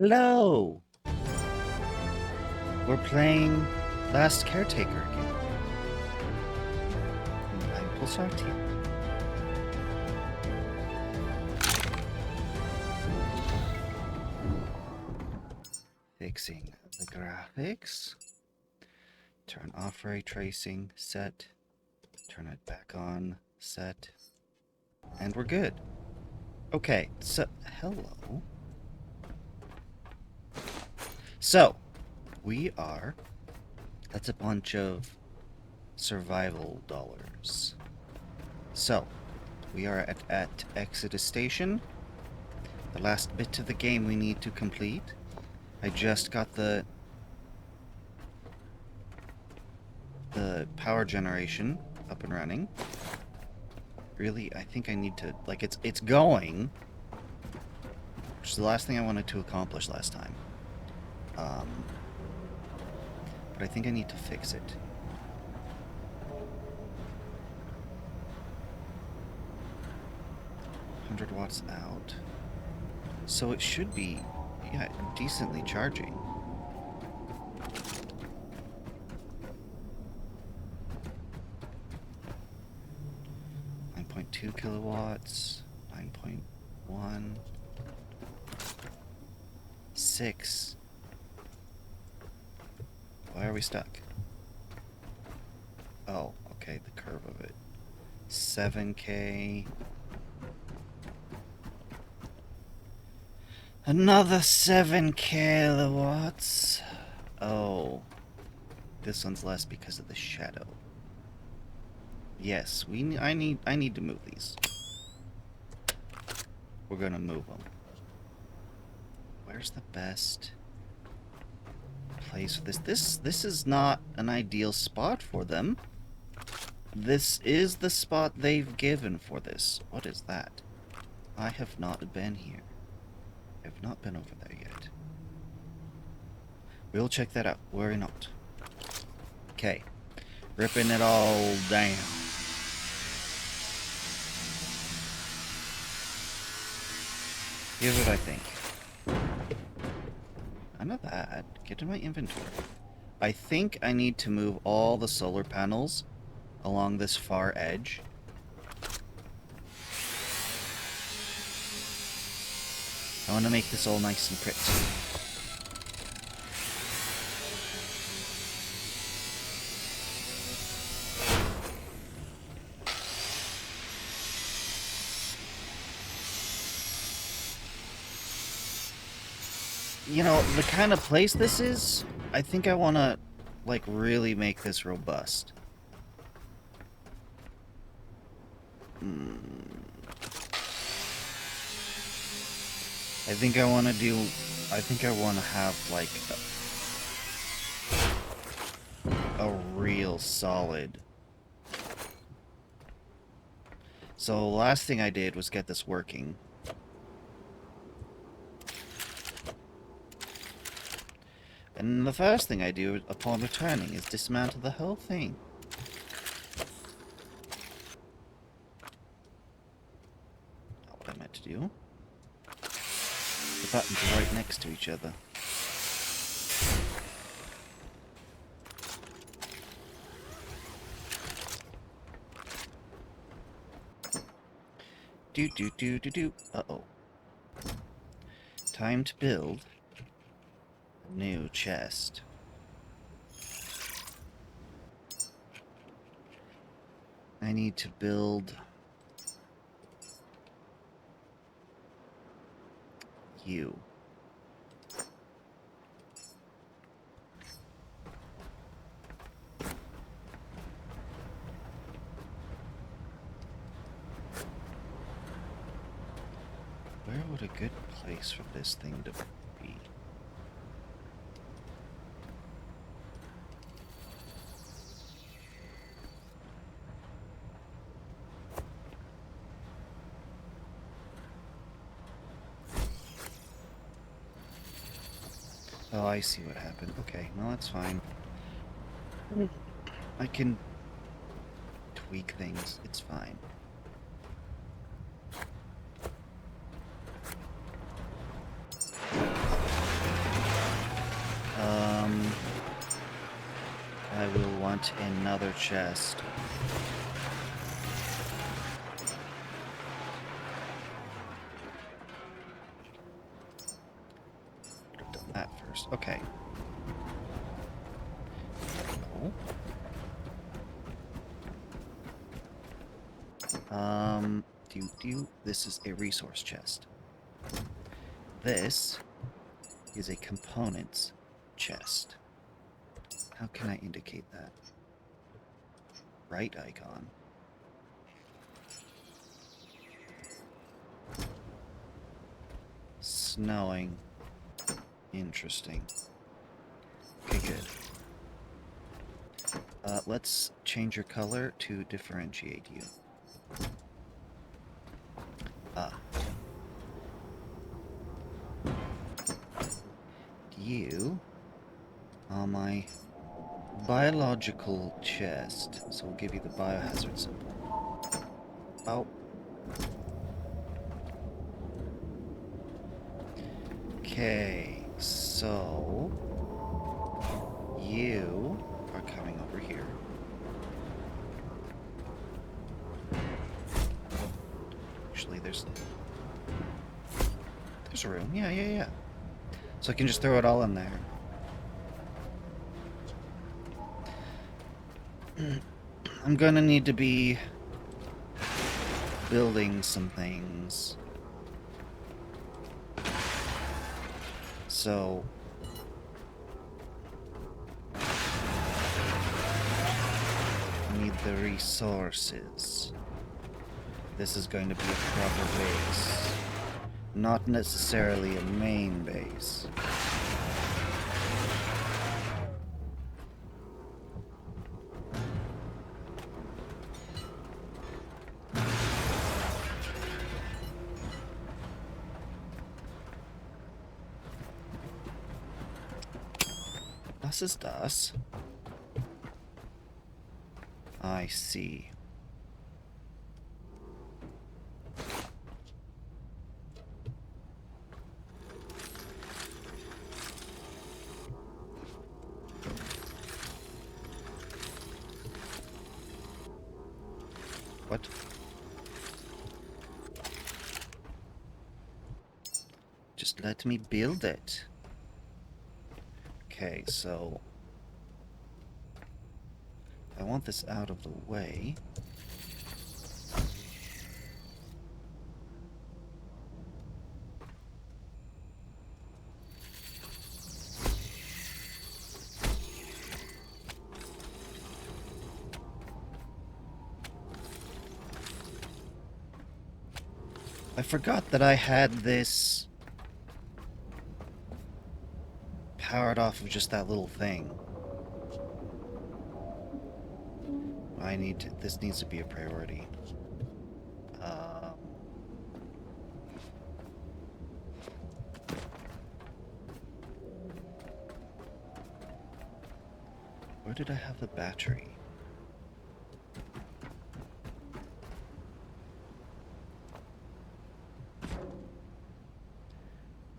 Hello! We're playing Last Caretaker again. I'm Pulsartium. Fixing the graphics. Turn off ray tracing, set. Turn it back on, set. And we're good. Okay, so, hello. So, that's a bunch of survival dollars. So, we are at Exodus Station. The last bit of the game we need to complete. I just got the power generation up and running. Really, I think I need to, like, it's going, which is the last thing I wanted to accomplish last time. But I think I need to fix it. $100 out. So it should be, yeah, decently charging. .2 kilowatts, 9.1, 6. Why are we stuck? Oh, okay, the curve of it. 7K. Another 7 kilowatts. Oh, this one's less because of the shadow. Yes, I need to move these. We're gonna move them. Where's the best place for this? This is not an ideal spot for them. This is the spot they've given for this. What is that? I have not been here. I have not been over there yet. We'll check that out. Worry not. Okay. Ripping it all down. Here's what I think. None of that. Get to my inventory. I think I need to move all the solar panels along this far edge. I want to make this all nice and pretty. You know, the kind of place this is, I think I want to, like, really make this robust. I think I want to have, like, a real solid. So the last thing I did was get this working. And the first thing I do upon returning is dismantle the whole thing. Not what I meant to do. The buttons are right next to each other. Do. Uh-oh. Time to build a new chest. I need to build you. Where would a good place for this thing to be? Oh, I see what happened. Okay, no, that's fine. I can tweak things. It's fine. want another chest. Could have done that first. Okay. This is a resource chest. This is a components chest. How can I indicate that? Right icon. Snowing. Interesting. Okay, good. Let's change your color to differentiate you. You are my biological chest, so we'll give you the biohazard symbol. Oh. Okay, so you are coming over here. Actually, there's a room. Yeah. So I can just throw it all in there. I'm gonna need to be building some things. So I need the resources. This is going to be a proper base. Not necessarily a main base. Das ist das. I see. What? Just let me build it. Okay, so I want this out of the way. I forgot that I had this powered off of just that little thing. This needs to be a priority. Where did I have the battery?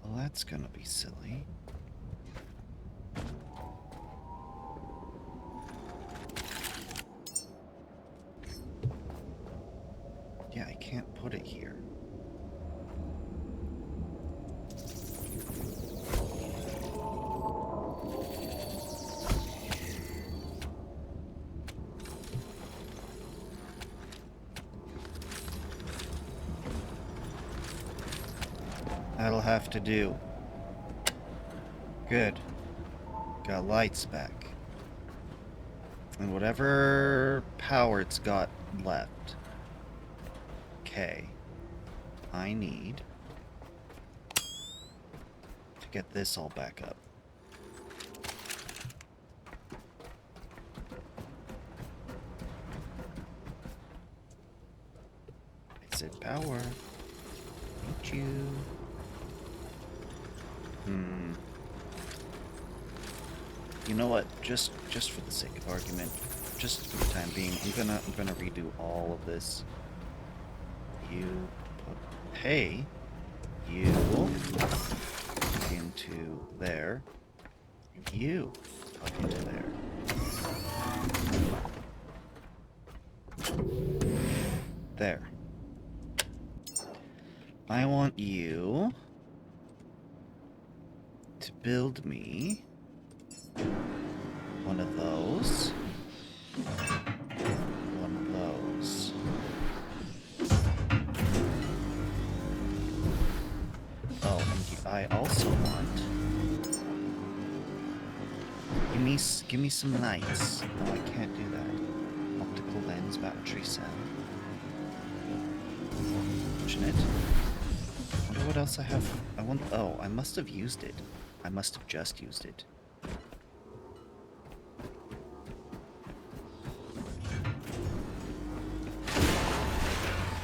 Well, that's gonna be silly. Yeah, I can't put it here. That'll have to do. Good. Got lights back. And whatever power it's got left. Okay. I need to get this all back up. I said power. Thank you. You know what? Just for the sake of argument, just for the time being, I'm gonna redo all of this. You pay you into there. You plug into there. There. I want you to build me one of those. One of those. Oh, and I also want... Give me some lights. No, I can't do that. Optical lens, battery cell. Fortunate. Wonder what else I have. I want... Oh, I must have used it. I must have just used it.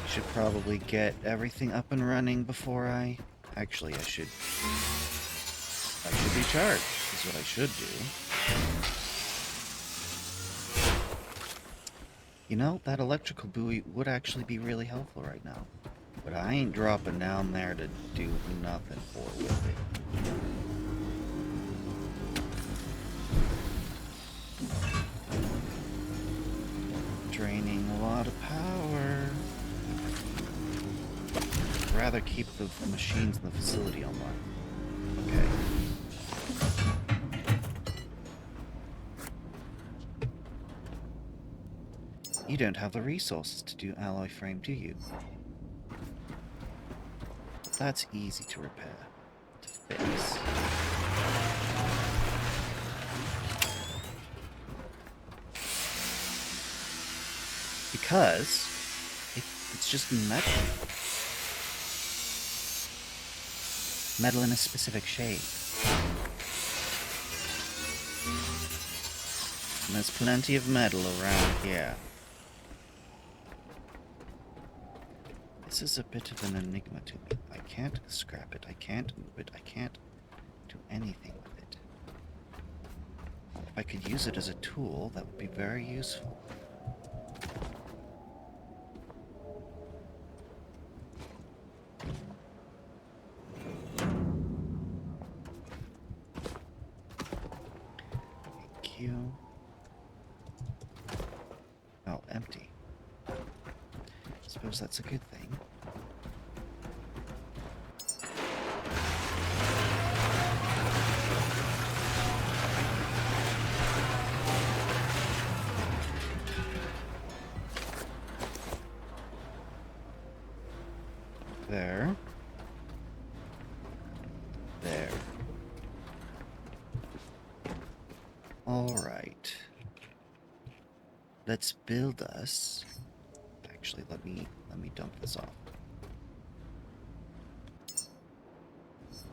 Should probably get everything up and running before I... Actually, I should recharge, is what I should do. You know, that electrical buoy would actually be really helpful right now. But I ain't dropping down there to do nothing with it. Draining a lot of power. I'd rather keep the machines in the facility online. Okay. You don't have the resources to do alloy frame, do you? That's easy to repair, to fix. Because it's just metal. Metal in a specific shade. And there's plenty of metal around here. This is a bit of an enigma to me. I can't scrap it, I can't move it, I can't do anything with it. If I could use it as a tool, that would be very useful. Thank you. Oh, empty. I suppose that's a good thing. There. There. All right. Let's build us. Actually, let me dump this off.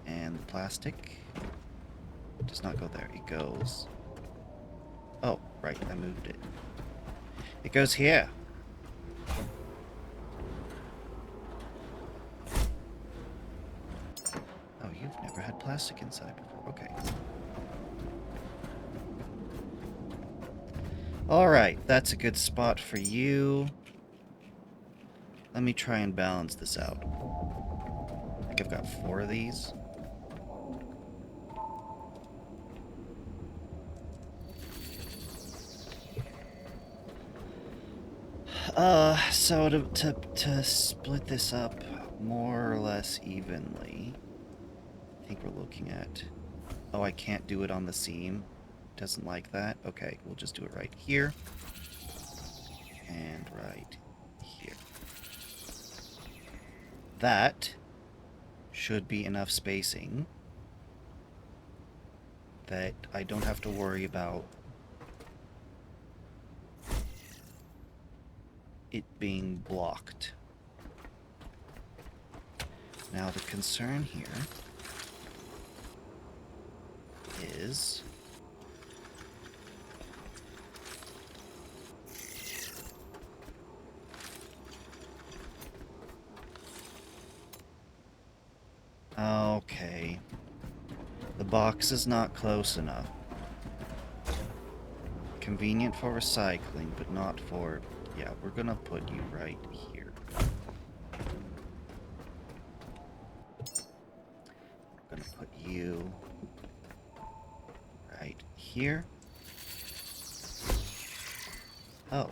And the plastic does not go there. It goes. Oh, right. I moved it. It goes here. Oh, you've never had plastic inside before. Okay. Alright, that's a good spot for you. Let me try and balance this out. I think I've got 4 of these. So to split this up more or less evenly, I think we're looking at... Oh, I can't do it on the seam. Doesn't like that. Okay, we'll just do it right here. And right here. That should be enough spacing that I don't have to worry about it being blocked. Now the concern here is okay. The box is not close enough. Convenient for recycling, but not for... Yeah, we're gonna put you right here. We're gonna put you right here. Oh.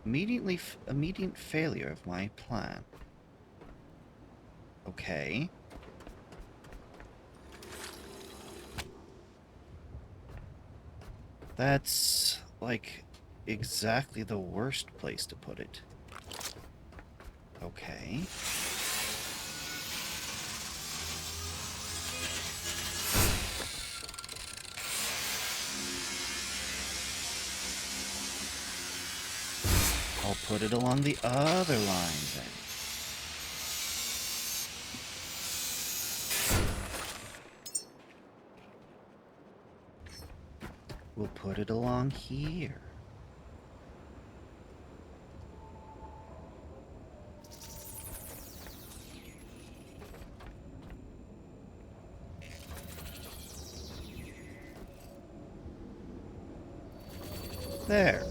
Immediate failure of my plan. Okay. That's, like, exactly the worst place to put it. Okay. I'll put it along the other line then. We'll put it along here. There.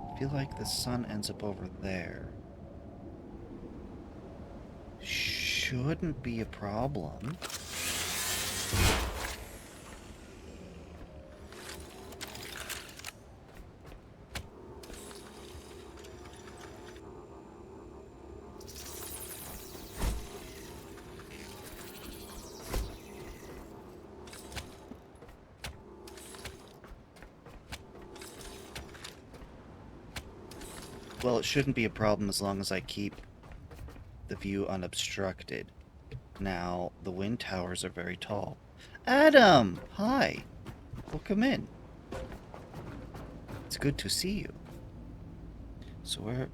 I feel like the sun ends up over there. Shouldn't be a problem. Well, it shouldn't be a problem as long as I keep the view unobstructed. Now, the wind towers are very tall. Adam! Hi! Welcome in. It's good to see you. So where...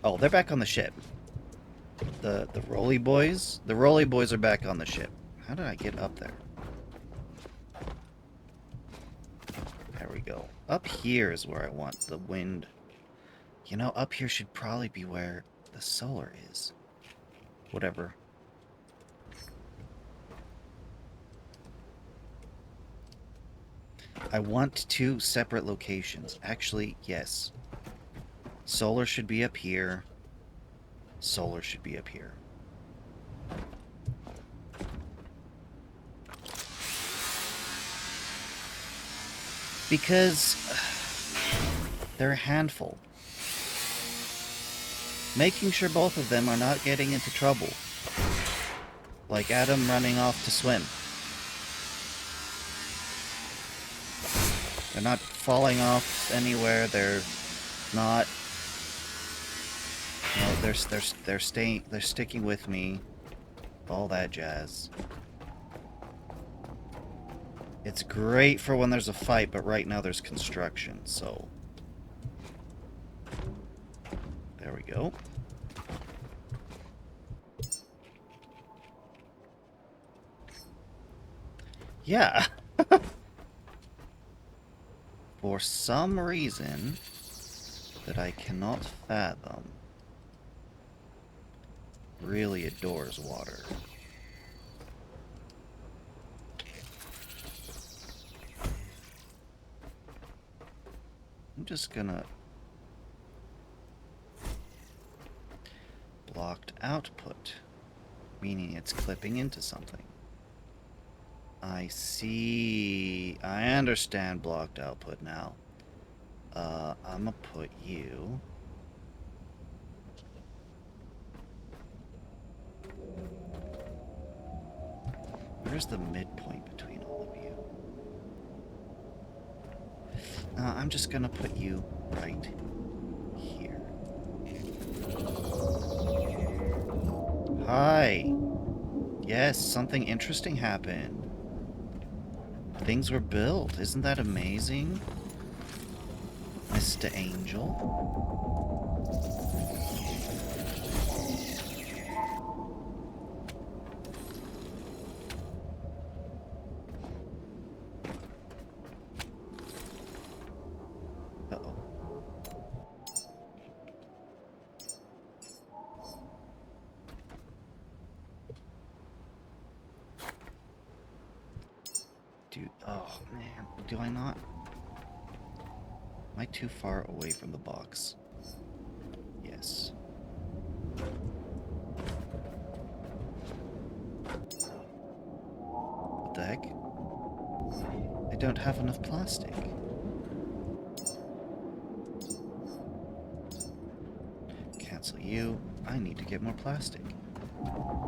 Oh, they're back on the ship. The Rolly Boys? The Rolly Boys are back on the ship. How did I get up there? There we go. Up here is where I want the wind. You know, up here should probably be where the solar is. Whatever. I want two separate locations. Actually, yes. Solar should be up here. Solar should be up here. Because they're a handful. Making sure both of them are not getting into trouble. Like Adam running off to swim. They're not falling off anywhere. They're not... No, they're sticking with me. All that jazz. It's great for when there's a fight, but right now there's construction, so... There we go. Yeah. For some reason that I cannot fathom, really adores water. I'm just gonna... Blocked output, meaning it's clipping into something. I see. I understand blocked output now. I'm gonna put you... Where's the midpoint between all of you? I'm just gonna put you right here. Hi. Yes, something interesting happened. Things were built. Isn't that amazing? Mr. Angel. Uh-oh. Dude, oh man, do I not? Am I too far away from the box? Yeah. this. What the heck? I don't have enough plastic. Cancel you. I need to get more plastic.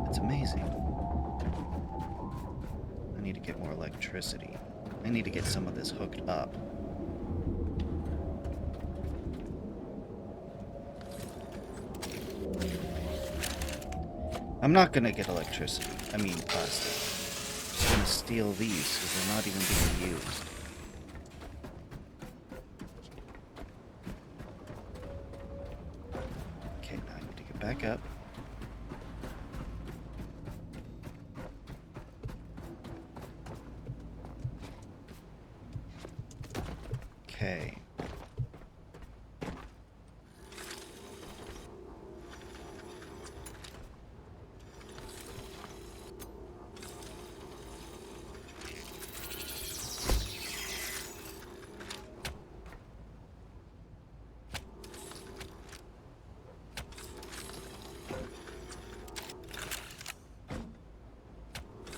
It's amazing. I need to get more electricity. I need to get some of this hooked up. I'm not gonna get electricity. I mean plastic. I'm just gonna steal these because they're not even being used. Okay, now I need to get back up. Okay.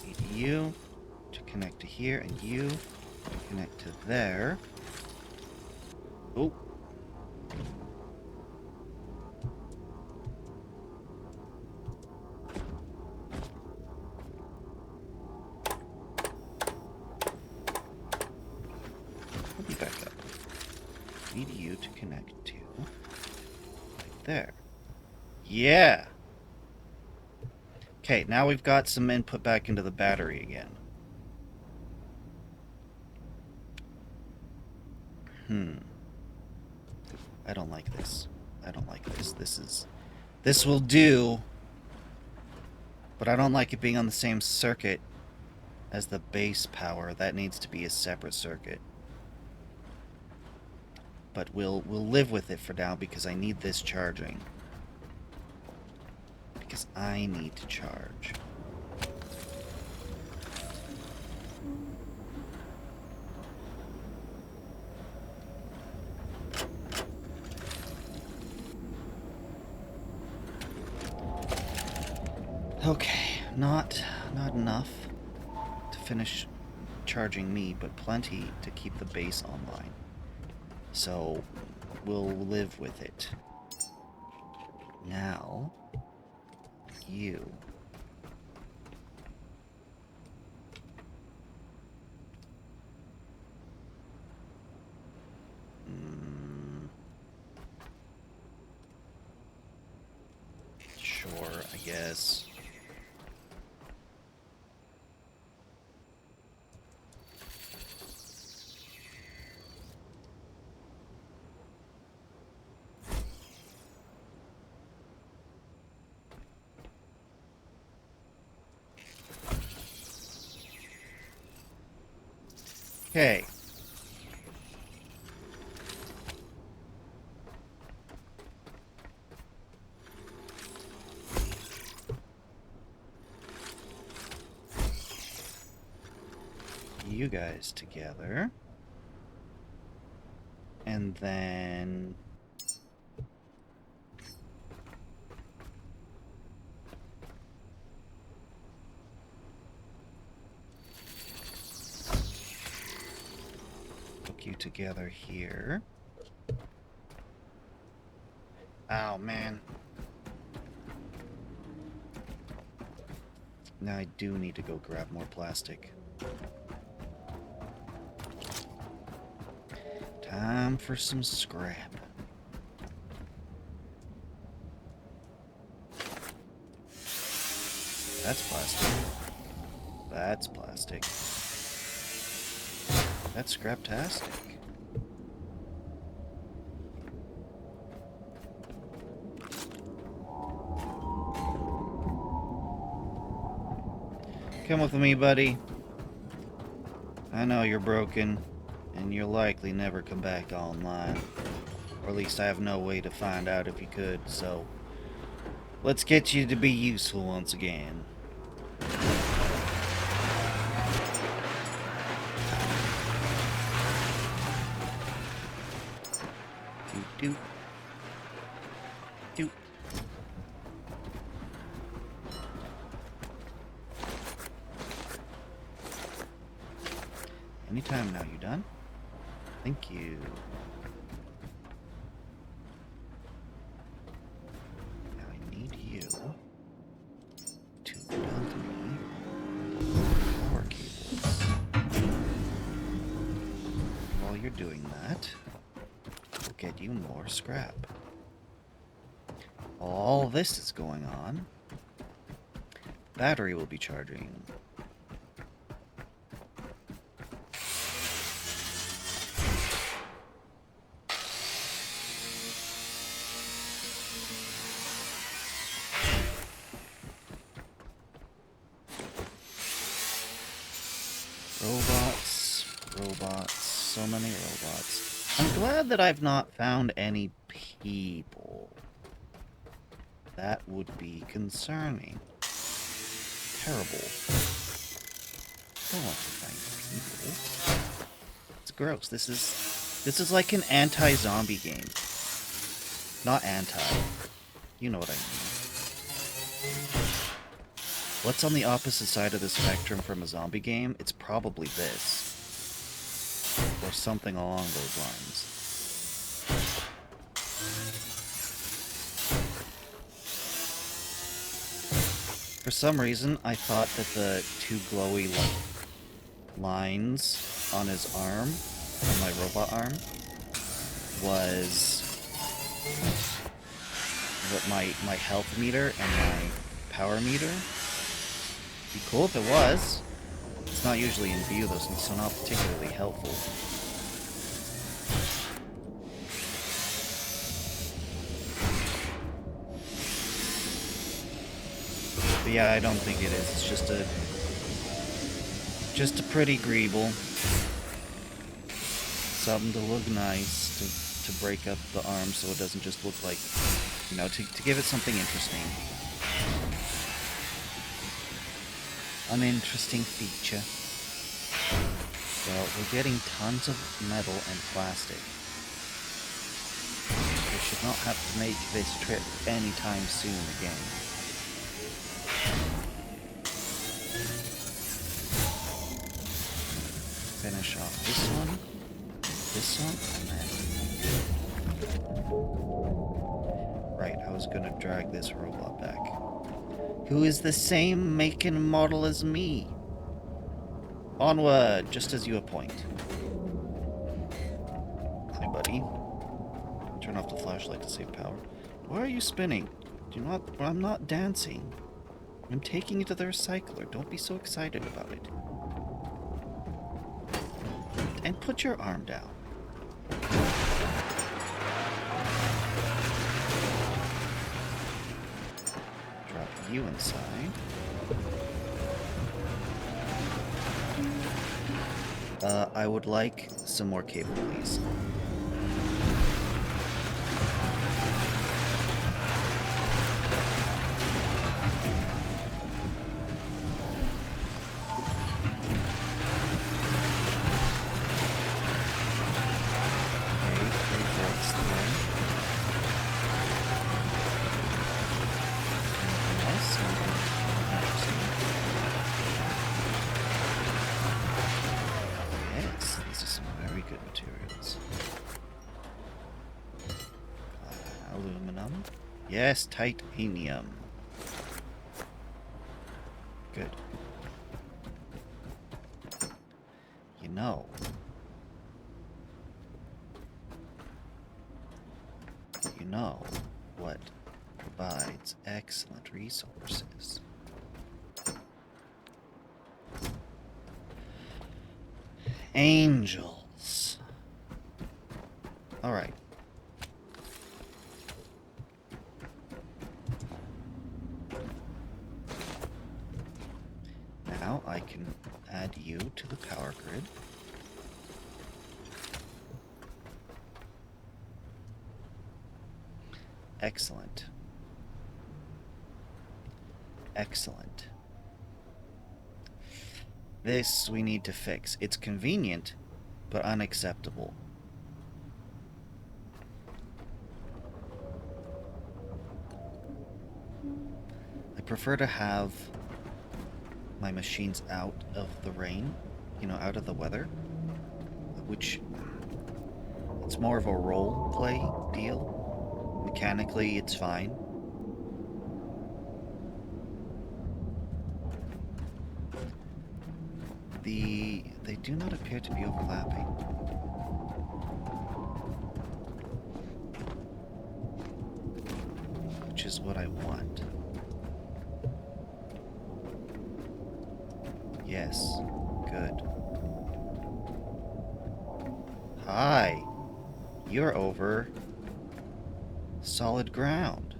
Need you to connect to here, and you to connect to there. Oh. Let me back up. Need you to connect to right there. Yeah. Okay, now we've got some input back into the battery again. I don't like this. I don't like this. This will do. But I don't like it being on the same circuit as the base power. That needs to be a separate circuit. But we'll live with it for now because I need this charging. Because I need to charge. Okay, not enough to finish charging me, but plenty to keep the base online. So we'll live with it. Now, you. Sure, I guess. Okay. You guys together. And then... hook you together here. Oh, man. Now I do need to go grab more plastic. Time for some scrap. That's plastic. That's plastic. That's scraptastic. Come with me, buddy. I know you're broken, and you'll likely never come back online. Or at least I have no way to find out if you could, so... let's get you to be useful once again. Doot, doot. Doot. Anytime now, you done? Thank you. Now I need you to build me power cables. While you're doing that, we'll get you more scrap. While all this is going on, battery will be charging. Robots, so many robots. I'm glad that I've not found any people. That would be concerning. Terrible. Don't want to find people. It's gross. This is like an anti-zombie game. Not anti. You know what I mean. What's on the opposite side of the spectrum from a zombie game? It's probably this. Or something along those lines. For some reason, I thought that the two glowy lines on his arm, on my robot arm, was my health meter and my power meter. Be cool if it was. It's not usually in view though, so not particularly helpful. But yeah, I don't think it is. It's just a pretty greeble. Something to look nice, to break up the arm so it doesn't just look like, you know, to give it something interesting. An interesting feature. Well, we're getting tons of metal and plastic. We should not have to make this trip anytime soon again. Finish off this one, and then... Right, I was gonna drag this robot back. Who is the same make and model as me? Onward, just as you appoint. Hi, buddy. Turn off the flashlight to save power. Why are you spinning? I'm not dancing. I'm taking you to the recycler. Don't be so excited about it. And put your arm down. Drop you inside. I would like some more cable, please. Yes, titanium. Good. You know what provides excellent resources? Angels. All right. Now I can add you to the power grid. Excellent. Excellent. This we need to fix. It's convenient, but unacceptable. I prefer to have my machines out of the rain, you know, out of the weather. which it's more of a role play deal. Mechanically, it's fine. They do not appear to be overlapping. Which is what I want. Yes. Good. Hi. You're over solid ground.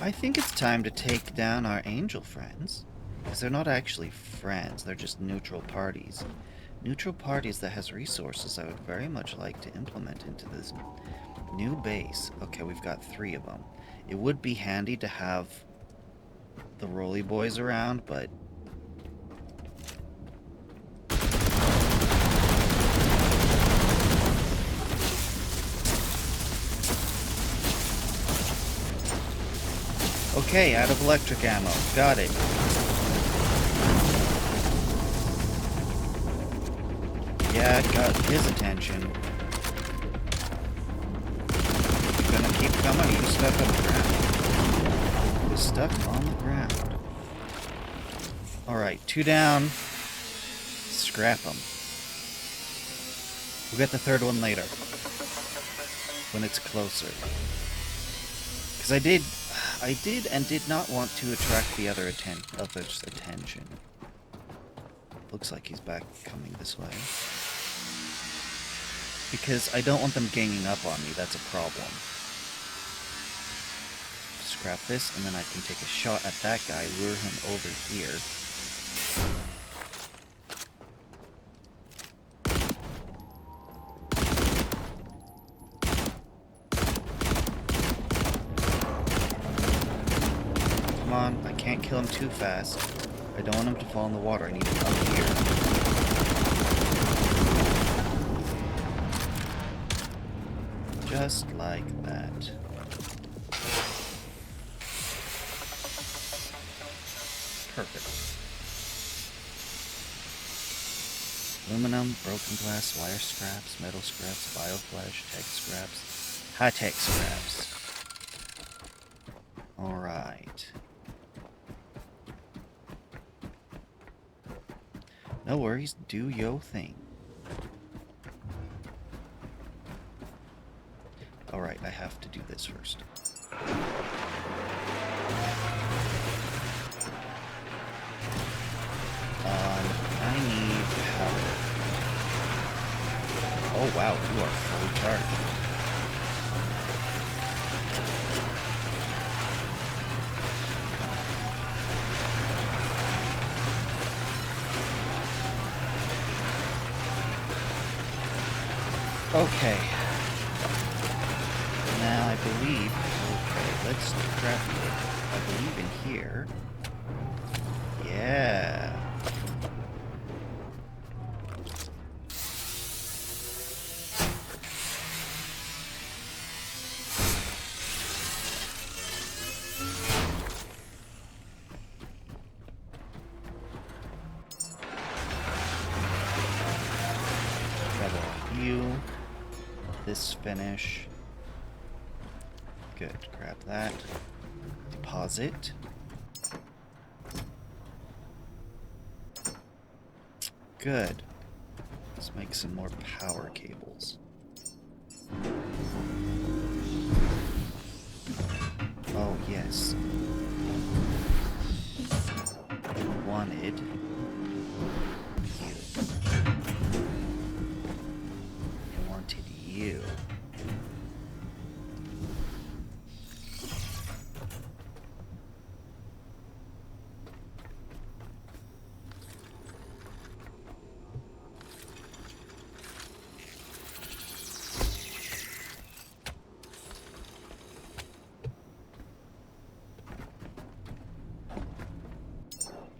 I think it's time to take down our angel friends. Because they're not actually friends, they're just neutral parties. Neutral parties that has resources I would very much like to implement into this new base. Okay, we've got 3 of them. It would be handy to have the Rolly Boys around, but okay, out of electric ammo. Got it. Yeah, got his attention. You gonna keep coming? Are you stuck on the ground? You're stuck on the ground. Alright, 2 down. Scrap them. We'll get the 3rd one later. When it's closer. Because I did and did not want to attract the other's attention. Looks like he's back coming this way. Because I don't want them ganging up on me, that's a problem. Scrap this, and then I can take a shot at that guy, lure him over here. Come on, I can't kill him too fast. I don't want him to fall in the water, I need him up here. Just like that. Perfect. Aluminum, broken glass, wire scraps, metal scraps, bioflesh, tech scraps, high-tech scraps. Alright. No worries, do yo thing. Alright, I have to do this first. I need power. Oh wow, you are fully charged. Okay. Now I believe, okay, let's grab it. I believe in here. Yeah. Grab all you. This finish. Good. Grab that. Deposit. Good. Let's make some more power cables. Oh, yes. I wanted you. I wanted you.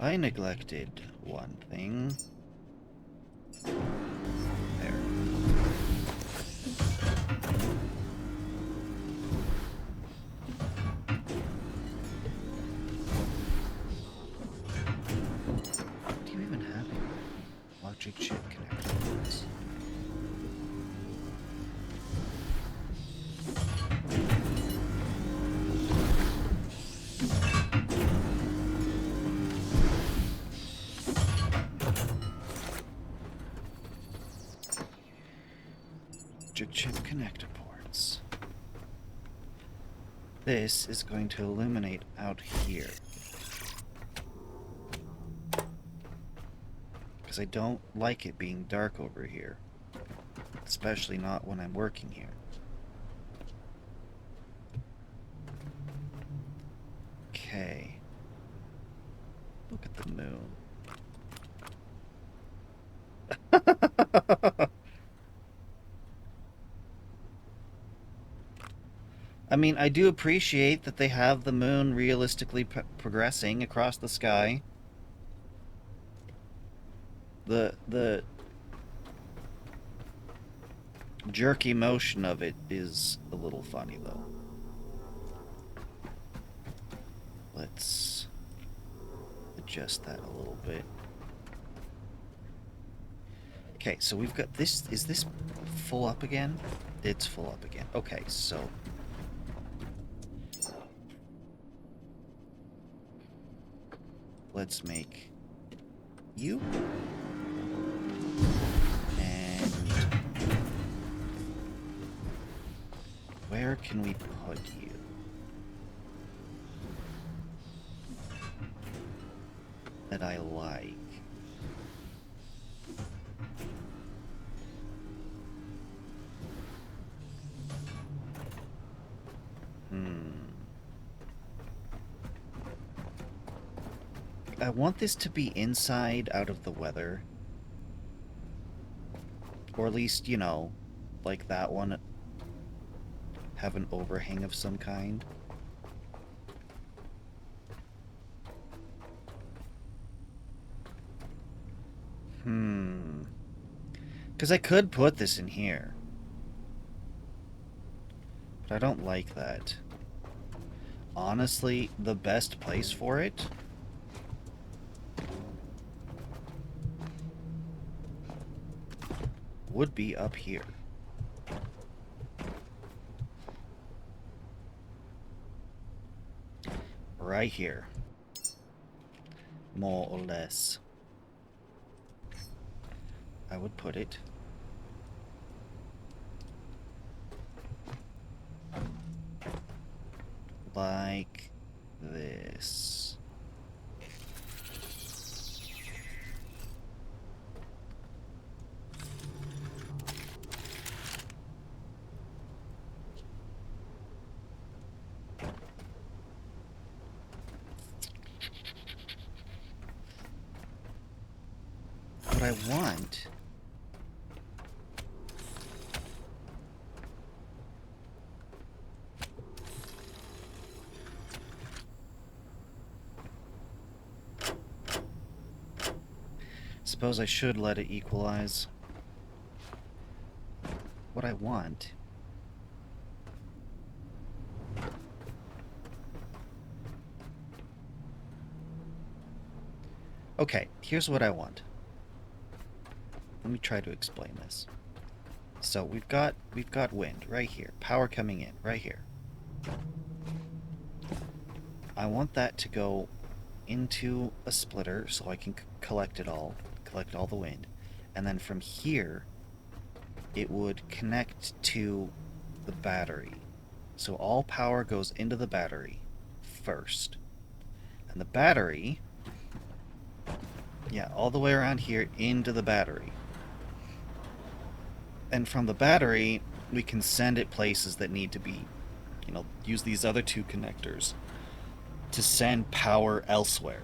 I neglected one thing. There. Jig chip connectors. Jig chip connector ports. This is going to illuminate out here. Because I don't like it being dark over here. Especially not when I'm working here. Okay. Look at the moon. I mean, I do appreciate that they have the moon realistically progressing across the sky. The jerky motion of it is a little funny, though. Let's adjust that a little bit. Okay, so we've got this. Is this full up again? It's full up again. Okay, so let's make you and where can we put you? That I like. I want this to be inside out of the weather. Or at least, you know, like that one, have an overhang of some kind. Because I could put this in here. But I don't like that. Honestly, the best place for it would be up here. Right here. More or less. I would put it. Like this. What I want suppose I should let it equalize. What I want okay, here's what I want. Let me try to explain this. So we've got wind right here, power coming in right here. I want that to go into a splitter so I can collect all the wind, and then from here it would connect to the battery. So all power goes into the battery first, and the battery, yeah, all the way around here into the battery. And from the battery, we can send it places that need to be, you know, use these other two connectors to send power elsewhere.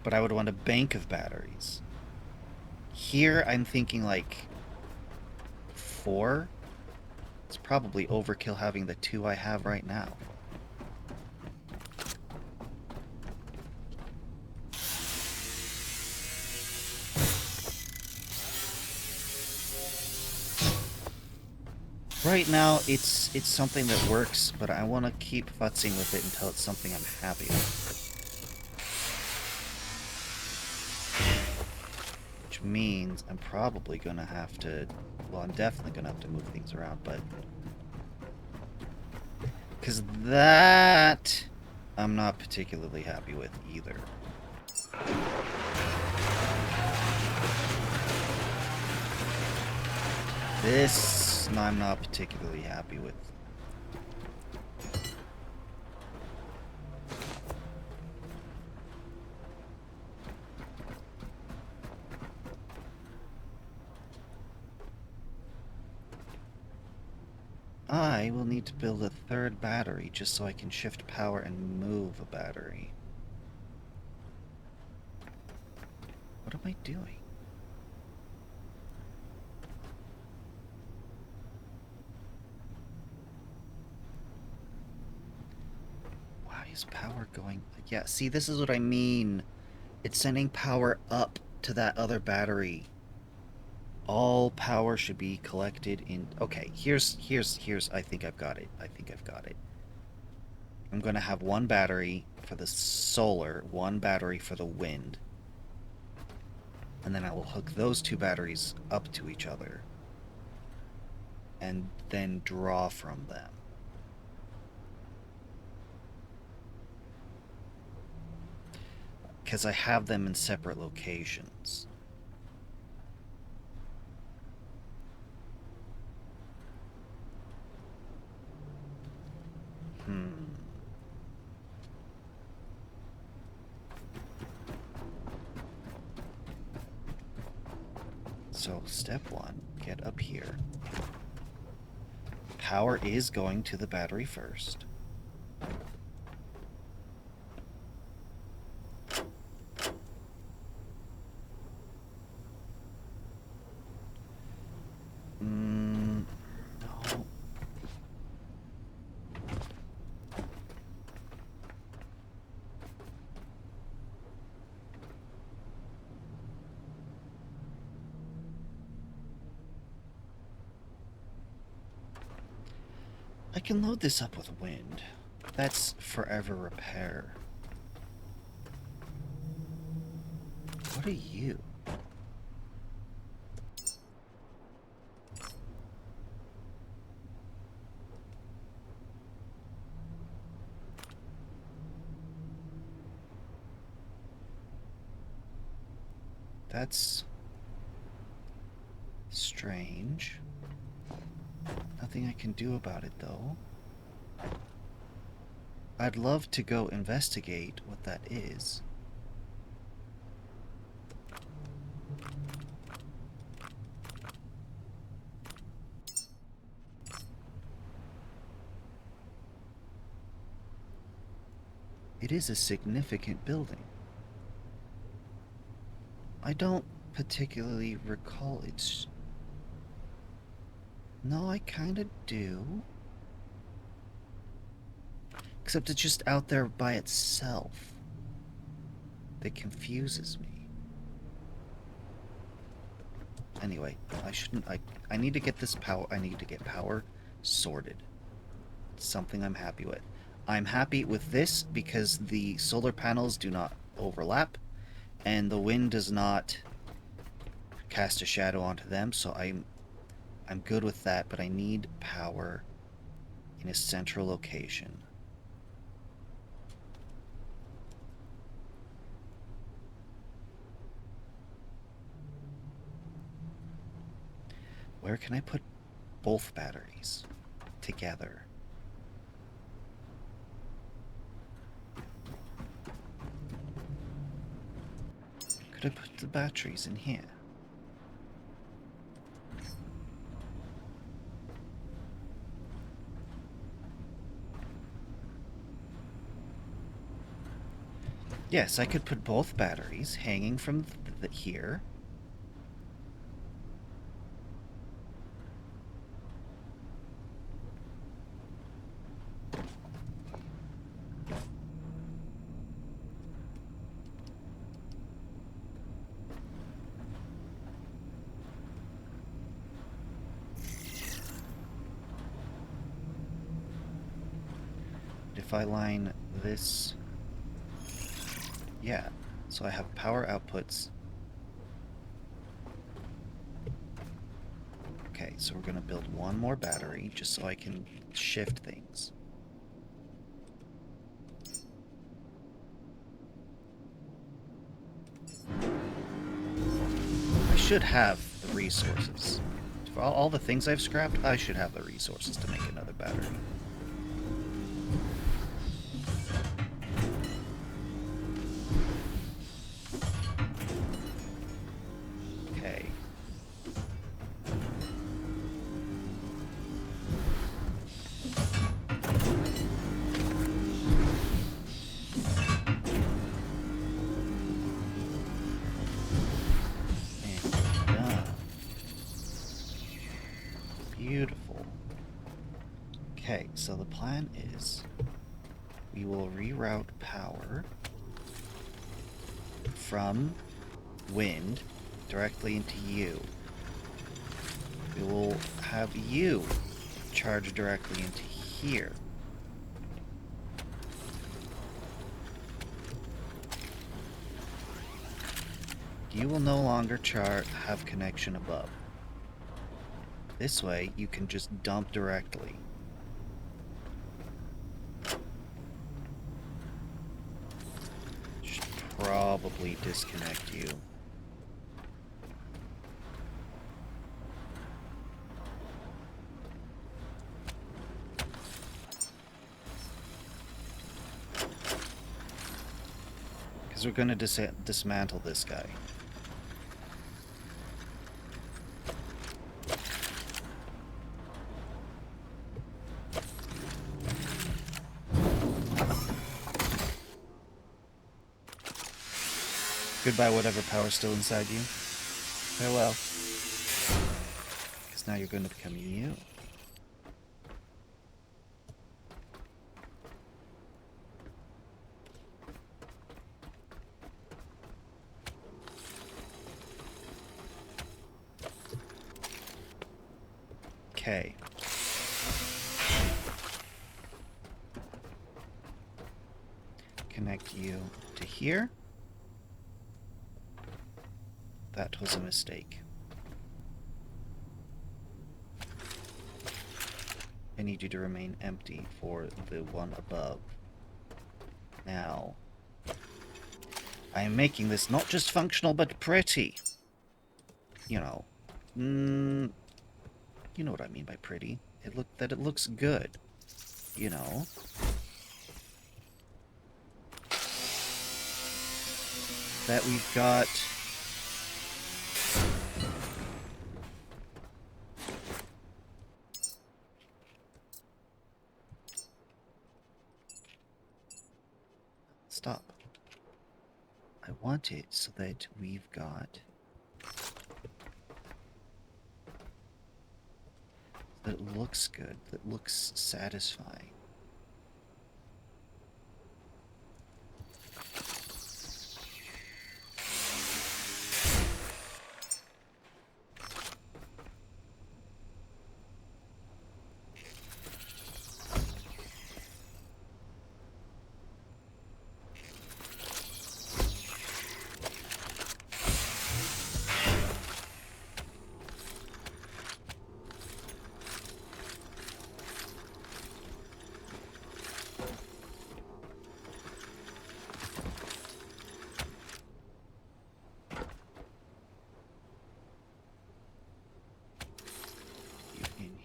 But I would want a bank of batteries. Here, I'm thinking like 4. It's probably overkill having the 2 I have right now. Right now, it's something that works, but I want to keep futzing with it until it's something I'm happy with. Which means I'm probably gonna have to... Well, I'm definitely gonna have to move things around, but... Because that... I'm not particularly happy with either. This... I'm not particularly happy with. I will need to build a third battery just so I can shift power and move a battery. What am I doing? Why is power going... Yeah, see, this is what I mean. It's sending power up to that other battery. All power should be collected in... Okay, here's... I think I've got it. I'm going to have one battery for the solar, one battery for the wind. And then I will hook those two batteries up to each other. And then draw from them. Because I have them in separate locations. So, step one, get up here. Power is going to the battery first. No. I can load this up with wind. That's forever repair. What are you? That's strange. Nothing I can do about it, though. I'd love to go investigate what that is. It is a significant building. I don't particularly recall its... No, I kind of do. Except it's just out there by itself. That confuses me. Anyway, I need to get this power... I need to get power sorted. It's something I'm happy with. I'm happy with this because the solar panels do not overlap. And the wind does not cast a shadow onto them, so I'm good with that, but I need power in a central location. Where can I put both batteries together? Could I put the batteries in here? Yes, I could put both batteries hanging from here. If I line this... Yeah, so I have power outputs Okay, so we're gonna build one more battery just so I can shift things. I should have the resources. For all the things I've scrapped, I should have the resources to make another battery. Okay. And done. Beautiful. Okay, so the plan is we will reroute power from wind directly into you. We will have you charge directly into here. You will no longer have connection above. This way, you can just dump directly. Should probably disconnect you. Because we're going to dismantle this guy. Goodbye, whatever power's still inside you. Farewell. Because now you're going to become you. Okay. Connect you to here. That was a mistake. I need you to remain empty for the one above. Now, I am making this not just functional, but pretty. You know. You know what I mean by pretty. It looks good. You know. That we've got... Stop. I want it so that we've got... that it looks good, that looks satisfying.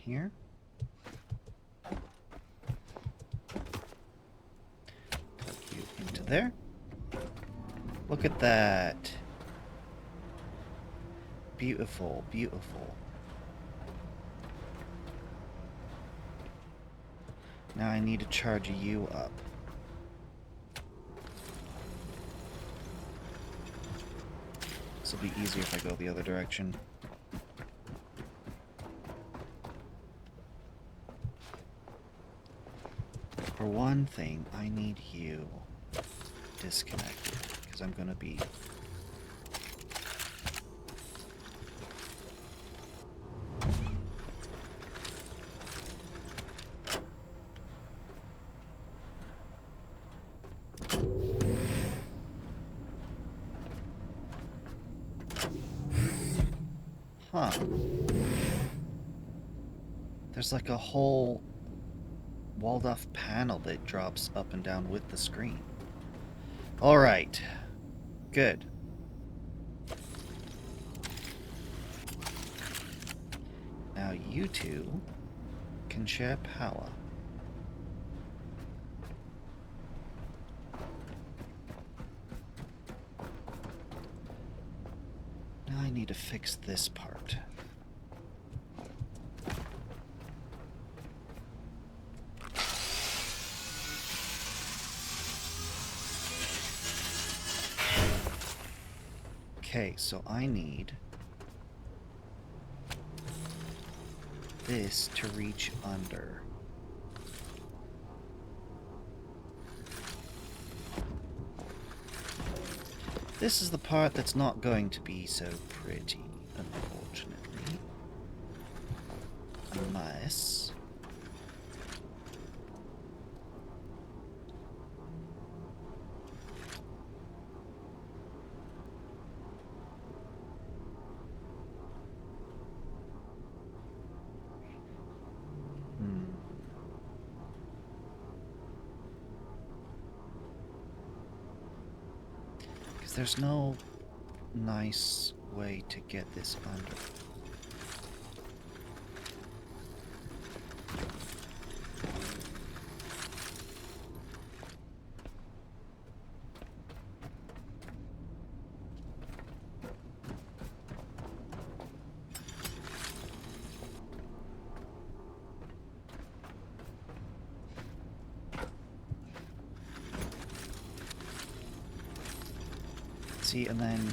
Here. Plug you into there. Look at that. Beautiful, beautiful. Now I need to charge you up. This will be easier if I go the other direction. For one thing, I need you disconnected, because I'm gonna be... Huh. There's like a whole walled off panel that drops up and down with the screen. Alright. Good. Now you two can share power. Now I need to fix this part. Okay, so I need this to reach under. This is the part that's not going to be so pretty, unfortunately. Unless... there's no nice way to get this under. See, and then...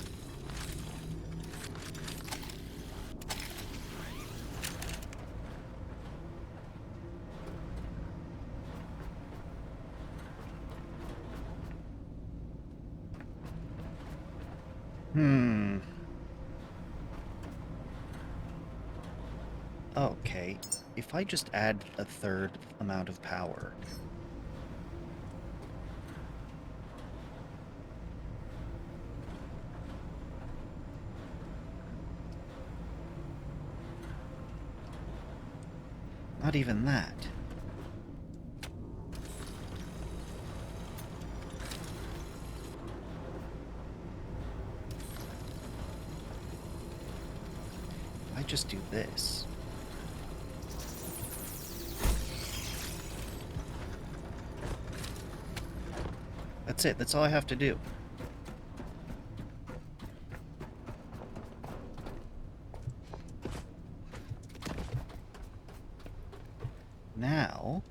Okay, if I just add a third amount of power... Not even that. I just do this. That's it. That's all I have to do. Now...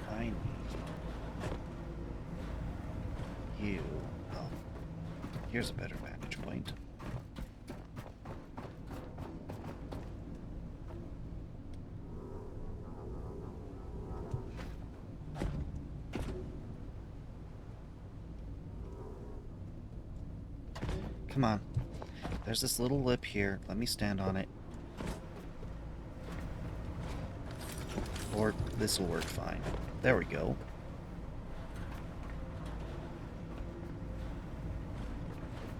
I need you... Oh. Here's a better vantage point. Come on. There's this little lip here. Let me stand on it. Or this will work fine. There we go.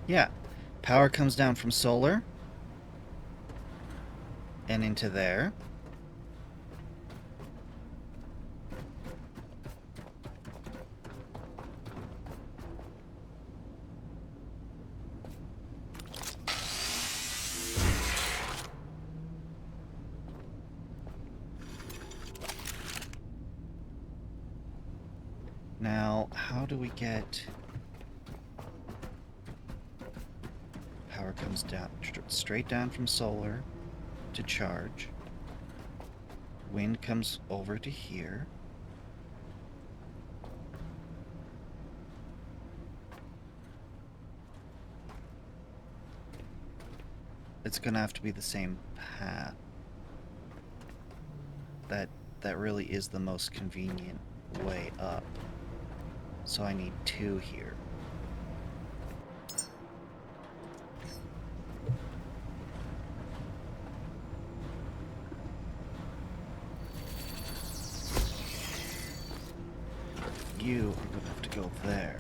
Yeah. Power comes down from solar. And into there. Now, how do we get... Power comes down, straight down from solar to charge. Wind comes over to here. It's gonna have to be the same path. That really is the most convenient way up. So I need two here. you are gonna have to go there.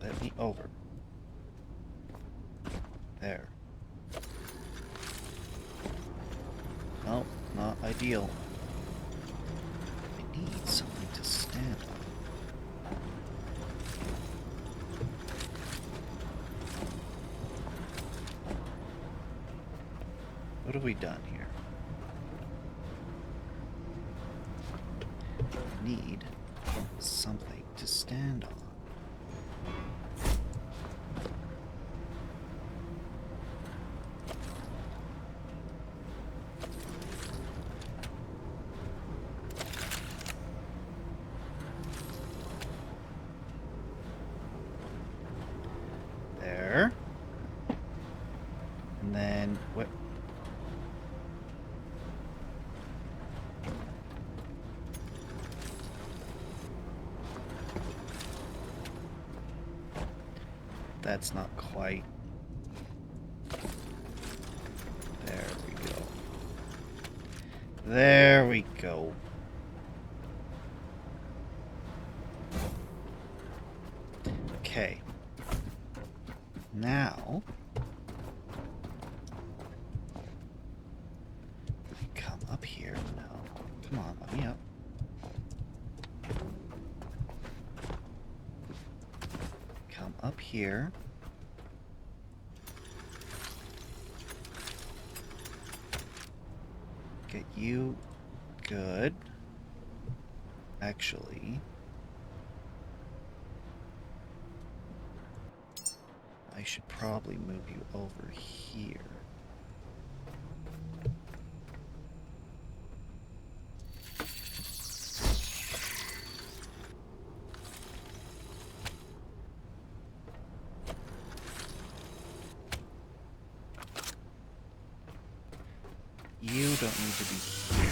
Let me over. There. No, not ideal. I need something to stand on. What have we done here? I need something to stand on. There. And then what? That's not quite. There we go. There we go. Okay. Now, come up here. No. Come on, let me up. Come up here. Get you good. Actually, I should probably move you over here. You don't need to be here.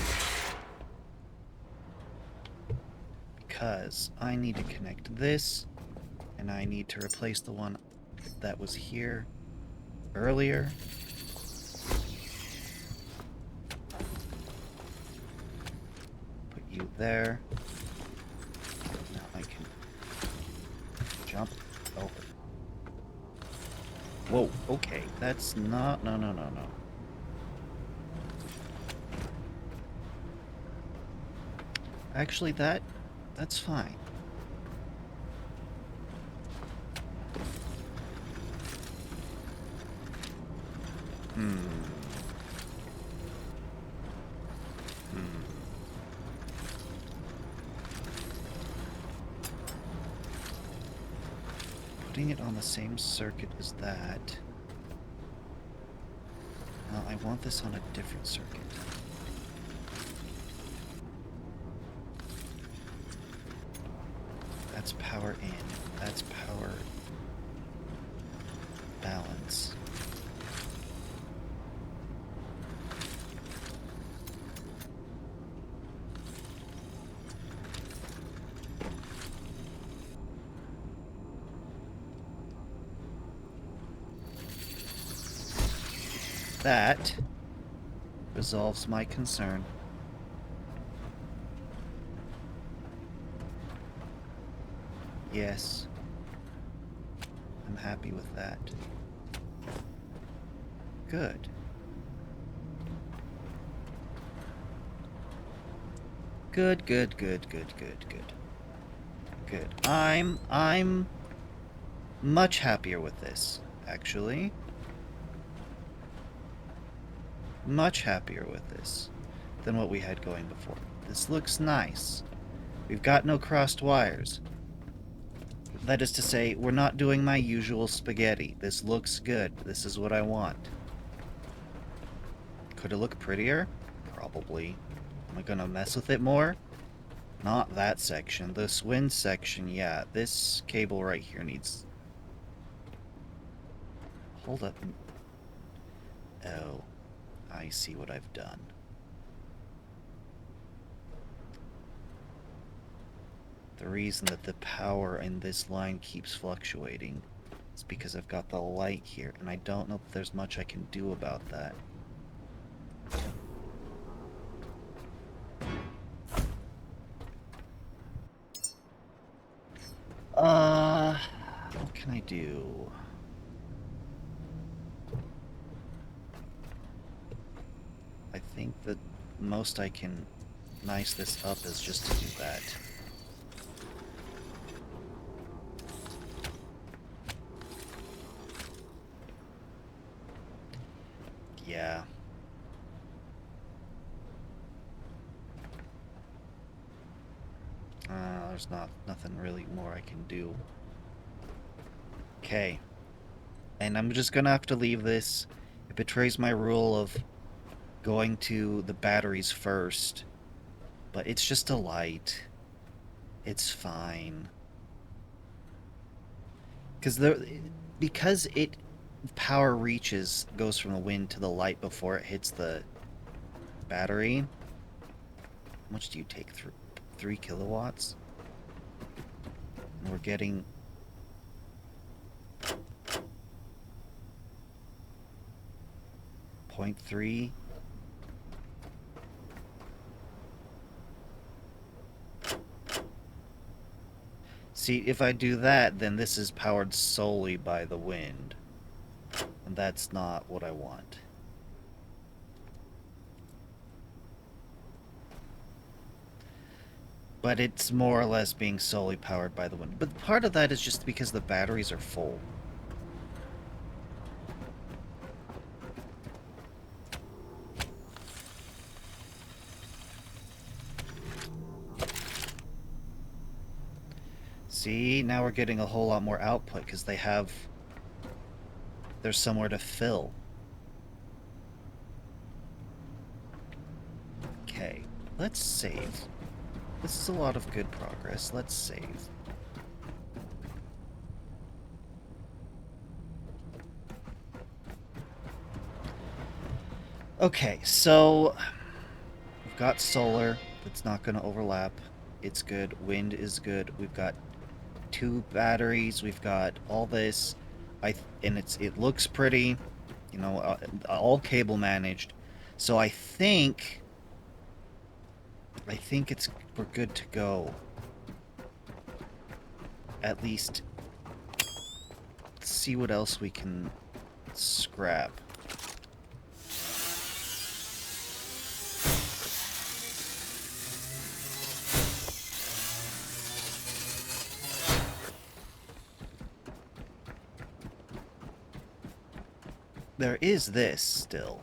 Because I need to connect this, and I need to replace the one that was here earlier. Put you there. Now I can jump over. Whoa, okay, that's not... No. Actually, that's fine. Putting it on the same circuit as that. No, I want this on a different circuit. That's power in. That's power balance. That resolves my concern. Yes. I'm happy with that. Good. Good. I'm much happier with this, actually. Much happier with this than what we had going before. This looks nice. We've got no crossed wires. That is to say, we're not doing my usual spaghetti. This looks good. This is what I want. Could it look prettier? Probably. Am I gonna mess with it more? Not that section. This wind section, yeah. This cable right here needs... Hold up. Oh. I see what I've done. The reason that the power in this line keeps fluctuating It's because I've got the light here, and I don't know if there's much I can do about that. What can I do? I think the most I can nice this up is just to do that. Yeah. There's nothing really more I can do. Okay. And I'm just gonna have to leave this. It betrays my rule of going to the batteries first. But it's just a light. It's fine. Because it power reaches goes from the wind to the light before it hits the battery. How much do you take through? 3 kilowatts? And we're getting 0.3. See, if I do that, then this is powered solely by the wind. And that's not what I want. But it's more or less being solely powered by the wind. But part of that is just because the batteries are full. See, now we're getting a whole lot more output because there's somewhere to fill. Okay, let's save. This is a lot of good progress. Let's save. Okay, so we've got solar. It's not going to overlap. It's good. Wind is good. We've got 2 batteries. We've got all this. And it looks pretty. You know, all cable managed. So I think we're good to go. At least let's see what else we can scrap. There is this still.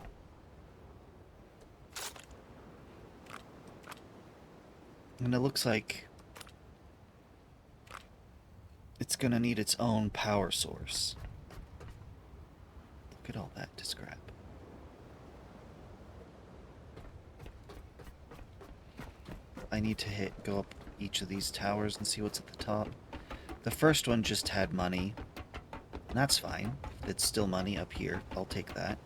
And it looks like it's gonna need its own power source. Look at all that to scrap. I need to go up each of these towers and see what's at the top. The first one just had money. And that's fine. It's still money up here. I'll take that.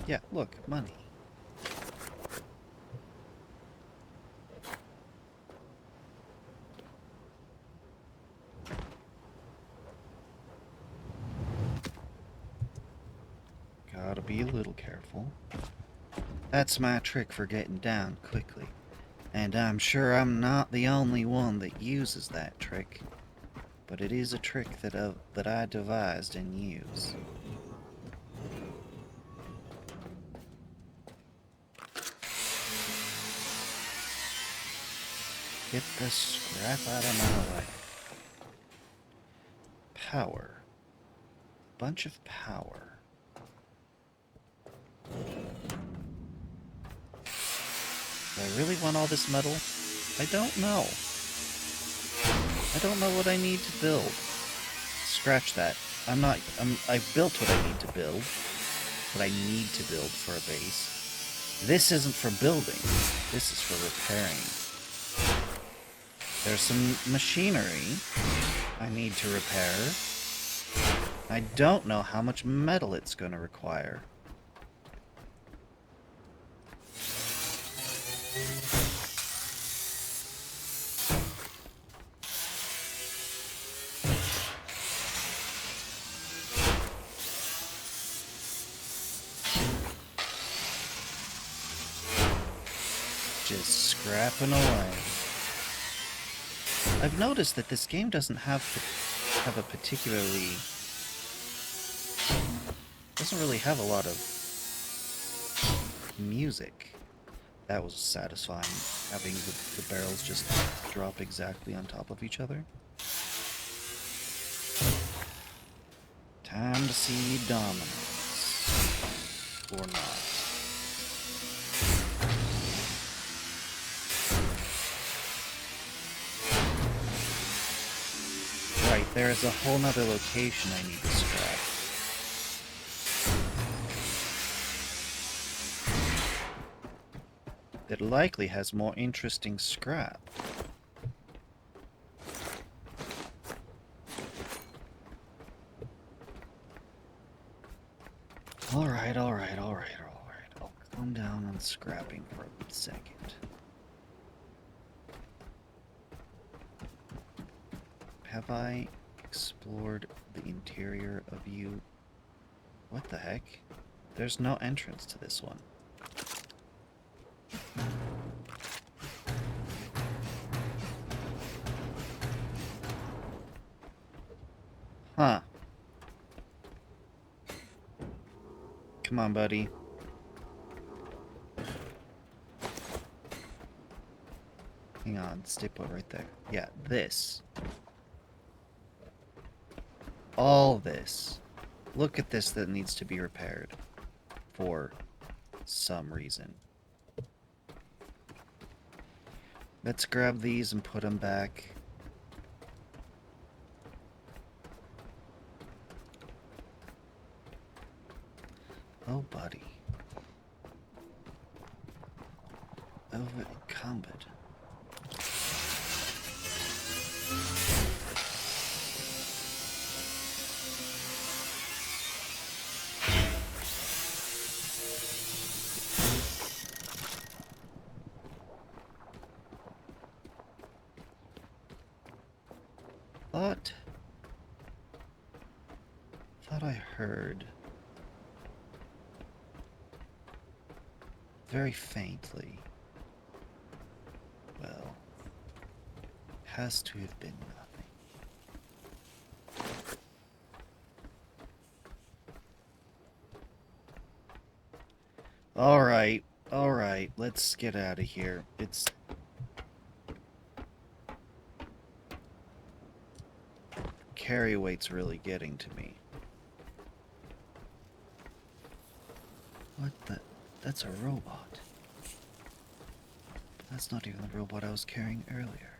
Yeah, look, money. Gotta be a little careful. That's my trick for getting down quickly. And I'm sure I'm not the only one that uses that trick. But it is a trick that I devised and use. Get the scrap out of my way. Power. Bunch of power. Do I really want all this metal? I don't know. I don't know what I need to build. Scratch that. I've built what I need to build. What I need to build for a base. This isn't for building. This is for repairing. There's some machinery. I need to repair. I don't know how much metal it's going to require. Just scrapping away. I've noticed that this game doesn't have a particularly... doesn't really have a lot of music. That was satisfying, having the barrels just drop exactly on top of each other. Time to see dominance. Or not. Right, there's a whole nother location I need to scrap. That likely has more interesting scrap. Alright. I'll calm down on scrapping for a second. Have I explored the interior of you? What the heck? There's no entrance to this one. Huh. Come on, buddy. Hang on, stay put right there. Yeah, this. All this. Look at this that needs to be repaired. For some reason. Let's grab these and put them back. Oh, buddy. Over encumbered. Thought I heard very faintly. Well, has to have been nothing. Alright, let's get out of here. It's... carry weight's really getting to me. What the... that's a robot. But that's not even the robot I was carrying earlier.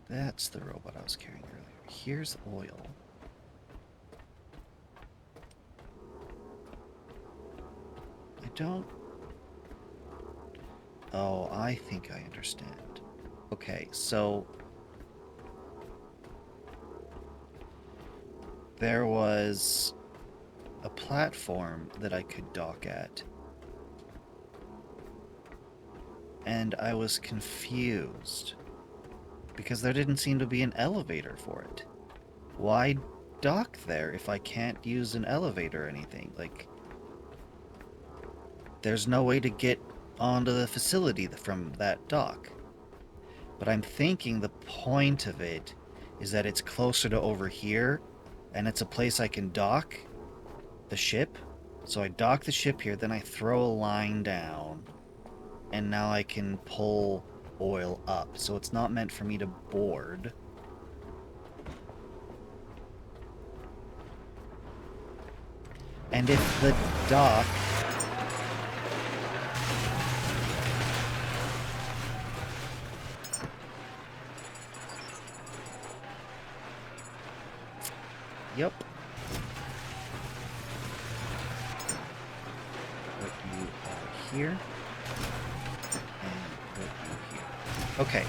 That's the robot I was carrying earlier. Here's oil. I don't... oh, I think I understand. Okay, so... there was a platform that I could dock at. And I was confused. Because there didn't seem to be an elevator for it. Why dock there if I can't use an elevator or anything? Like, there's no way to get onto the facility from that dock. But I'm thinking the point of it is that it's closer to over here, and it's a place I can dock the ship. So I dock the ship here, then I throw a line down, and now I can pull oil up. So it's not meant for me to board. And if the dock... yep. Put you here. And put you here. Okay.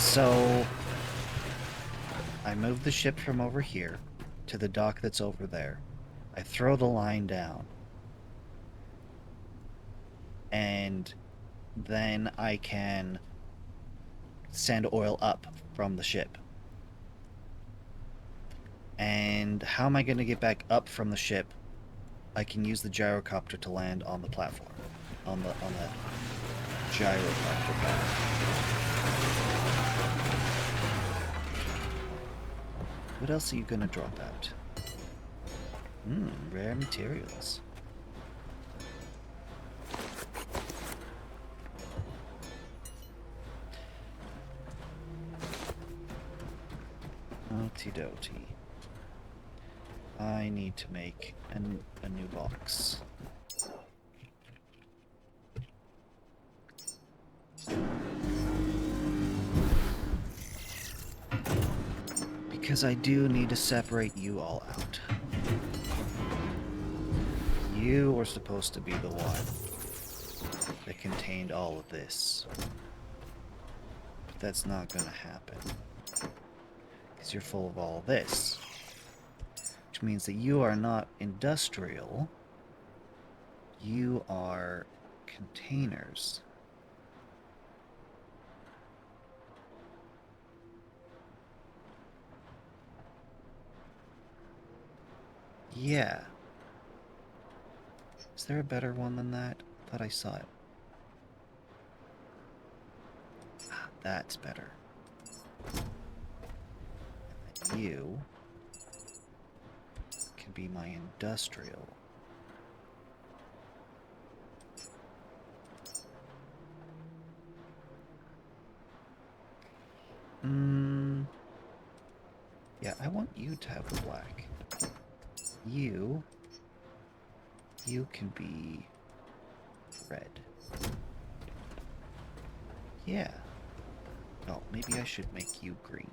So I move the ship from over here to the dock that's over there. I throw the line down. And then I can send oil up from the ship. And how am I going to get back up from the ship? I can use the gyrocopter to land on the platform. On that gyrocopter pad. What else are you going to drop out? Rare materials. Okie-dokie. I need to make a new box. Because I do need to separate you all out. You were supposed to be the one that contained all of this. But that's not gonna happen. Because you're full of all this. Which means that you are not industrial. You are containers. Yeah. Is there a better one than that? I thought I saw it. Ah, that's better. And you can be my industrial. Yeah, I want you to have the black. You can be red. Yeah. Oh, maybe I should make you green.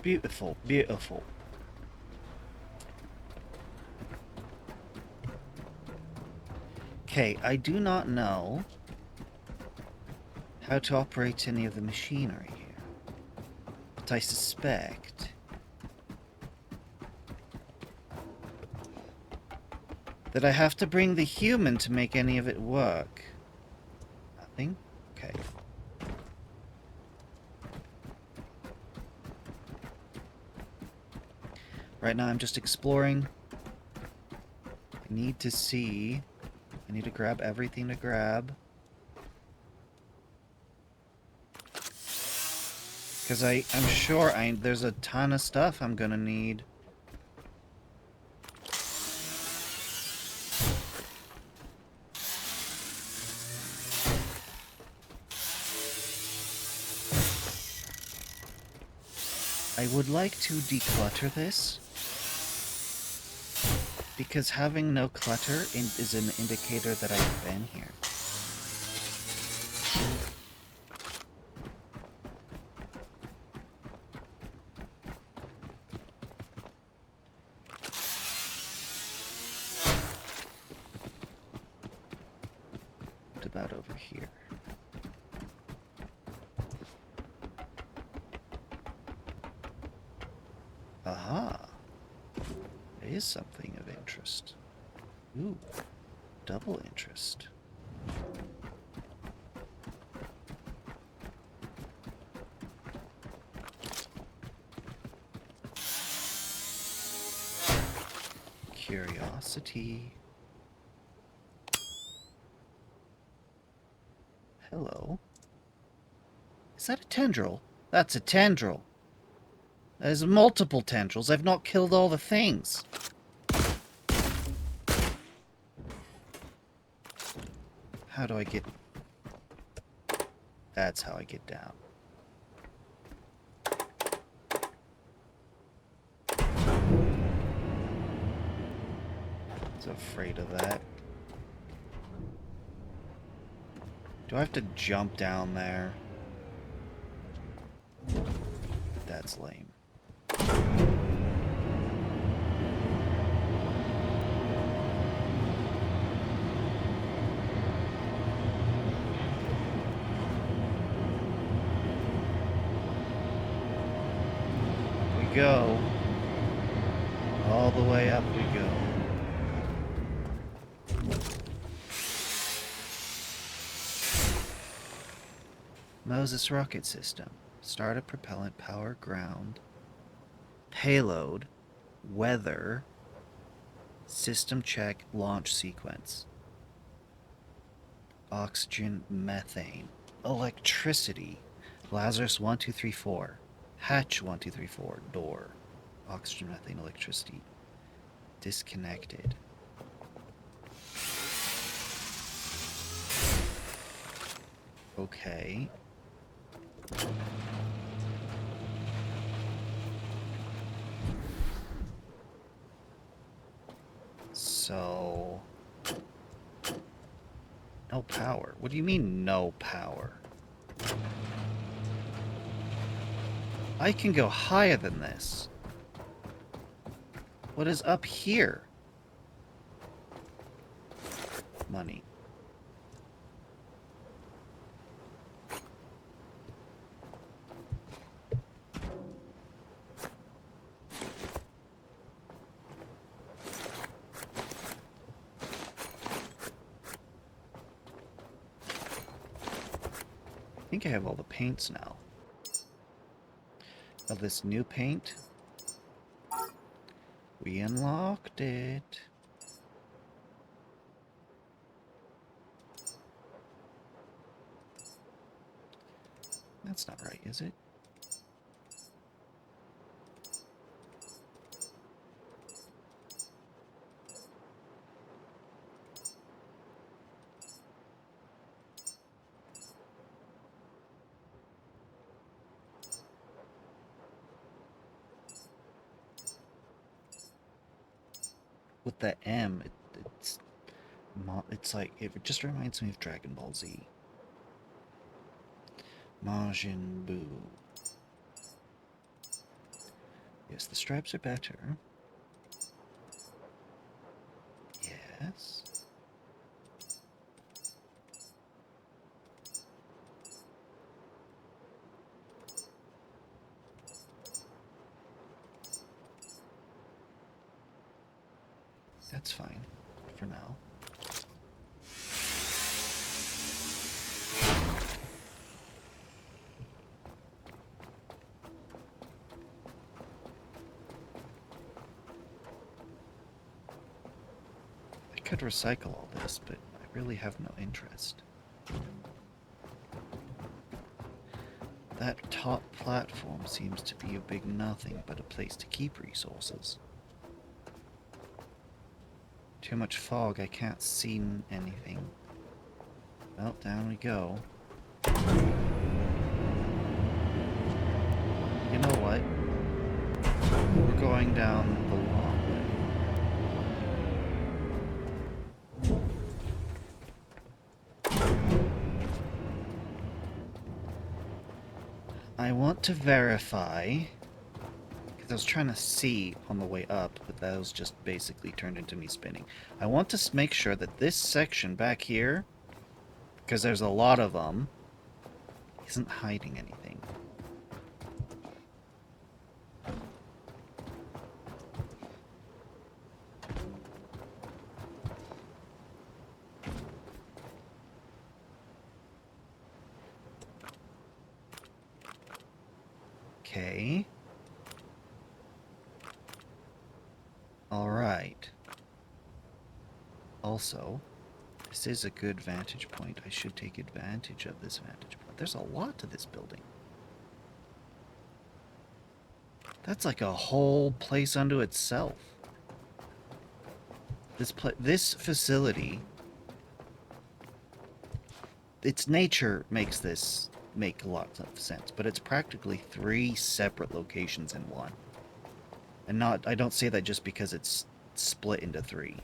Beautiful, beautiful. Okay, I do not know how to operate any of the machinery here, but I suspect that I have to bring the human to make any of it work. Nothing? Okay. Right now I'm just exploring. I need to see. I need to grab everything to grab. Because I'm sure there's a ton of stuff I'm gonna need. I would like to declutter this. Because having no clutter is an indicator that I've been here. What about over here? Aha! There is something of interest. Ooh, double interest. Curiosity. Hello. Is that a tendril? That's a tendril. There's multiple tendrils. I've not killed all the things. How do I get... That's how I get down. I was afraid of that. Do I have to jump down there? That's lame. go. All the way up we go. Moses rocket system. Startup propellant, power, ground. Payload. Weather. System check, launch sequence. Oxygen, methane. Electricity. Lazarus 1, 2, 3, 4. Hatch 1, 2, 3, 4. Door. Oxygen, methane, electricity. Disconnected. Okay. So... no power. What do you mean, no power? I can go higher than this. What is up here? Money. I think I have all the paints now. Of this new paint. We unlocked it. That's not right, is it? With the M, it's like, it just reminds me of Dragon Ball Z. Majin Buu. Yes, the stripes are better. Yes. That's fine for now. I could recycle all this, but I really have no interest. That top platform seems to be a big nothing but a place to keep resources. Too much fog, I can't see anything. Well, down we go. You know what? We're going down the long way. I want to verify, because I was trying to see on the way up, but that was just basically turned into me spinning. I want to make sure that this section back here, because there's a lot of them, isn't hiding anything. Okay. Alright. Also, this is a good vantage point. I should take advantage of this vantage point. There's a lot to this building. That's like a whole place unto itself. This facility, its nature makes this make a lot of sense, but it's practically 3 separate locations in one. And I don't say that just because it's split into 3.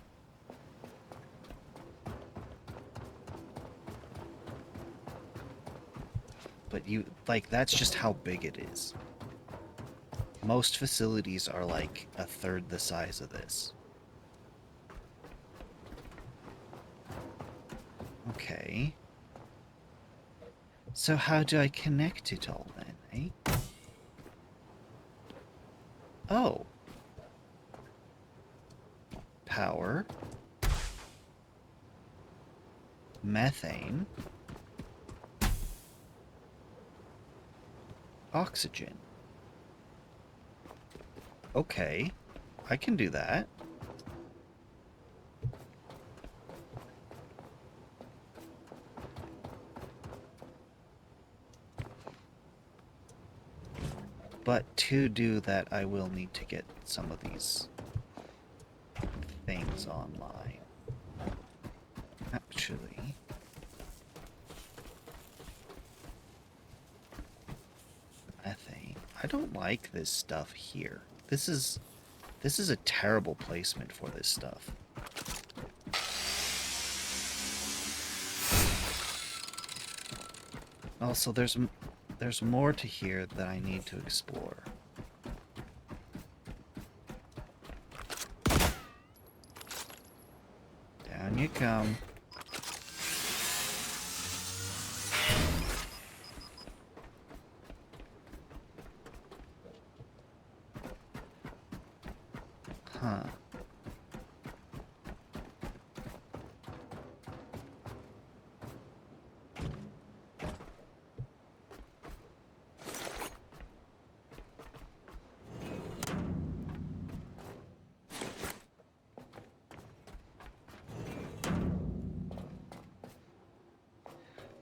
But that's just how big it is. Most facilities are like a third the size of this. Okay. So how do I connect it all then, eh? Oh. Power. Methane. Oxygen. Okay. I can do that. But to do that, I will need to get some of these things online. Actually, methane. I don't like this stuff here. This is a terrible placement for this stuff. Also, there's more to here that I need to explore. Down you come. Huh.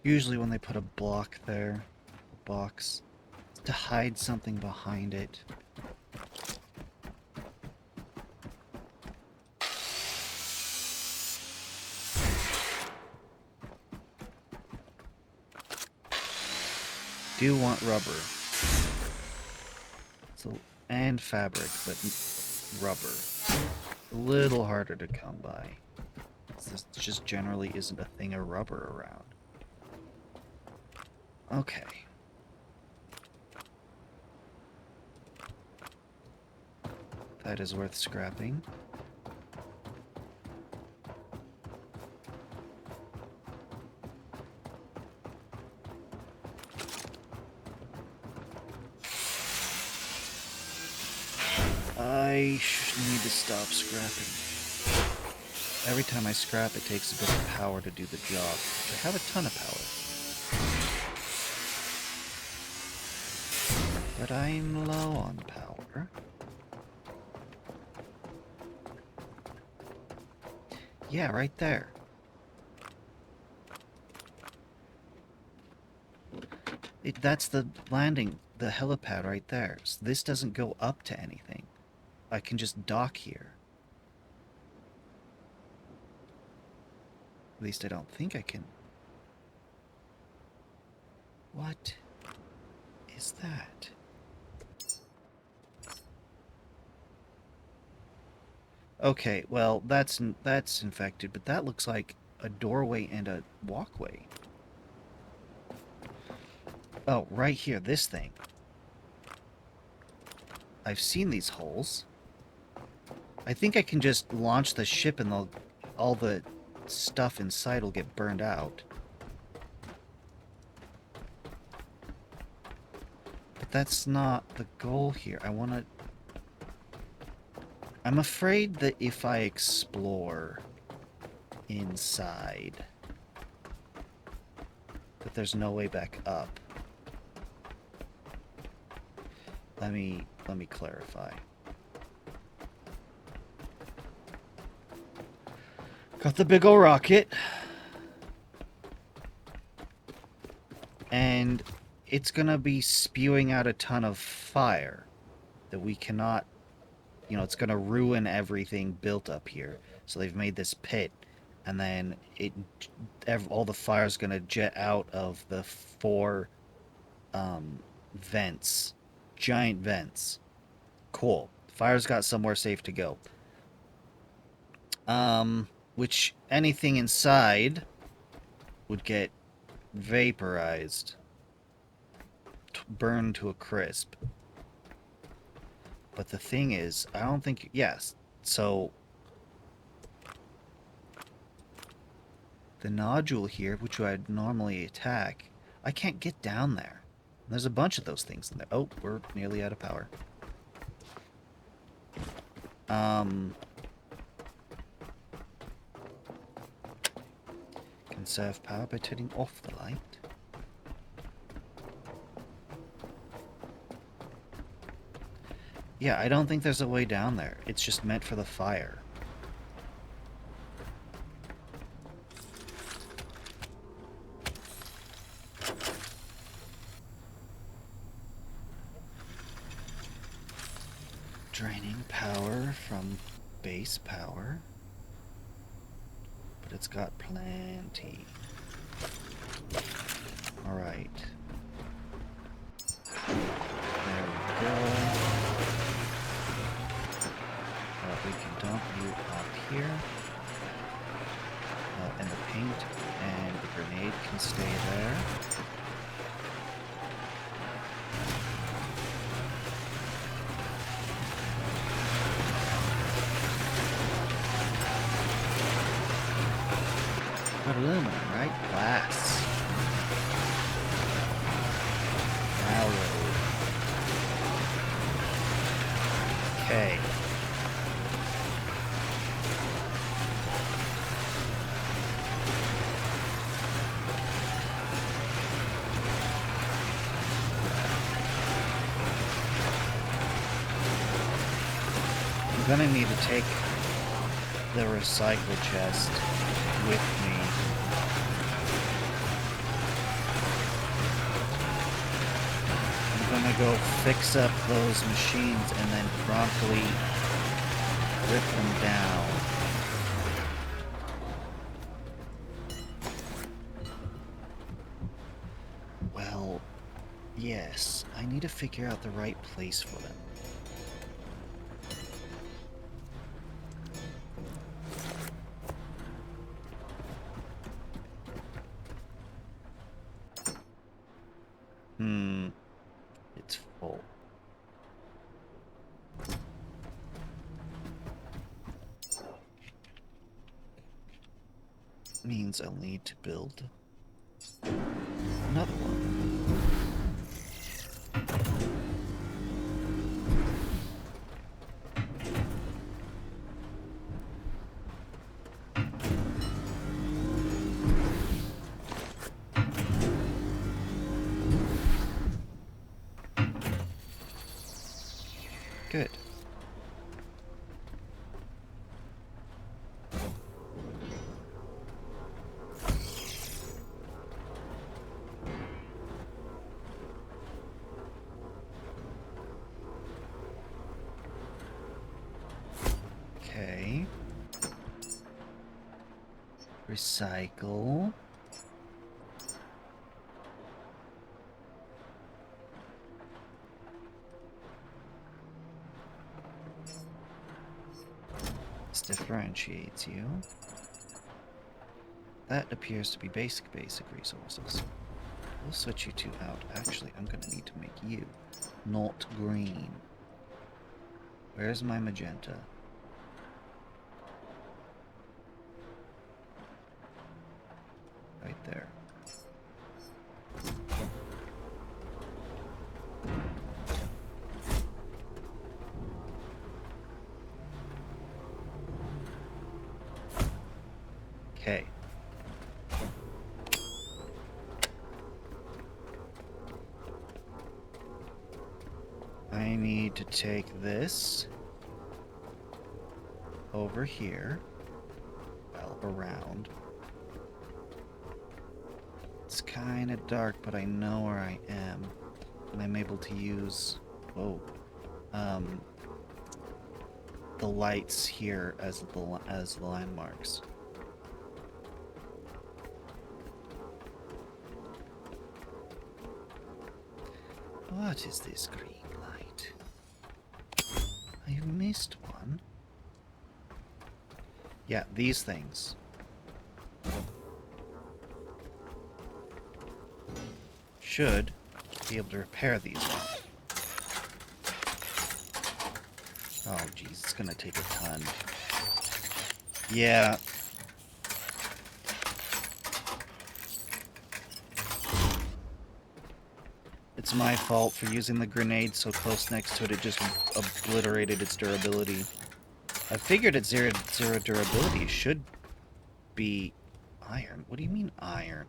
Usually when they put a block there, a box, it's to hide something behind it. Do want rubber. So, and fabric, but rubber. A little harder to come by. This just generally isn't a thing of rubber around. Okay. That is worth scrapping. I need to stop scrapping. Every time I scrap, it takes a bit of power to do the job. I have a ton of power. But I'm low on power. Yeah, right there. That's the landing, the helipad right there. So this doesn't go up to anything. I can just dock here. At least I don't think I can. What is that? Okay, well, that's infected, but that looks like a doorway and a walkway. Oh, right here, this thing. I've seen these holes. I think I can just launch the ship and all the stuff inside will get burned out. But that's not the goal here. I'm afraid that if I explore inside, that there's no way back up. Let me clarify. Got the big ol' rocket. And it's gonna be spewing out a ton of fire that we cannot, it's gonna ruin everything built up here. So they've made this pit, and then all the fire's gonna jet out of the 4 vents, giant vents. Cool. Fire's got somewhere safe to go. Which anything inside would get vaporized, burned to a crisp. But the thing is, I don't think... Yes, so... The nodule here, which I'd normally attack, I can't get down there. There's a bunch of those things in there. Oh, we're nearly out of power. Conserve power by turning off the light. Yeah, I don't think there's a way down there. It's just meant for the fire. Draining power from base power. But it's got plenty. Alright. There we go. We can dump you up here. And the paint and the grenade can stay there. Got aluminum, right? Glass. Alloy. Okay. I'm gonna need to take the recycle chest with me. I'm gonna go fix up those machines and then promptly rip them down. Well, yes, I need to figure out the right place for them. It's full. Means I'll need to build another one. Good. Okay. Recycle. This differentiates you. That appears to be basic resources. We'll switch you two out. Actually, I'm gonna need to make you not green. Where's my magenta? Right there. Okay. I need to take this over here, well, around. It's kind of dark, but I know where I am, and I'm able to use, the lights here as the landmarks. What is this green light? I missed one. Yeah, these things. Should be able to repair these ones. Oh, geez, it's gonna take a ton. Yeah. It's my fault for using the grenade so close next to it, it just obliterated its durability. I figured at zero durability it should be iron. What do you mean iron?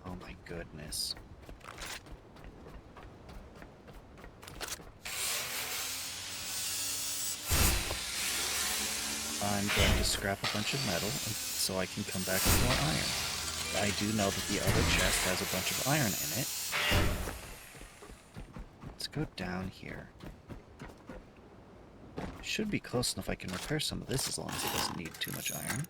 Oh my goodness. I'm going to scrap a bunch of metal so I can come back with more iron. I do know that the other chest has a bunch of iron in it. Let's go down here. Should be close enough I can repair some of this as long as it doesn't need too much iron.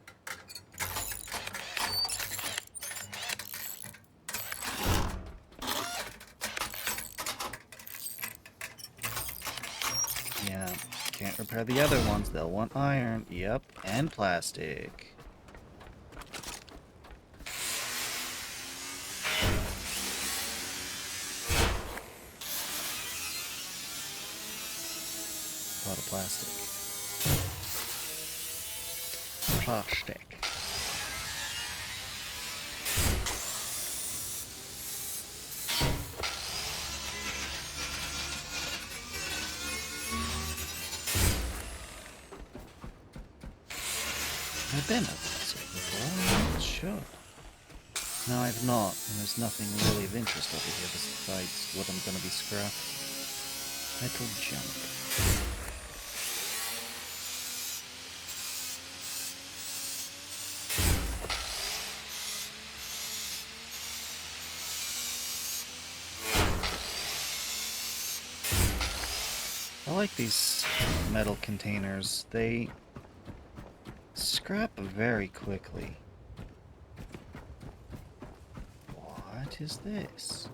Yeah, can't repair the other ones. They'll want iron. Yep, and plastic. A lot of plastic. Plastic. I've been up this way before. I'm sure. No, I've not, and there's nothing really of interest over here besides what I'm going to be scrapping. Metal junk. I like these metal containers. They scrap very quickly. What is this?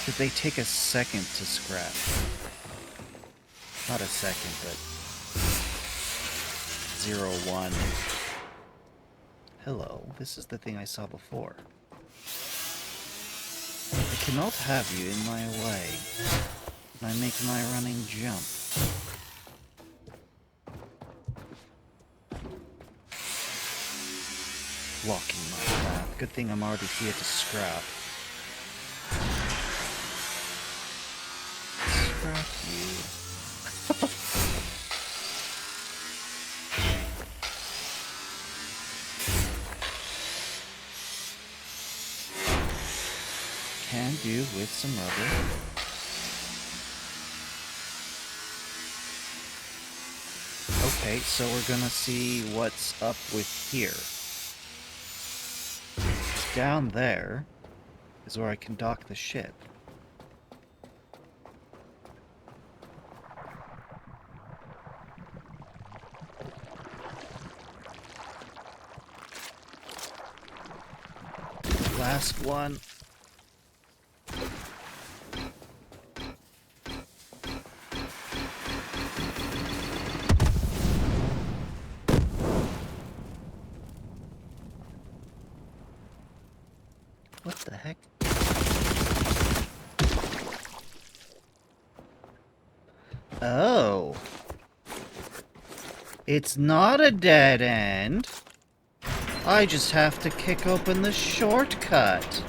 Should they take a second to scrap? Not a second, but 01. Hello, this is the thing I saw before. I cannot have you in my way. I make my running jump. Blocking my path. Good thing I'm already here to scrap. Scrap you. Can do with some rubber. Okay, so we're gonna see what's up with here. Down there is where I can dock the ship. Last one. What the heck? Oh. It's not a dead end. I just have to kick open the shortcut.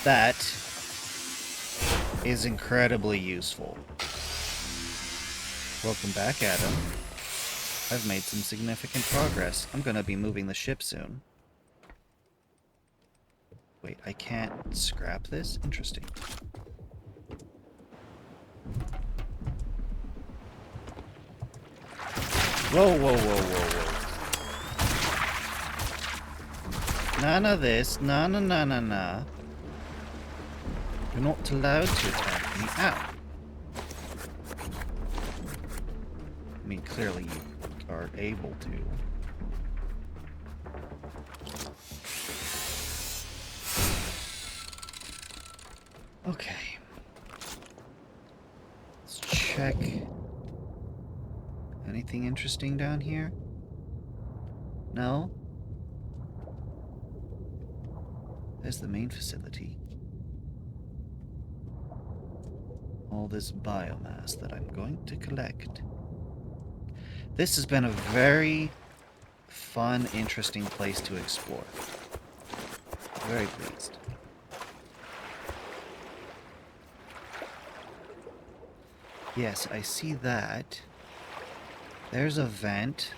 That is incredibly useful. Welcome back, Adam. I've made some significant progress. I'm gonna be moving the ship soon. Wait, I can't scrap this? Interesting. Whoa, whoa, whoa, whoa, whoa. None of this. Nah. You're not allowed to attack me. Ow. I mean, clearly you are able to. Okay. Let's check. Anything interesting down here? No? There's the main facility. all this biomass that I'm going to collect. This has been a very fun, interesting place to explore. Very pleased. Yes, I see that. There's a vent,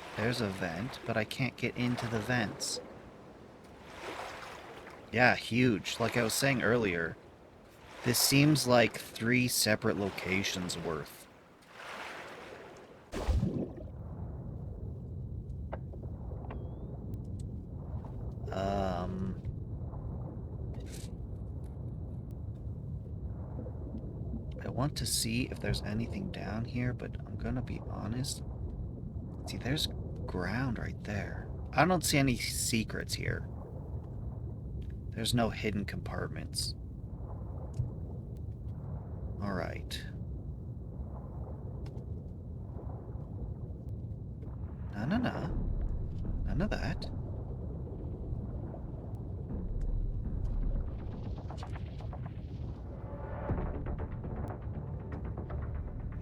but I can't get into the vents. Yeah, huge. Like I was saying earlier, this seems like 3 separate locations worth. I want to see if there's anything down here, but I'm gonna be honest. See, there's ground right there. I don't see any secrets here. There's no hidden compartments. Alright. No. None of that.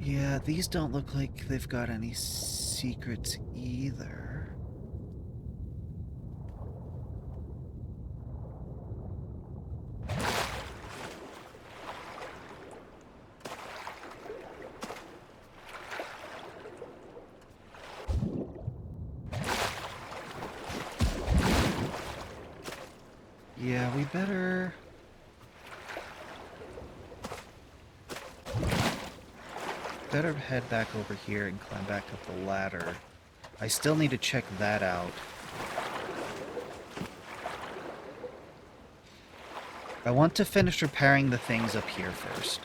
Yeah, these don't look like they've got any secrets either. Yeah, we better head back over here and climb back up the ladder. I still need to check that out. I want to finish repairing the things up here first.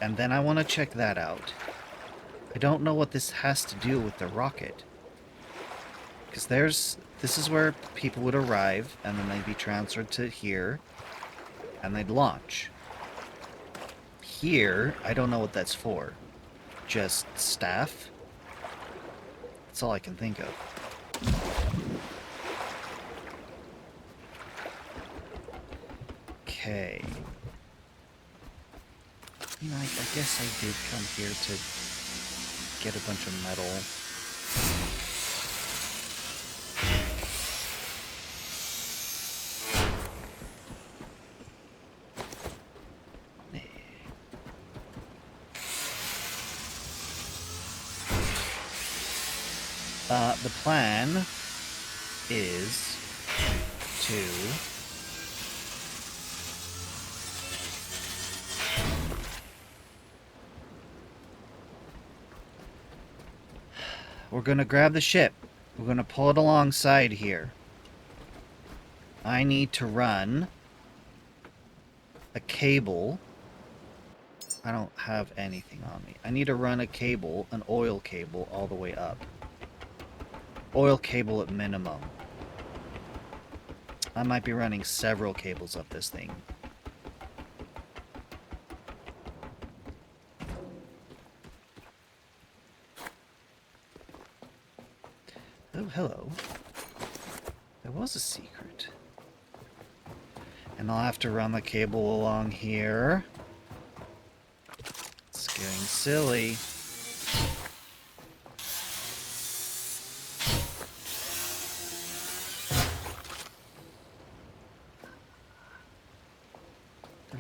And then I want to check that out. I don't know what this has to do with the rocket. Because this is where people would arrive, and then they'd be transferred to here, and they'd launch. Here, I don't know what that's for. Just staff? That's all I can think of. Okay. You know, I guess I did come here to get a bunch of metal. The plan is to we're gonna grab the ship. We're gonna pull it alongside here. I need to run a cable. I don't have anything on me. I need to run a cable, an oil cable, all the way up. Oil cable at minimum. I might be running several cables up this thing. Oh, hello. There was a secret. And I'll have to run the cable along here. It's getting silly.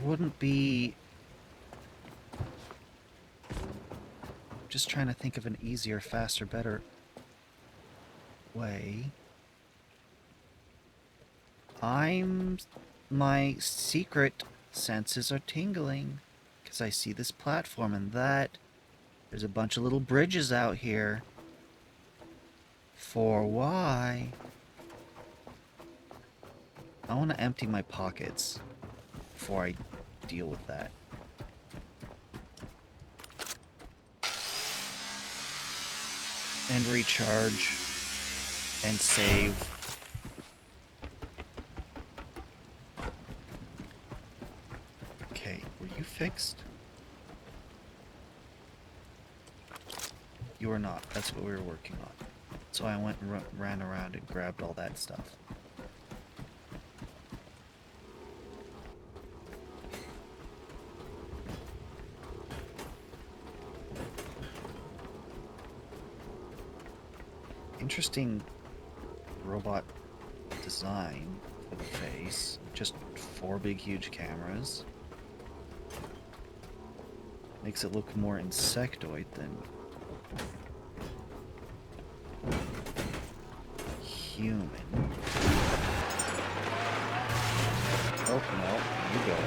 Wouldn't be... Just trying to think of an easier, faster, better way. My secret senses are tingling because I see this platform and that. There's a bunch of little bridges out here. For why? I want to empty my pockets before I deal with that. And recharge and save. Okay, were you fixed? You were not. That's what we were working on. So I went and ran around and grabbed all that stuff. Interesting robot design for the face. Just 4 big, huge cameras. Makes it look more insectoid than human. Oh, no, you go.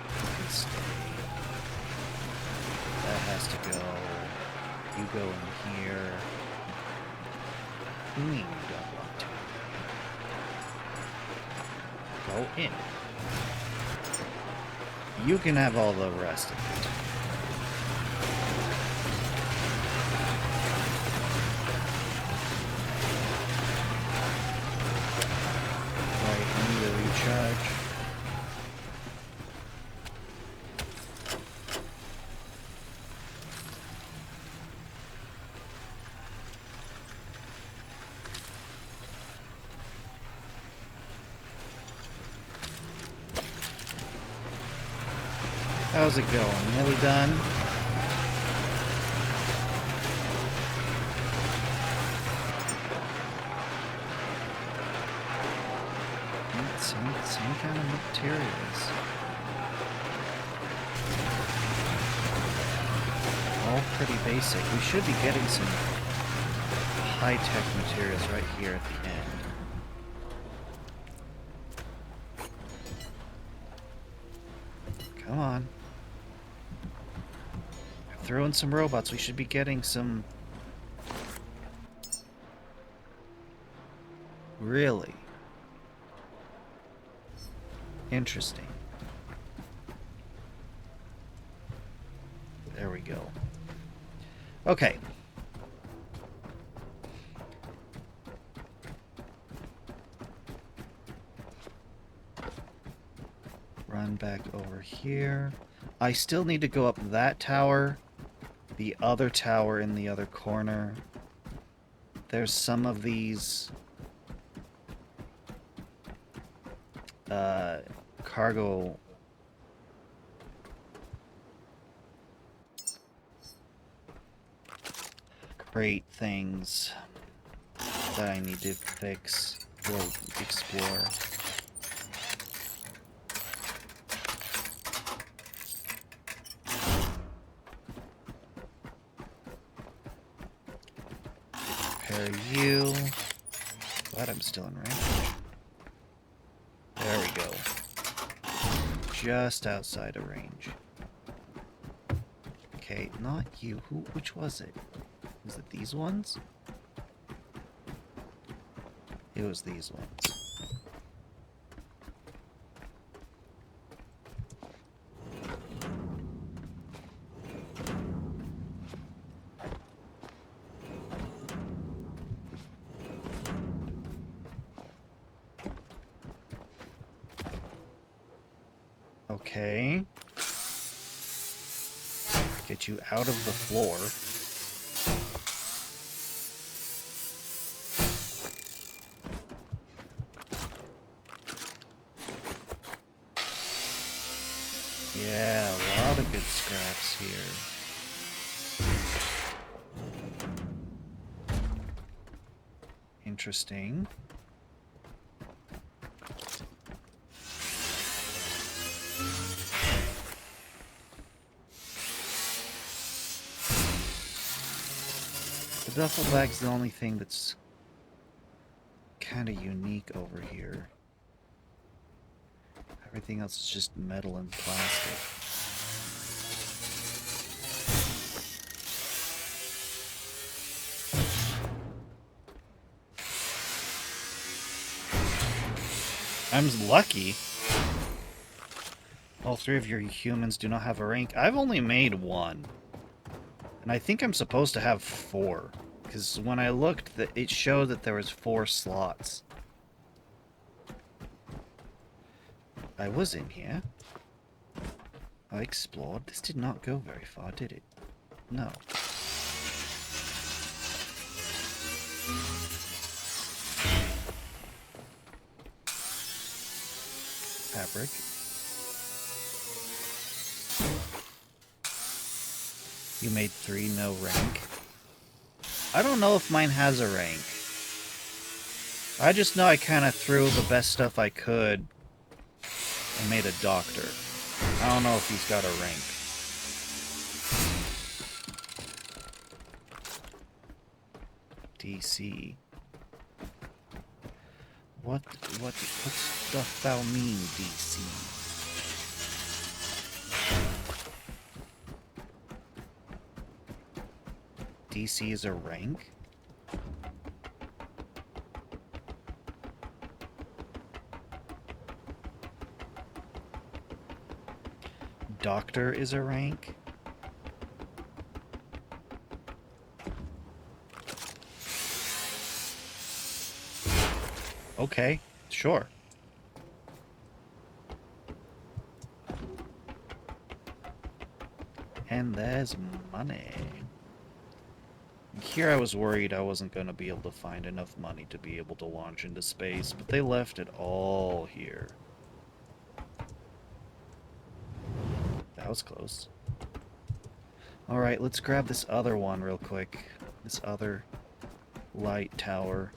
You can stay. That has to go. You go in here. What do you mean you don't want to? Go in. You can have all the rest of it. Right, I need to recharge. How's it going? Nearly done? Same kind of materials. All pretty basic. We should be getting some high-tech materials right here at the end. Come on. Throw in some robots. We should be getting some... Really? Interesting. There we go. Okay. Run back over here. I still need to go up that tower. The other tower in the other corner. There's some of these cargo crate things that I need to fix or explore. Repair you. Glad I'm still in range. There we go. Just outside of range. Okay, not you. Which was it? Was it these ones? It was these ones. Okay. Get you out of the floor. Yeah, a lot of good scraps here. Interesting. The duffel bag's the only thing that's kind of unique over here. Everything else is just metal and plastic. I'm lucky. All 3 of your humans do not have a rank. I've only made 1. And I think I'm supposed to have 4. Because when I looked, it showed that there was 4 slots. I was in here. I explored. This did not go very far, did it? No. Fabric. You made 3, no rank. I don't know if mine has a rank. I just know I kind of threw the best stuff I could and made a doctor. I don't know if he's got a rank. DC. What's doth thou mean, DC? DC is a rank? Doctor is a rank? Okay, sure. And there's money. Here I was worried I wasn't going to be able to find enough money to be able to launch into space, but they left it all here. That was close. Alright, let's grab this other one real quick. This other light tower.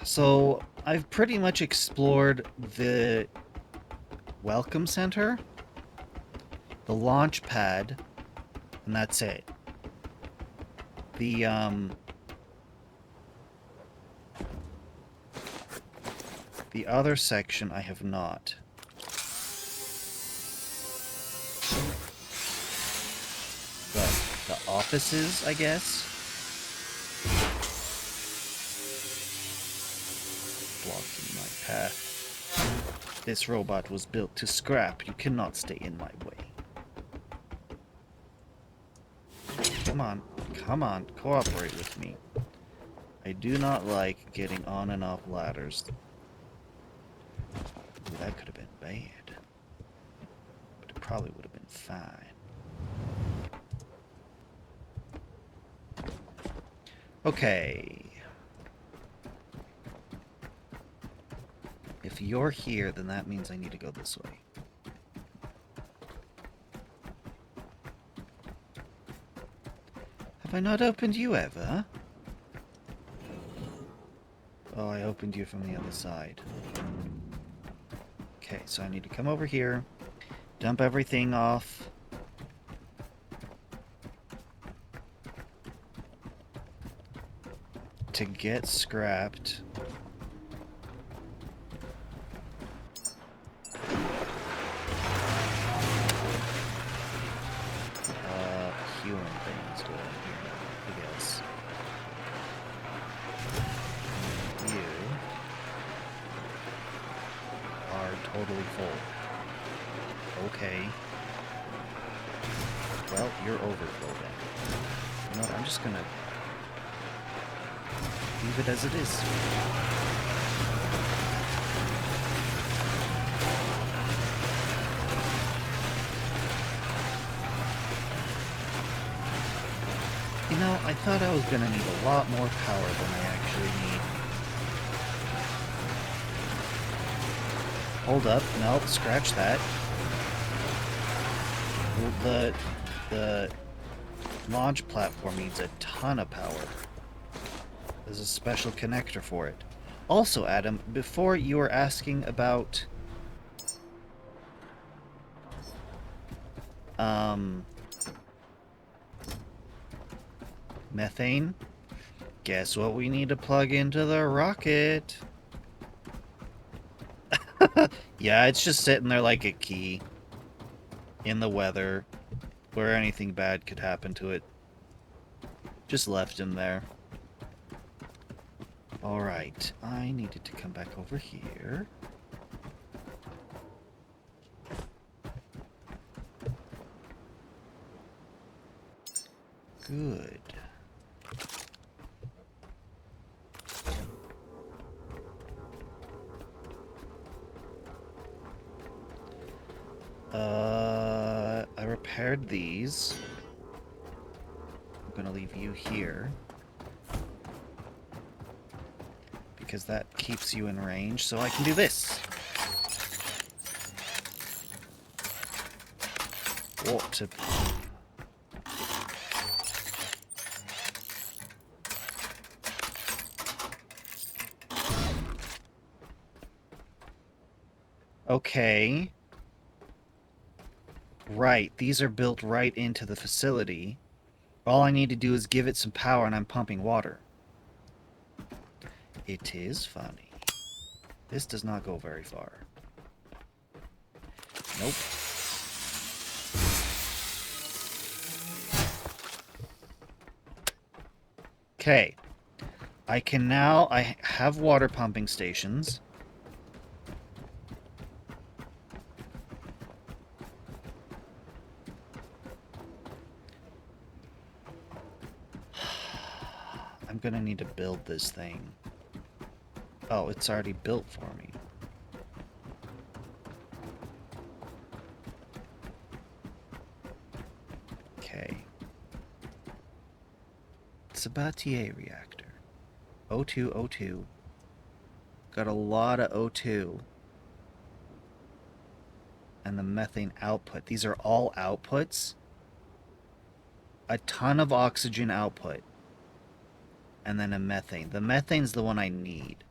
So, I've pretty much explored the Welcome Center, the launch pad, and that's it. The other section I have not. The offices, I guess? Blocking my path. This robot was built to scrap. You cannot stay in my way. Come on. Come on. Cooperate with me. I do not like getting on and off ladders. Ooh, that could have been bad. But it probably would have been fine. Okay. If you're here, then that means I need to go this way. Have I not opened you ever? Oh, I opened you from the other side. Okay, so I need to come over here, dump everything off. To get scrapped. Healing things going here, I guess. You are totally full. Okay. Well, you're overflow then. You know what, I'm just gonna leave it as it is. You know, I thought I was gonna need a lot more power than I actually need. Hold up, no, scratch that. The launch platform needs a ton of power. There's a special connector for it. Also, Adam, before you were asking about methane, guess what we need to plug into the rocket? Yeah, it's just sitting there like a key in the weather where anything bad could happen to it. Just left him there. Alright, I needed to come back over here. Good. I repaired these. I'm gonna leave you here. because that keeps you in range, so I can do this. Water. Okay. Right, these are built right into the facility. All I need to do is give it some power and I'm pumping water. It is funny. This does not go very far. Nope. Okay. I have water pumping stations. I'm gonna need to build this thing. Oh, it's already built for me. Okay. Sabatier reactor. O2, O2. Got a lot of O2. And the methane output. These are all outputs. A ton of oxygen output. And then a methane. The methane's the one I need.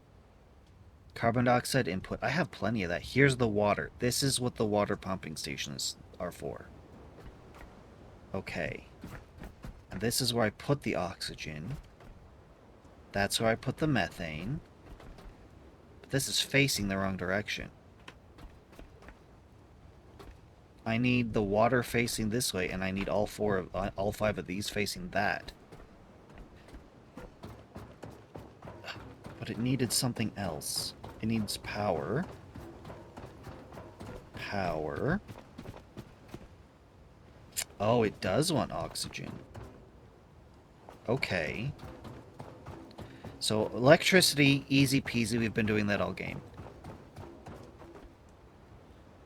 Carbon dioxide input. I have plenty of that. Here's the water. This is what the water pumping stations are for. Okay. And this is where I put the oxygen. That's where I put the methane. But this is facing the wrong direction. I need the water facing this way, and I need all 5 of these facing that. But it needed something else. It needs power. Power. Oh, it does want oxygen. Okay. So, electricity, easy peasy. We've been doing that all game.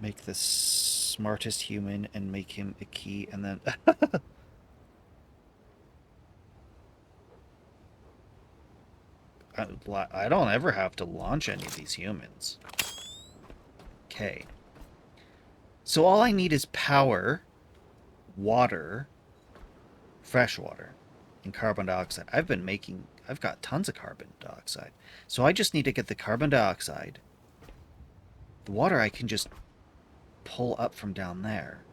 Make the smartest human and make him a key, and then... I don't ever have to launch any of these humans. Okay. So all I need is power, water, fresh water, and carbon dioxide. I've got tons of carbon dioxide. So I just need to get the carbon dioxide. The water I can just pull up from down there.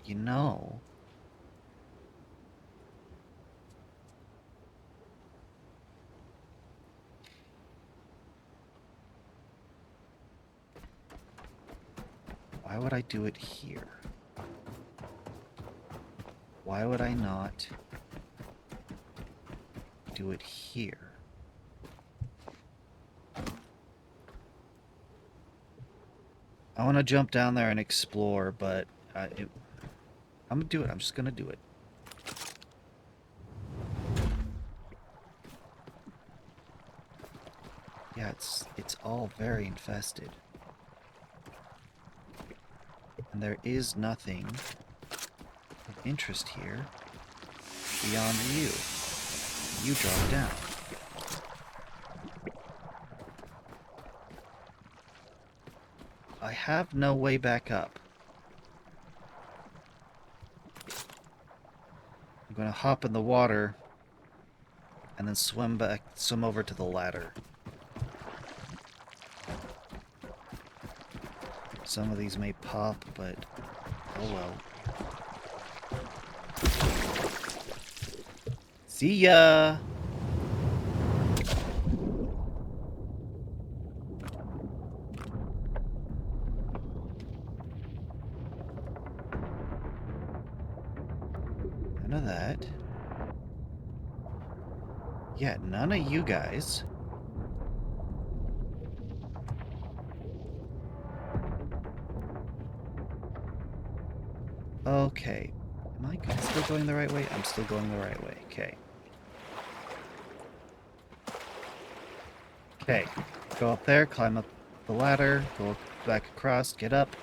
You know... Why would I do it here? Why would I not do it here? I want to jump down there and explore, but I'm gonna do it. I'm just gonna do it. Yeah, it's all very infested. And there is nothing of interest here beyond you. You drop down. I have no way back up. I'm gonna hop in the water and then swim over to the ladder. Some of these may pop, but oh well. See ya! None of that. Yeah, none of you guys. Okay. Am I still going the right way? I'm still going the right way. Okay. Okay. Go up there, climb up the ladder, go back across, get up.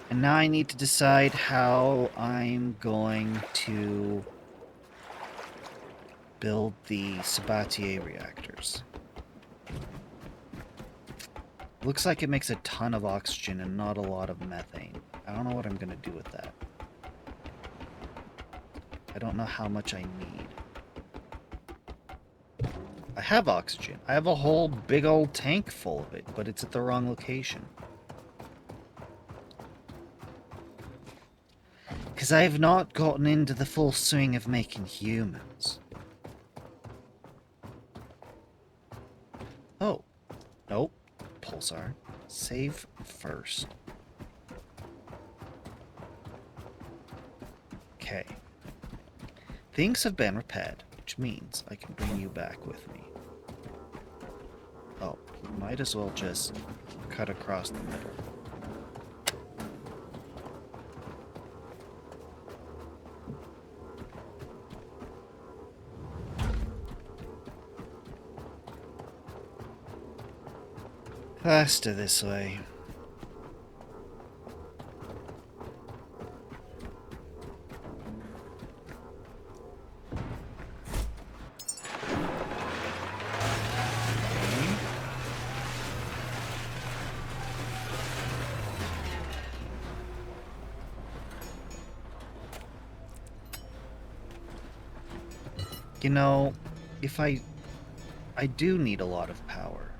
And now I need to decide how I'm going to build the Sabatier reactors. Looks like it makes a ton of oxygen and not a lot of methane. I don't know what I'm going to do with that. I don't know how much I need. I have oxygen. I have a whole big old tank full of it, but it's at the wrong location. Because I have not gotten into the full swing of making humans. Oh. Nope. Pulsar. Save first. Okay. Things have been repaired, which means I can bring you back with me. Oh, might as well just cut across the middle. Faster this way. You know, if I do need a lot of power.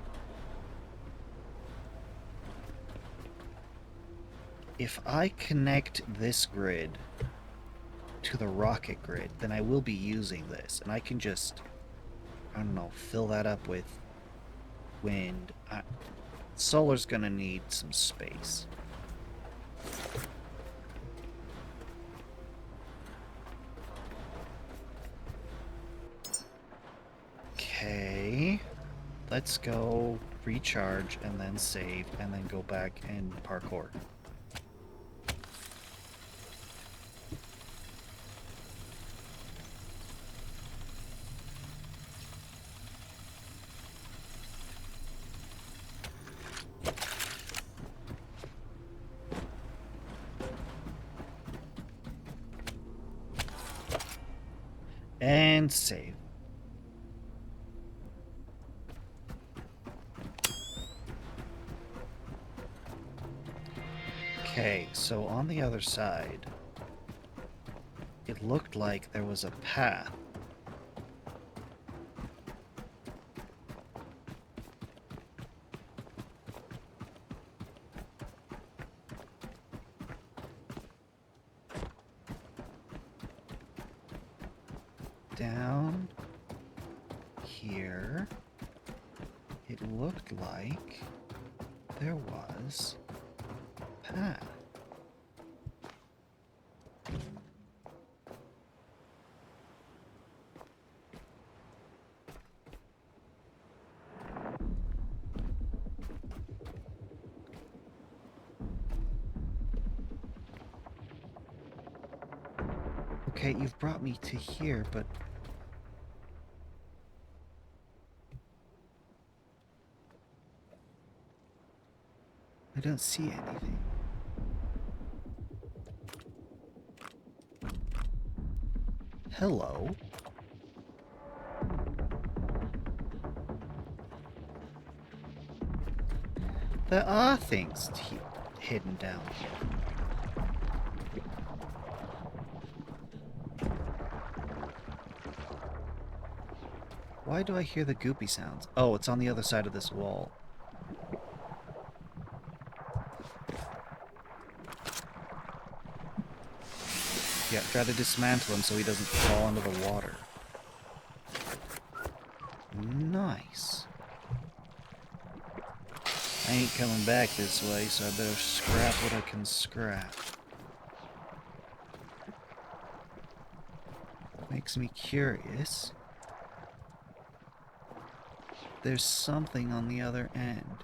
If I connect this grid to the rocket grid, then I will be using this, and I can just, I don't know, fill that up with wind. Solar's gonna need some space. Okay, let's go recharge and then save and then go back and parkour. And save. Okay, so on the other side, it looked like there was a path. Down here, it looked like there was a path. Okay, you've brought me to here, but I don't see anything. Hello? There are things hidden down here. Why do I hear the goopy sounds? Oh, it's on the other side of this wall. Yeah, try to dismantle him so he doesn't fall into the water. Nice. I ain't coming back this way, so I better scrap what I can scrap. Makes me curious. There's something on the other end.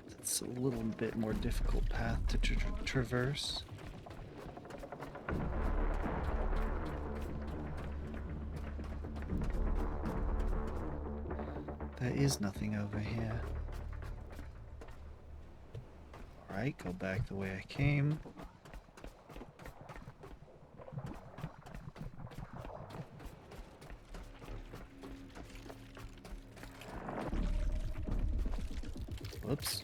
That's a little bit more difficult path to traverse. There is nothing over here. Alright, go back the way I came. Whoops.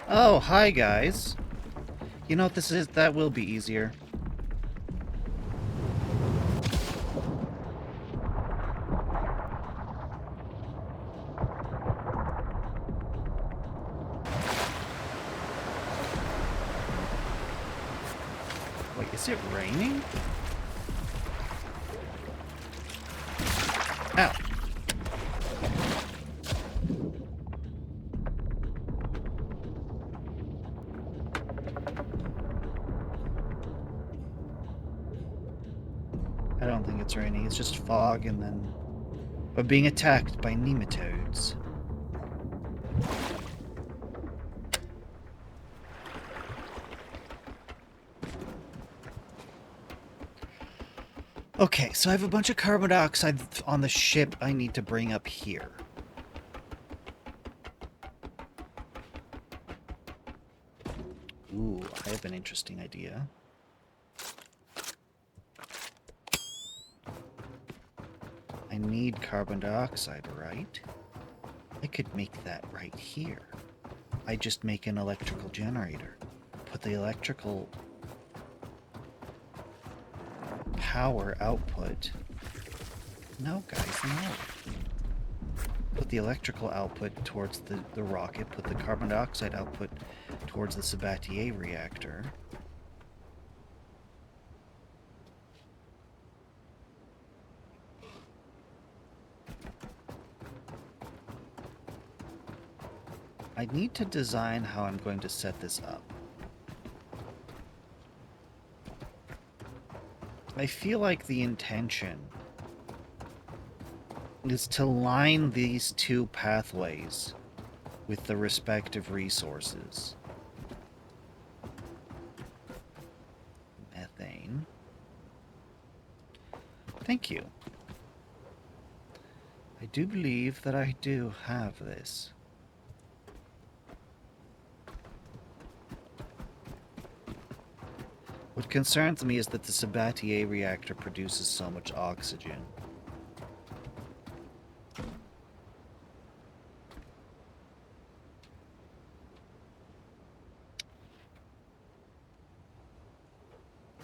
Oh, hi guys. You know what this is? That will be easier. Wait, is it raining? Ow. I don't think it's raining, it's just fog and then... We're being attacked by nematodes. Okay, so I have a bunch of carbon dioxide on the ship I need to bring up here. Ooh, I have an interesting idea. I need carbon dioxide, right? I could make that right here. I just make an electrical generator. Put the electrical power output... No, guys, no. Put the electrical output towards the rocket, put the carbon dioxide output towards the Sabatier reactor. I need to design how I'm going to set this up. I feel like the intention is to line these two pathways with the respective resources. Methane. Thank you. I do believe that I do have this. What concerns me is that the Sabatier reactor produces so much oxygen.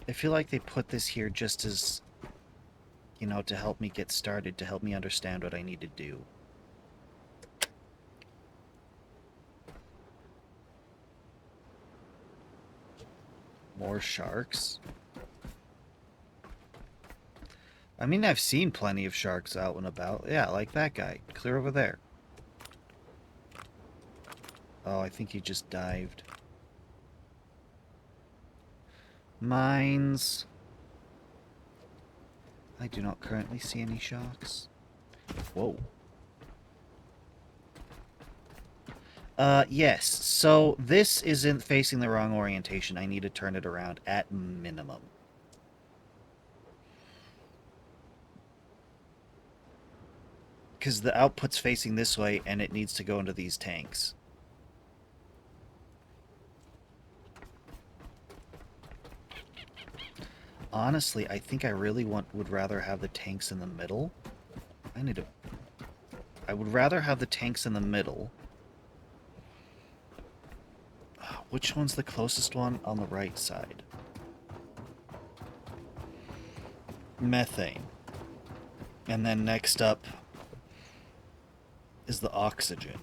I feel like they put this here just as, you know, to help me get started, to help me understand what I need to do. More sharks? I mean, I've seen plenty of sharks out and about. Yeah, like that guy. Clear over there. Oh, I think he just dived. Mines. I do not currently see any sharks. Whoa. Yes. So this isn't facing the wrong orientation. I need to turn it around at minimum. Because the output's facing this way, and it needs to go into these tanks. Honestly, I think I really would rather have the tanks in the middle. I would rather have the tanks in the middle. Which one's the closest one? On the right side. Methane. And then next up is the oxygen.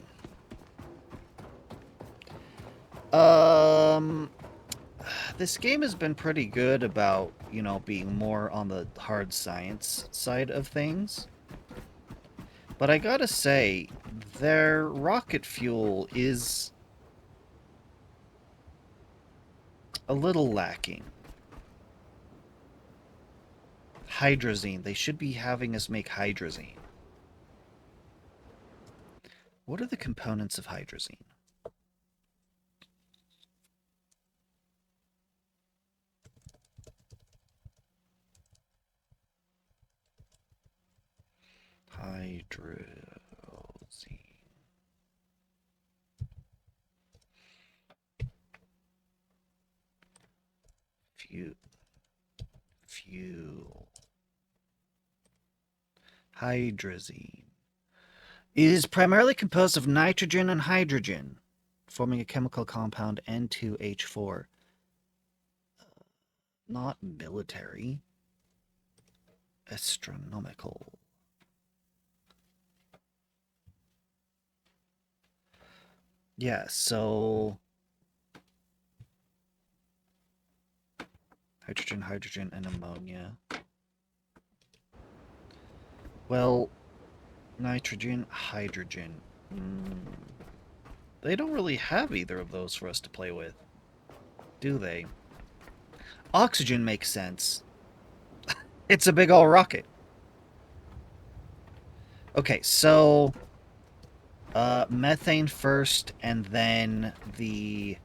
This game has been pretty good about, you know, being more on the hard science side of things. But I gotta say, their rocket fuel is a little lacking. Hydrazine. They should be having us make hydrazine. What are the components of hydrazine? Hydrazine. Fuel. Hydrazine. It is primarily composed of nitrogen and hydrogen, forming a chemical compound N2H4. Not military. Astronomical. Yeah, so hydrogen, hydrogen, and ammonia. Well, nitrogen, hydrogen. They don't really have either of those for us to play with, do they? Oxygen makes sense. It's a big ol' rocket. Okay, so methane first, and then the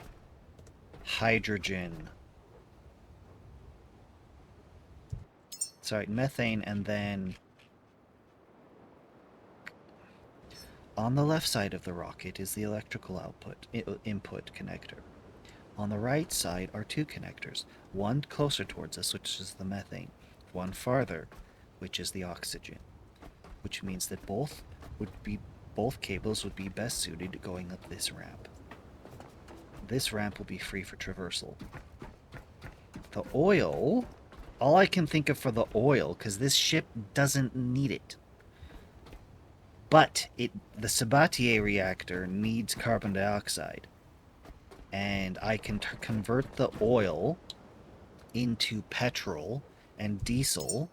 hydrogen. Sorry, methane, and then on the left side of the rocket is the electrical input connector. On the right side are two connectors, one closer towards us, which is the methane, one farther, which is the oxygen, which means that both cables would be best suited to going up this ramp. This ramp will be free for traversal. The oil, all I can think of for the oil, because this ship doesn't need it. But the Sabatier reactor needs carbon dioxide. And I can convert the oil into petrol and diesel.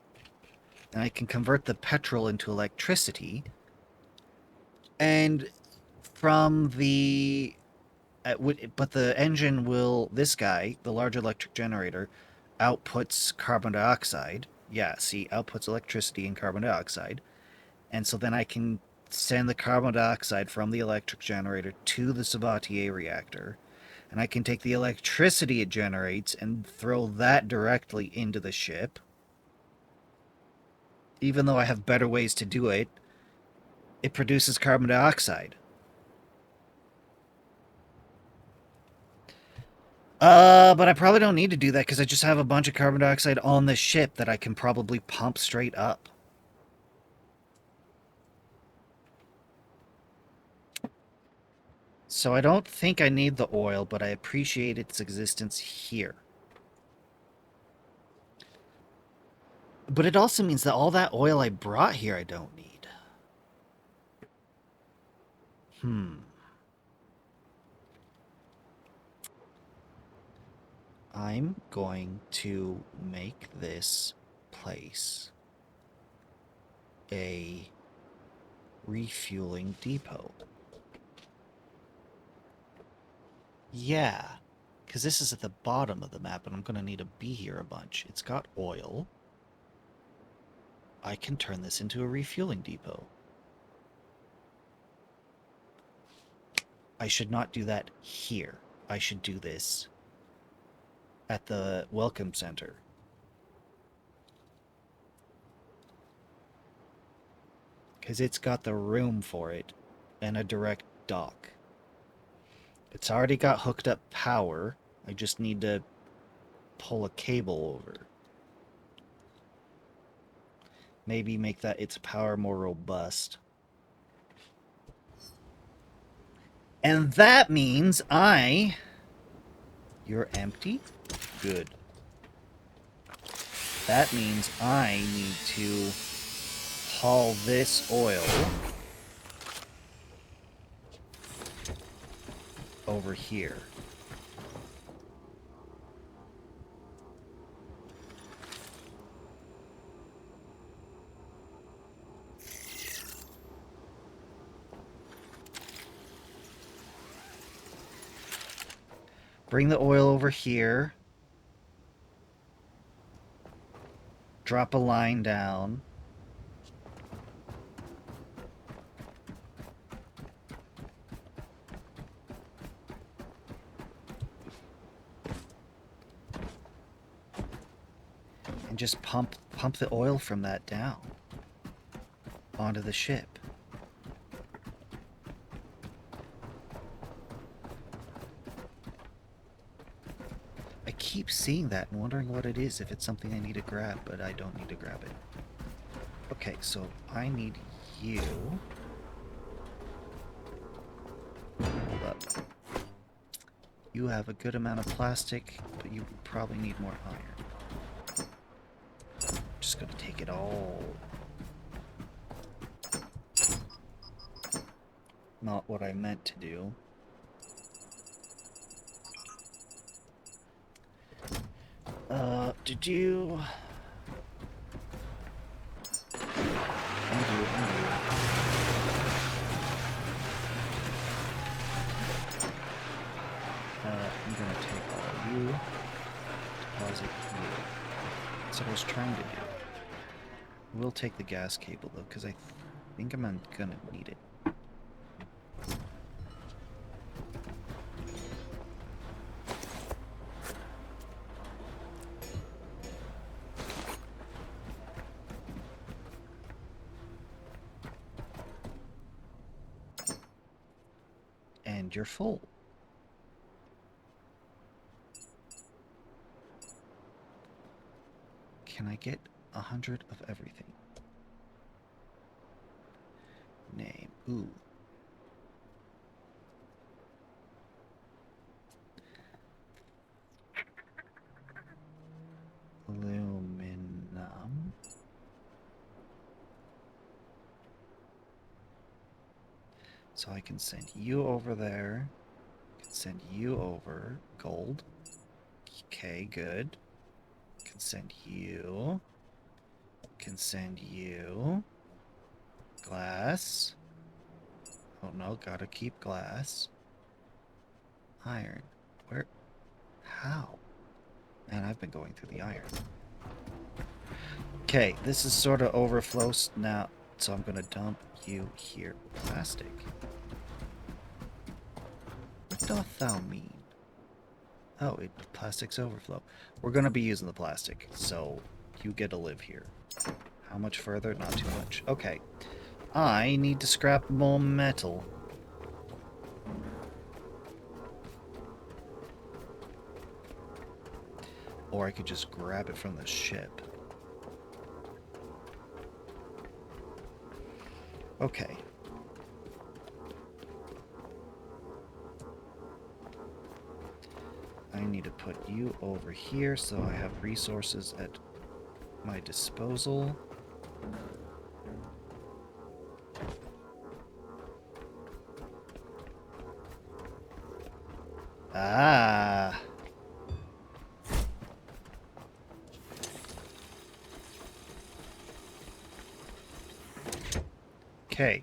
And I can convert the petrol into electricity. And from the... but the engine will... This guy, the large electric generator, outputs carbon dioxide. Yeah, see, outputs electricity and carbon dioxide. And so then I can send the carbon dioxide from the electric generator to the Sabatier reactor. And I can take the electricity it generates and throw that directly into the ship. Even though I have better ways to do it, it produces carbon dioxide. But I probably don't need to do that because I just have a bunch of carbon dioxide on the ship that I can probably pump straight up. So I don't think I need the oil, but I appreciate its existence here. But it also means that all that oil I brought here I don't need. I'm going to make this place a refueling depot. Yeah, because this is at the bottom of the map, and I'm going to need to be here a bunch. It's got oil. I can turn this into a refueling depot. I should not do that here. I should do this at the Welcome Center. Because it's got the room for it and a direct dock. It's already got hooked up power. I just need to pull a cable over. Maybe make that its power more robust. And that means You're empty? Good. That means I need to haul this oil over here. Bring the oil over here. Drop a line down. And just pump the oil from that down. onto the ship. I keep seeing that and wondering what it is, if it's something I need to grab, but I don't need to grab it. Okay, so I need you. Hold up. You have a good amount of plastic, but you probably need more iron. Just gonna take it all. Not what I meant to do. Did you... I'm gonna take all you, deposit you. That's what I was trying to do. We'll take the gas cable though, because I think I'm gonna need it. And you're full. Can I get 100 of everything? Name. Ooh. Aluminum. So I can send you over there. I can send you over. Gold. Okay, good. Can send you. Can send you. Glass. Oh no, gotta keep glass. Iron. Where? How? Man, I've been going through the iron. Okay, this is sort of overflow now, so I'm gonna dump you here. Plastic. What doth thou mean? Oh, plastic's overflow. We're gonna be using the plastic, so you get to live here. How much further? Not too much. Okay. I need to scrap more metal. Or I could just grab it from the ship. Okay. I need to put you over here so I have resources at my disposal. Ah. Okay.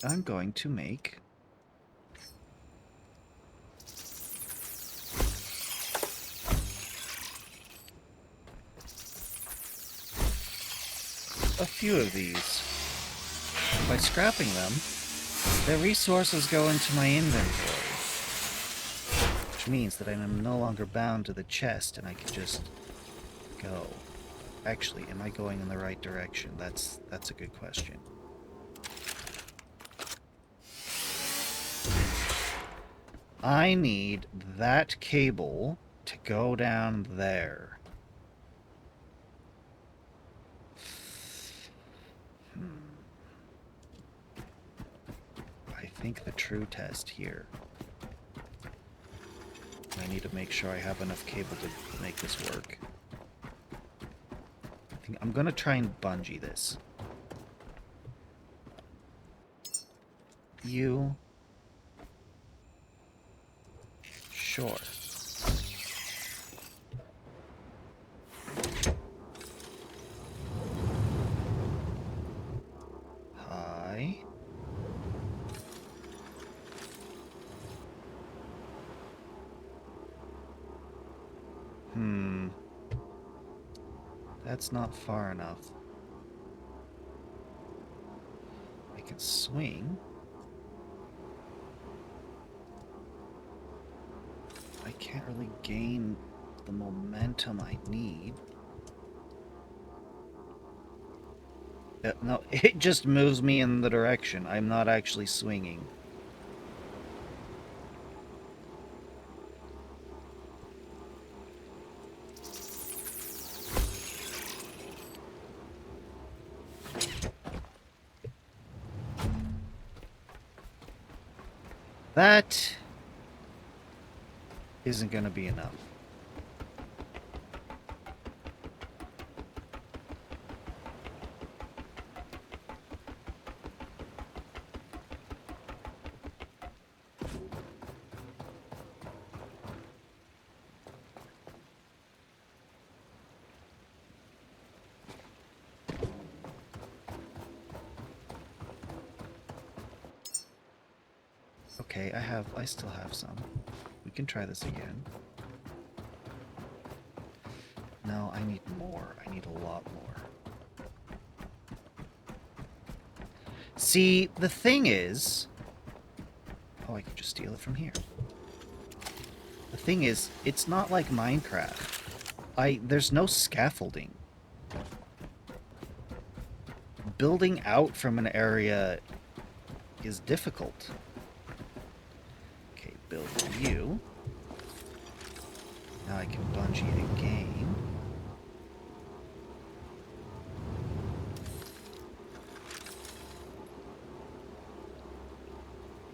I'm going to make a few of these. By scrapping them, the resources go into my inventory, which means that I am no longer bound to the chest and I can just go. Actually, am I going in the right direction? That's a good question. I need that cable to go down there. I think the true test here. I need to make sure I have enough cable to make this work. I'm gonna try and bungee this. You. Sure. Hi. That's not far enough. can swing. I can't really gain the momentum I need. No, it just moves me in the direction. I'm not actually swinging. That isn't going to be enough. Okay, I still have some. We can try this again. No, I need more. I need a lot more. See, the thing is... Oh, I could just steal it from here. The thing is, it's not like Minecraft. There's no scaffolding. Building out from an area is difficult. Okay, build you. Now I can bungee again.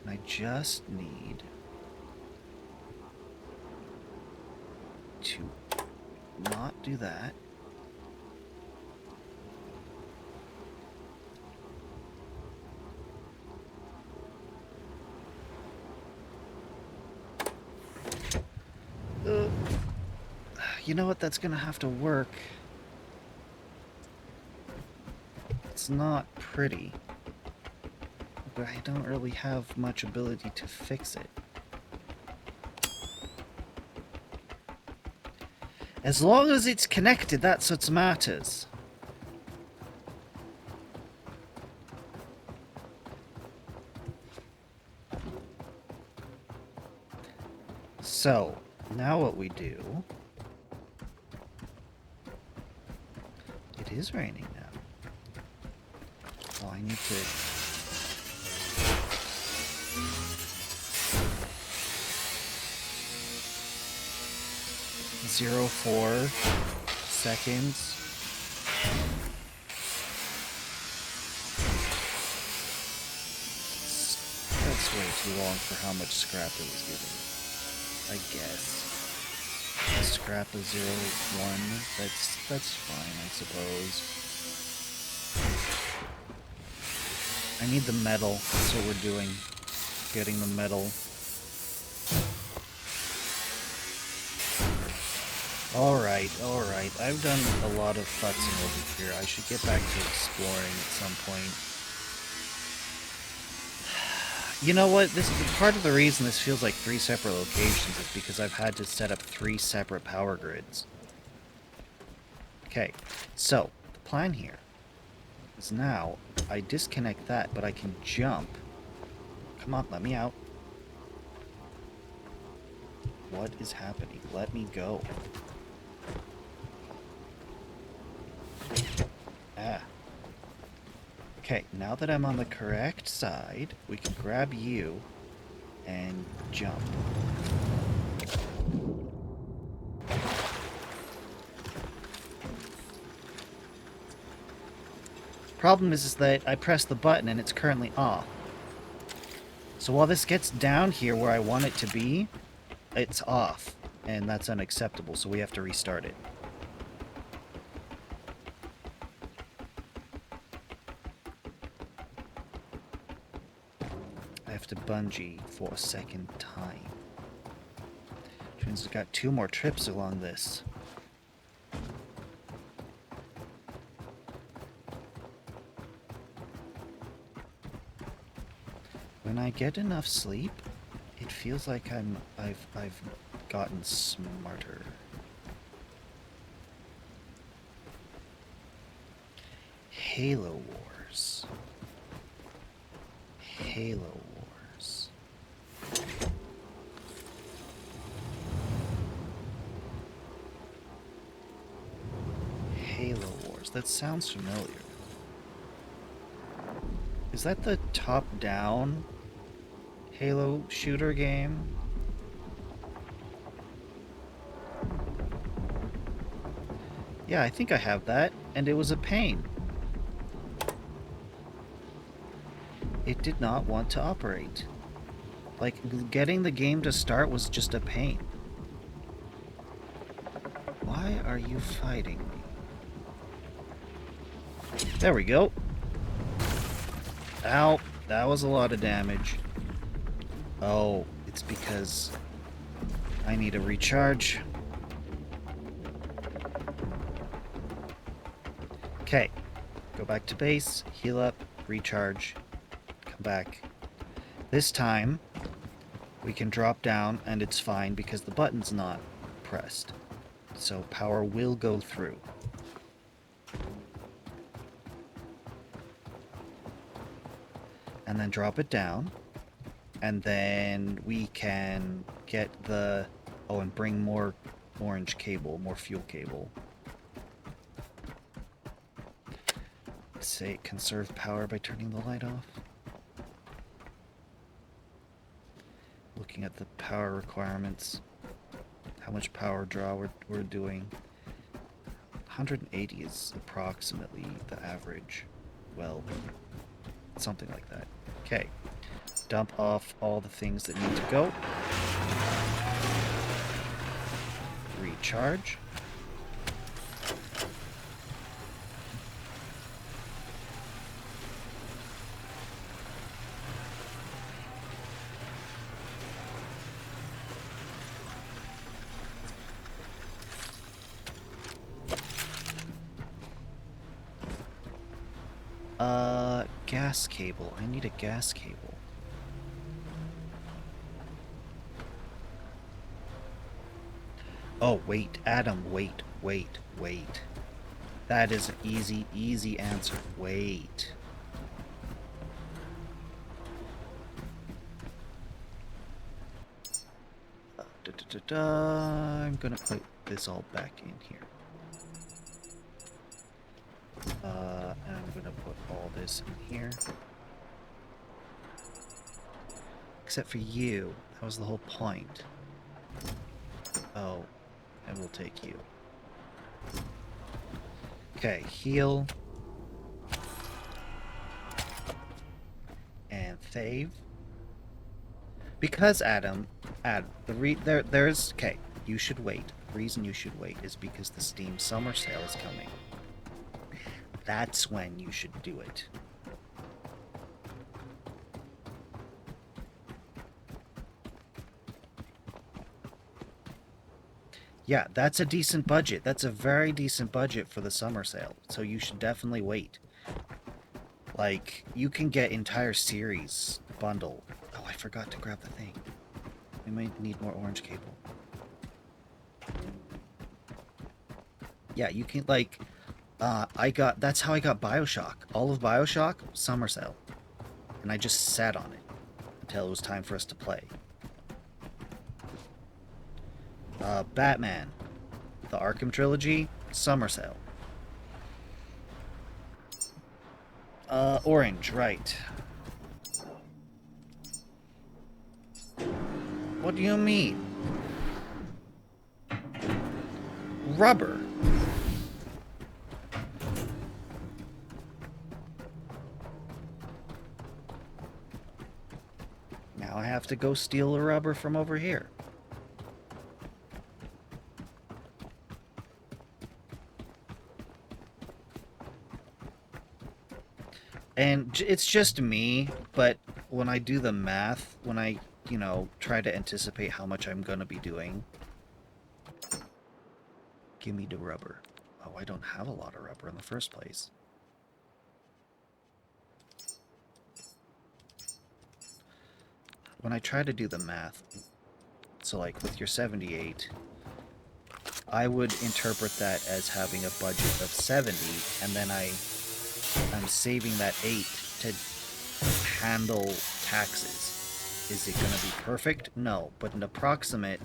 I just need to not do that. You know what? That's gonna have to work. It's not pretty. But I don't really have much ability to fix it. As long as it's connected, that's what matters. So, now what we do... It is raining now. Oh, I need to... 0.4 seconds. That's way too long for how much scrap it was giving. I guess. A scrap of 0.1. That's fine, I suppose. I need the metal. That's what we're doing. Getting the metal. Alright. I've done a lot of futzing over here. I should get back to exploring at some point. You know what? This part of the reason this feels like 3 separate locations is because I've had to set up 3 separate power grids. Okay, so the plan here is now I disconnect that, but I can jump. Come on, let me out. What is happening? Let me go. Ah. Okay, now that I'm on the correct side, we can grab you and jump. Problem is that I pressed the button and it's currently off. So while this gets down here where I want it to be, it's off. And that's unacceptable, so we have to restart it. I have to bungee for a second time. Which means I've got 2 more trips along this. When I get enough sleep, it feels like I've gotten smarter. Halo Wars. Halo Wars. Halo Wars. That sounds familiar. Is that the top-down Halo shooter game? Yeah, I think I have that, and it was a pain. It did not want to operate. Like, getting the game to start was just a pain. Why are you fighting me? There we go. Ow, that was a lot of damage. Oh, it's because I need a recharge. Okay, go back to base, heal up, recharge, come back. This time, we can drop down and it's fine because the button's not pressed. So power will go through. And then drop it down. And then we can get the... Oh, and bring more orange cable, more fuel cable. Say conserve power by turning the light off. Looking at the power requirements. How much power draw we're doing. 180 is approximately the average. Well, something like that. Okay. Dump off all the things that need to go. Recharge. Gas cable. I need a gas cable. Oh, wait. Adam, wait. That is an easy answer. Wait. I'm gonna put this all back in here. And I'm gonna put all this in here. Except for you. That was the whole point. Oh, and we'll take you. Okay, heal. And save. Because there's okay, you should wait. The reason you should wait is because the Steam summer sale is coming. That's when you should do it. Yeah, that's a decent budget. That's a very decent budget for the summer sale. So you should definitely wait. Like, you can get entire series bundle. Oh, I forgot to grab the thing. We might need more orange cable. Yeah, you can, like... that's how I got BioShock. All of BioShock, summer sale. And I just sat on it until it was time for us to play. Batman. The Arkham Trilogy, summer sale. Orange, right. What do you mean? Rubber. Now I have to go steal the rubber from over here. And it's just me, but when I do the math, when I, try to anticipate how much I'm gonna be doing. Give me the rubber. Oh, I don't have a lot of rubber in the first place. When I try to do the math, so like with your 78, I would interpret that as having a budget of 70, and then I'm saving that 8 to handle taxes. Is it going to be perfect? No, but an approximate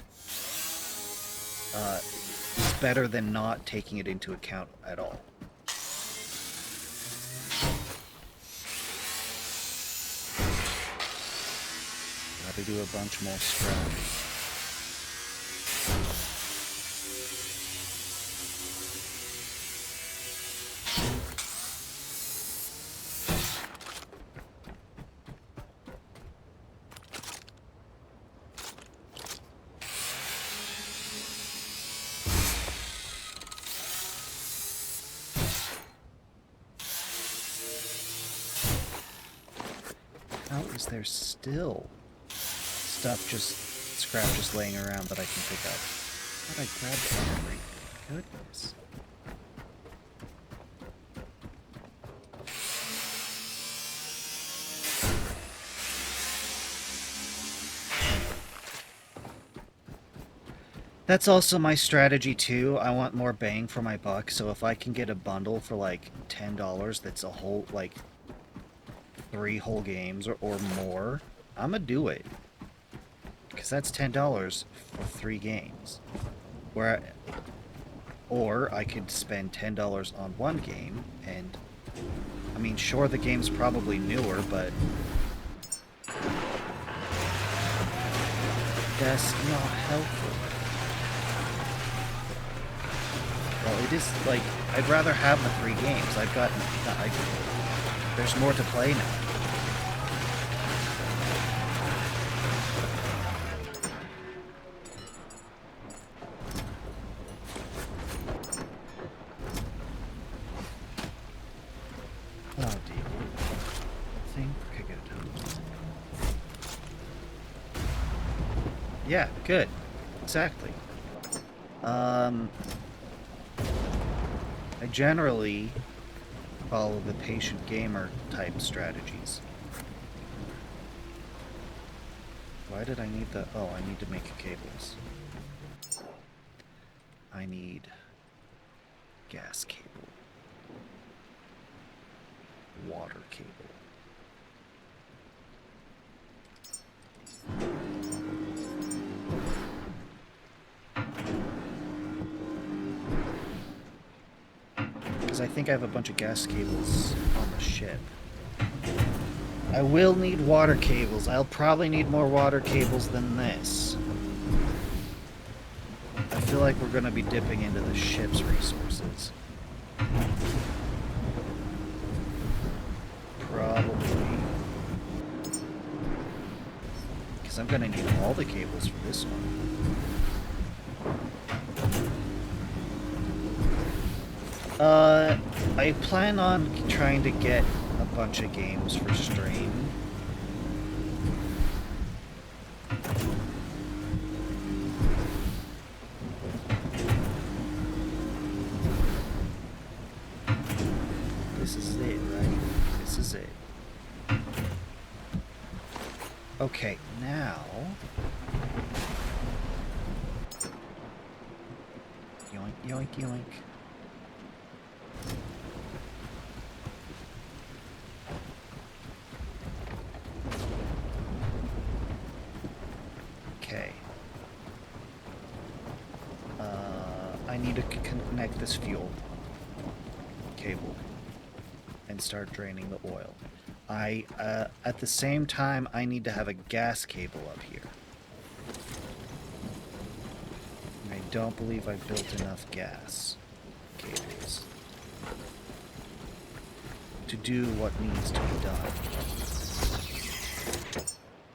is better than not taking it into account at all. Gotta do a bunch more scrap. How is there still stuff scrap just laying around that I can pick up? I thought I grabbed everything. Goodness. That's also my strategy too. I want more bang for my buck, so if I can get a bundle for like $10 that's a whole, like, 3 whole games or more, I'm gonna do it. Because that's $10 for 3 games. Or I could spend $10 on 1 game, and I mean, sure, the game's probably newer, but that's not helpful. Well, it is, like, I'd rather have the 3 games. There's more to play now. Oh dear. Thing good. Yeah, good. Exactly. I generally follow the patient gamer type strategies. Why did I need the... Oh, I need to make cables. I need gas cable. Water cable. Because I think I have a bunch of gas cables on the ship. I will need water cables. I'll probably need more water cables than this. I feel like we're going to be dipping into the ship's resources. Probably. Because I'm going to need all the cables for this one. I plan on trying to get a bunch of games for stream. This is it, right? This is it. Okay, now... Yoink, yoink, yoink. Okay. I need to connect this fuel cable and start draining the oil. At the same time, I need to have a gas cable up here. I don't believe I built enough gas cables to do what needs to be done.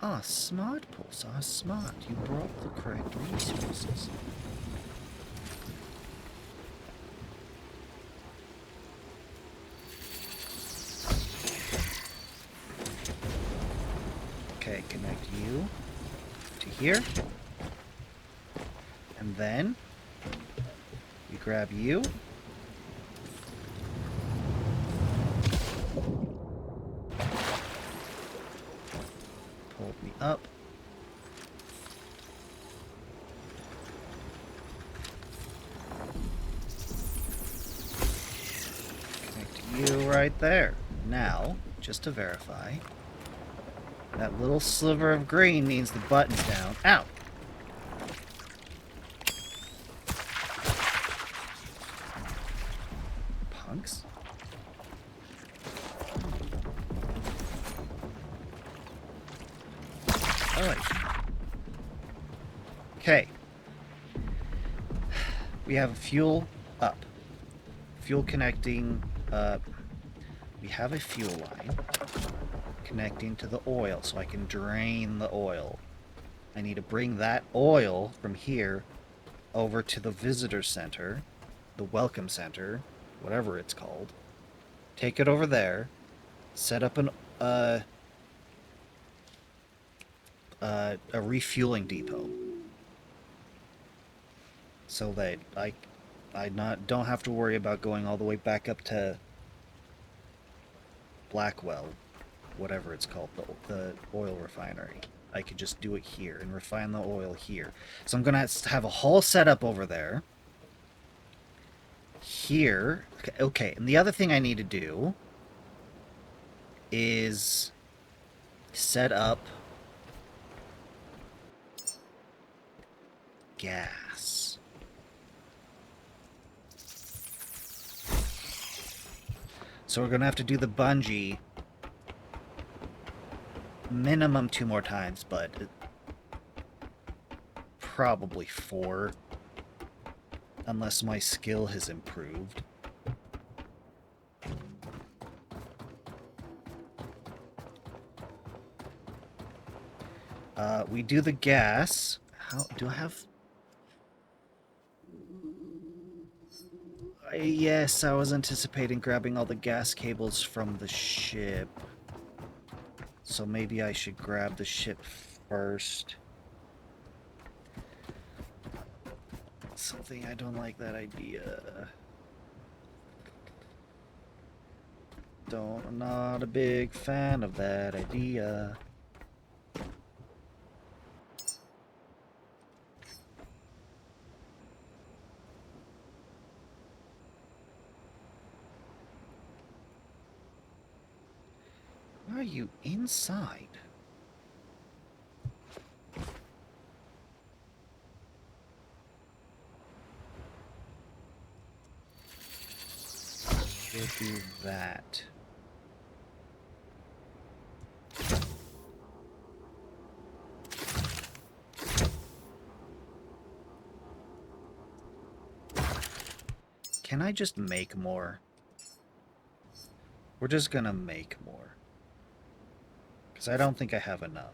Ah, smart, Pulsar, smart. You brought the correct resources. Okay, connect you to here. And then we grab you. Pull me up. Connect you right there. Now, just to verify, That little sliver of green means the button's down. Ow! Punks? Alright. Okay. We have fuel up. Fuel connecting, we have a fuel line connecting to the oil, so I can drain the oil. I need to bring that oil from here over to the visitor center, the welcome center, whatever it's called. Take it over there, set up a refueling depot, so that I don't have to worry about going all the way back up to Blackwell, whatever it's called, the oil refinery. I could just do it here and refine the oil here. So I'm gonna have a whole setup over there. Here, okay. And the other thing I need to do is set up gas. So we're gonna have to do the bungee minimum 2 more times, but probably 4, unless my skill has improved. We do the gas. How do I have? Yes, I was anticipating grabbing all the gas cables from the ship. So maybe I should grab the ship first. Something I don't like that idea. I'm not a big fan of that idea. Why are you inside? We'll do that. Can I just make more? We're just gonna make more. Because I don't think I have enough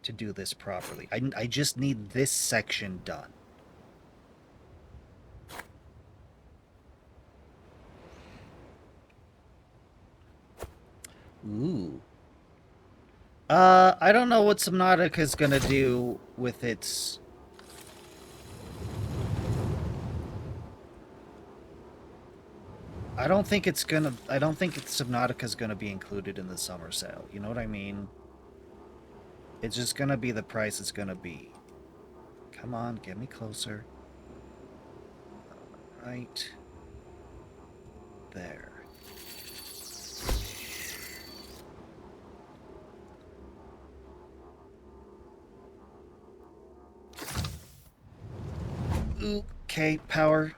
to do this properly. I just need this section done. Ooh. I don't know what Subnautica's gonna do with its... I don't think Subnautica's gonna be included in the summer sale. You know what I mean? It's just gonna be the price it's gonna be. Come on, get me closer. Right there. Okay, power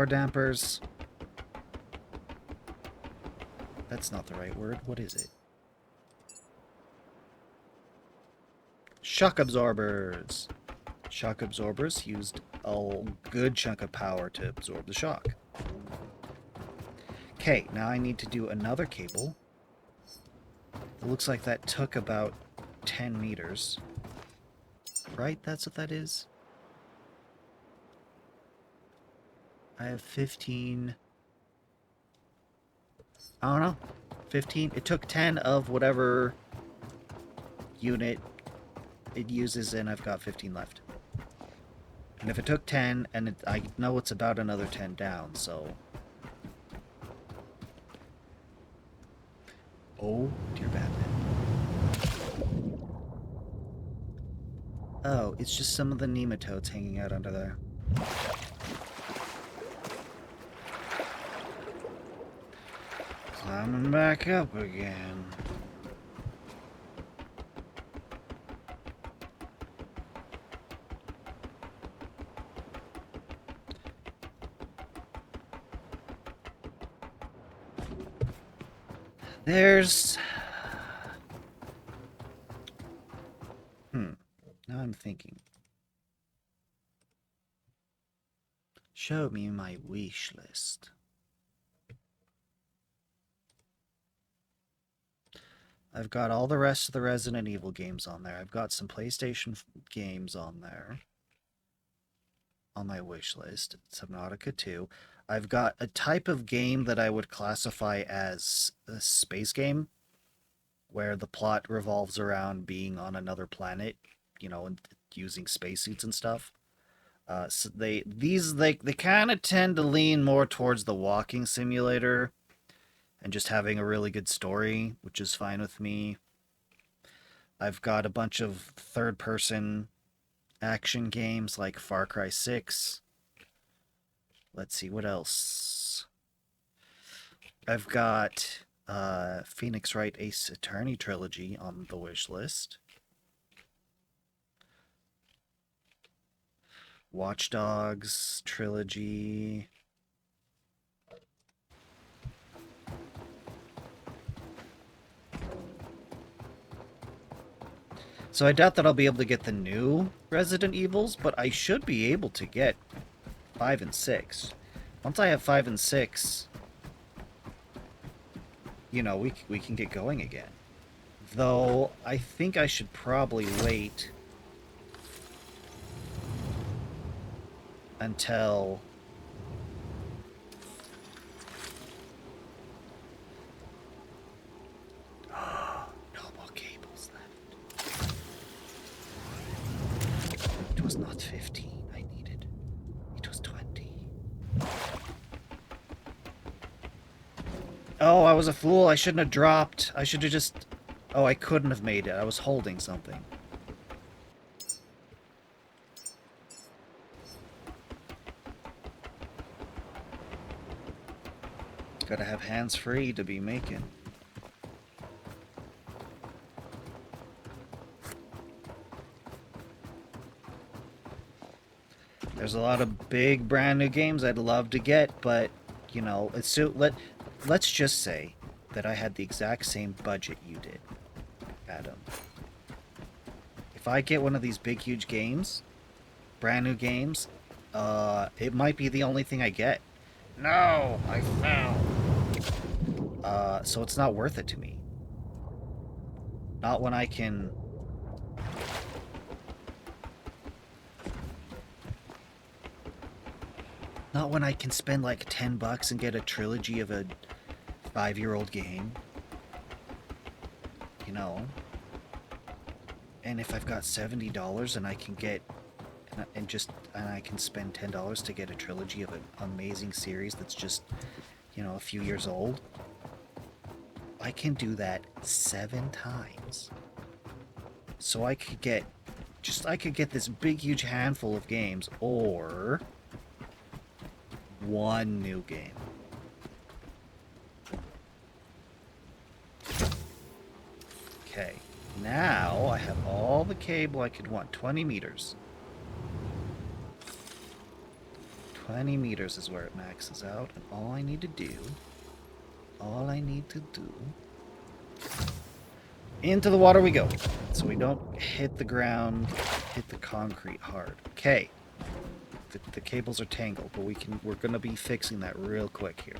dampers. That's not the right word. What is it? Shock absorbers. Shock absorbers used a good chunk of power to absorb the shock. Okay, now I need to do another cable. It looks like that took about 10 meters. Right? That's what that is? I have 15... I don't know. 15? It took 10 of whatever unit it uses, and I've got 15 left. And if it took 10, and I know it's about another 10 down, so... Oh, dear Batman. Oh, it's just some of the nematodes hanging out under there. Climbing back up again. There's... Now I'm thinking. Show me my wish list. I've got all the rest of the Resident Evil games on there. I've got some PlayStation games on there. On my wish list. Subnautica 2. I've got a type of game that I would classify as a space game, where the plot revolves around being on another planet, and using spacesuits and stuff. So they kind of tend to lean more towards the walking simulator and just having a really good story, which is fine with me. I've got a bunch of third-person action games like Far Cry 6. Let's see, what else? I've got Phoenix Wright Ace Attorney trilogy on the wish list. Watch Dogs trilogy. So I doubt that I'll be able to get the new Resident Evils, but I should be able to get 5 and 6. Once I have 5 and 6, we can get going again. Though, I think I should probably wait until... No more cables left. It was not 15 I needed. It was 20. Oh, I was a fool. I shouldn't have dropped. I should have just... Oh, I couldn't have made it. I was holding something. Gotta have hands free to be making. There's a lot of big brand new games I'd love to get, but let's just say that I had the exact same budget you did, Adam. If I get one of these big huge games, brand new games, it might be the only thing I get. No, I fell. So it's not worth it to me. Not when I can... Not when I can spend like $10 and get a trilogy of a 5-year-old game. And if I've got $70 and I can get... And I can spend $10 to get a trilogy of an amazing series that's just, a few years old. I can do that 7 times. So I could get this big huge handful of games, or one new game. Okay, now I have all the cable I could want. 20 meters. 20 meters is where it maxes out, and all I need to do... Into the water we go, so we don't hit the ground, hit the concrete hard. Okay. The cables are tangled, but we're gonna be fixing that real quick here.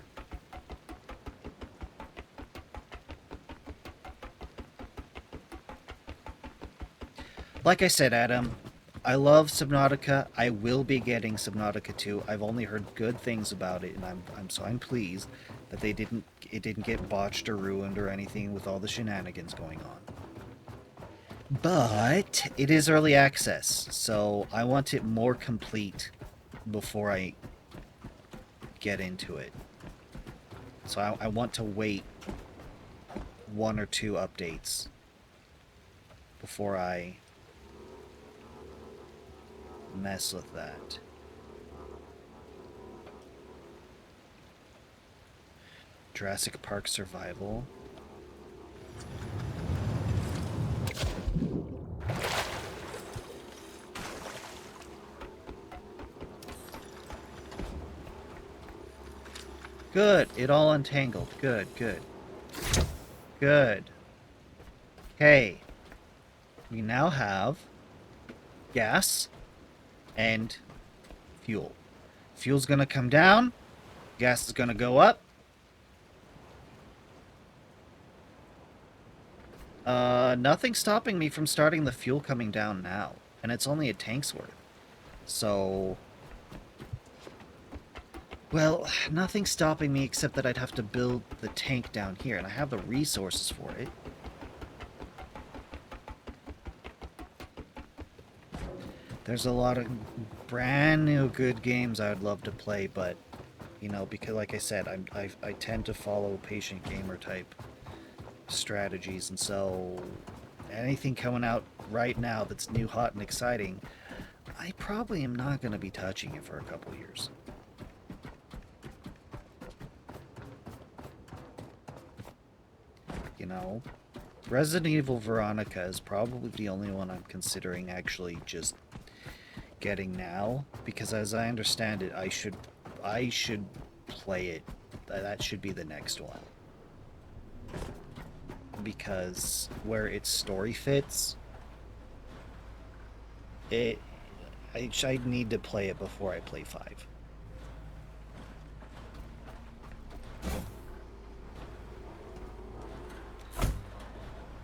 Like I said, Adam, I love Subnautica. I will be getting Subnautica 2. I've only heard good things about it, and I'm pleased that it didn't get botched or ruined or anything with all the shenanigans going on. But it is early access, so I want it more complete before I get into it. So I want to wait 1 or 2 updates before I mess with that. Jurassic Park Survival. Good. It all untangled. Good, good. Good. Okay. We now have gas and fuel. Fuel's gonna come down. Gas is gonna go up. Nothing's stopping me from starting the fuel coming down now. And it's only a tank's worth. So... Well, nothing's stopping me except that I'd have to build the tank down here, and I have the resources for it. There's a lot of brand new good games I would love to play, but, you know, because like I said, I tend to follow patient gamer type strategies, and so anything coming out right now that's new, hot, and exciting, I probably am not going to be touching it for a couple years. You know, Resident Evil Veronica is probably the only one I'm considering actually just getting now, because as I understand it, I should play it. That should be the next one. Because where its story fits, I need to play it before I play 5.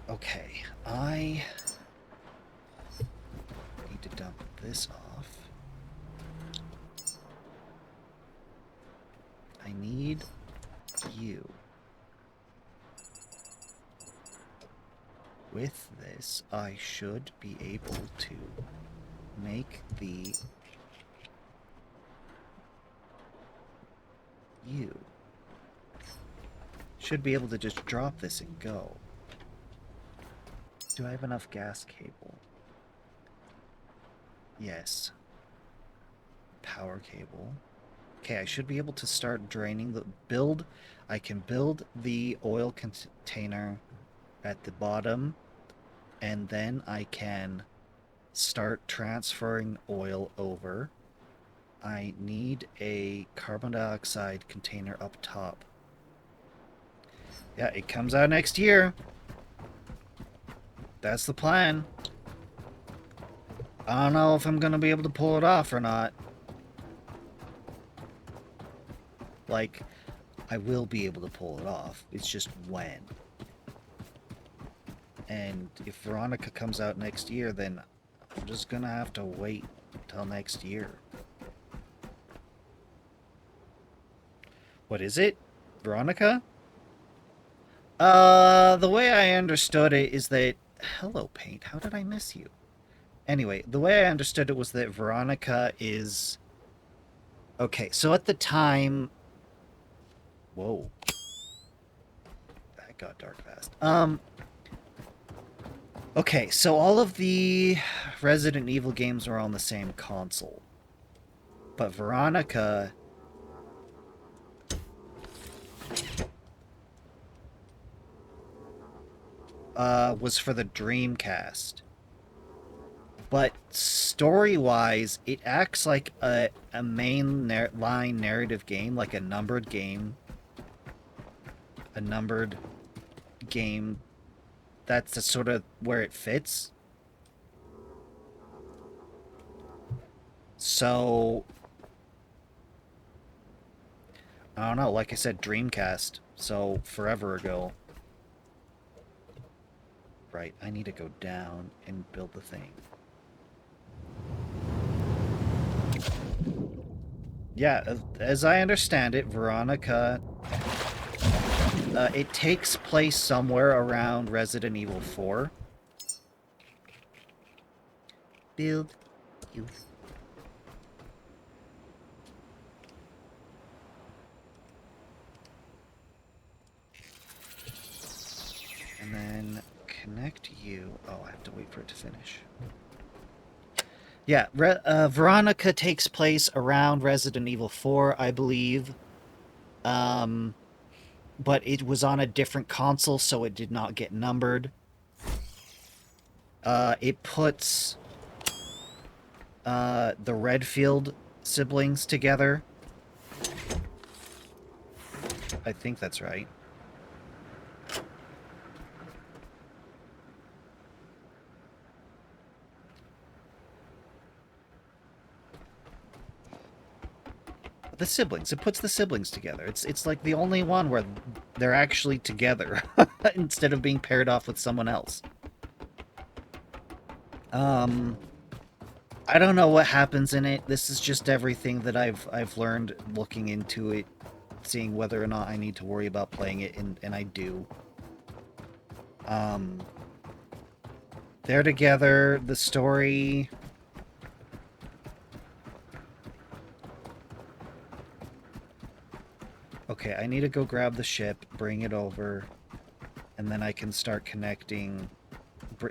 Okay, I need to dump this off. I need you. With this, I should be able to make the you. Should be able to just drop this and go. Do I have enough gas cable? Yes. Power cable. Okay, I should be able to start draining the build. I can build the oil container at the bottom, and then I can start transferring oil over. I need a carbon dioxide container up top. Yeah, it comes out next year. That's the plan. I don't know if I'm gonna be able to pull it off or not. Like, I will be able to pull it off. It's just when. And if Veronica comes out next year, then I'm just gonna have to wait till next year. What is it? Veronica? The way I understood it is that... Hello, Paint. How did I miss you? Anyway, the way I understood it was that Veronica is... Okay, so at the time... Whoa. That got dark fast. Okay, so all of the Resident Evil games are on the same console. But Veronica... was for the Dreamcast. But story-wise, it acts like a main line narrative game, like a numbered game. A numbered game. That's sort of where it fits. So... I don't know, like I said, Dreamcast. So, forever ago. Right, I need to go down and build the thing. Yeah, as I understand it, Veronica... it takes place somewhere around Resident Evil 4. Build you. And then connect you. Oh, I have to wait for it to finish. Yeah, Veronica takes place around Resident Evil 4, I believe. but it was on a different console, so it did not get numbered. It puts the Redfield siblings together. I think that's right. The siblings. It puts the siblings together. It's like the only one where they're actually together instead of being paired off with someone else. I don't know what happens in it. This is just everything that I've learned looking into it, seeing whether or not I need to worry about playing it, and I do. They're together. The story. Okay, I need to go grab the ship, bring it over, and then I can start connecting,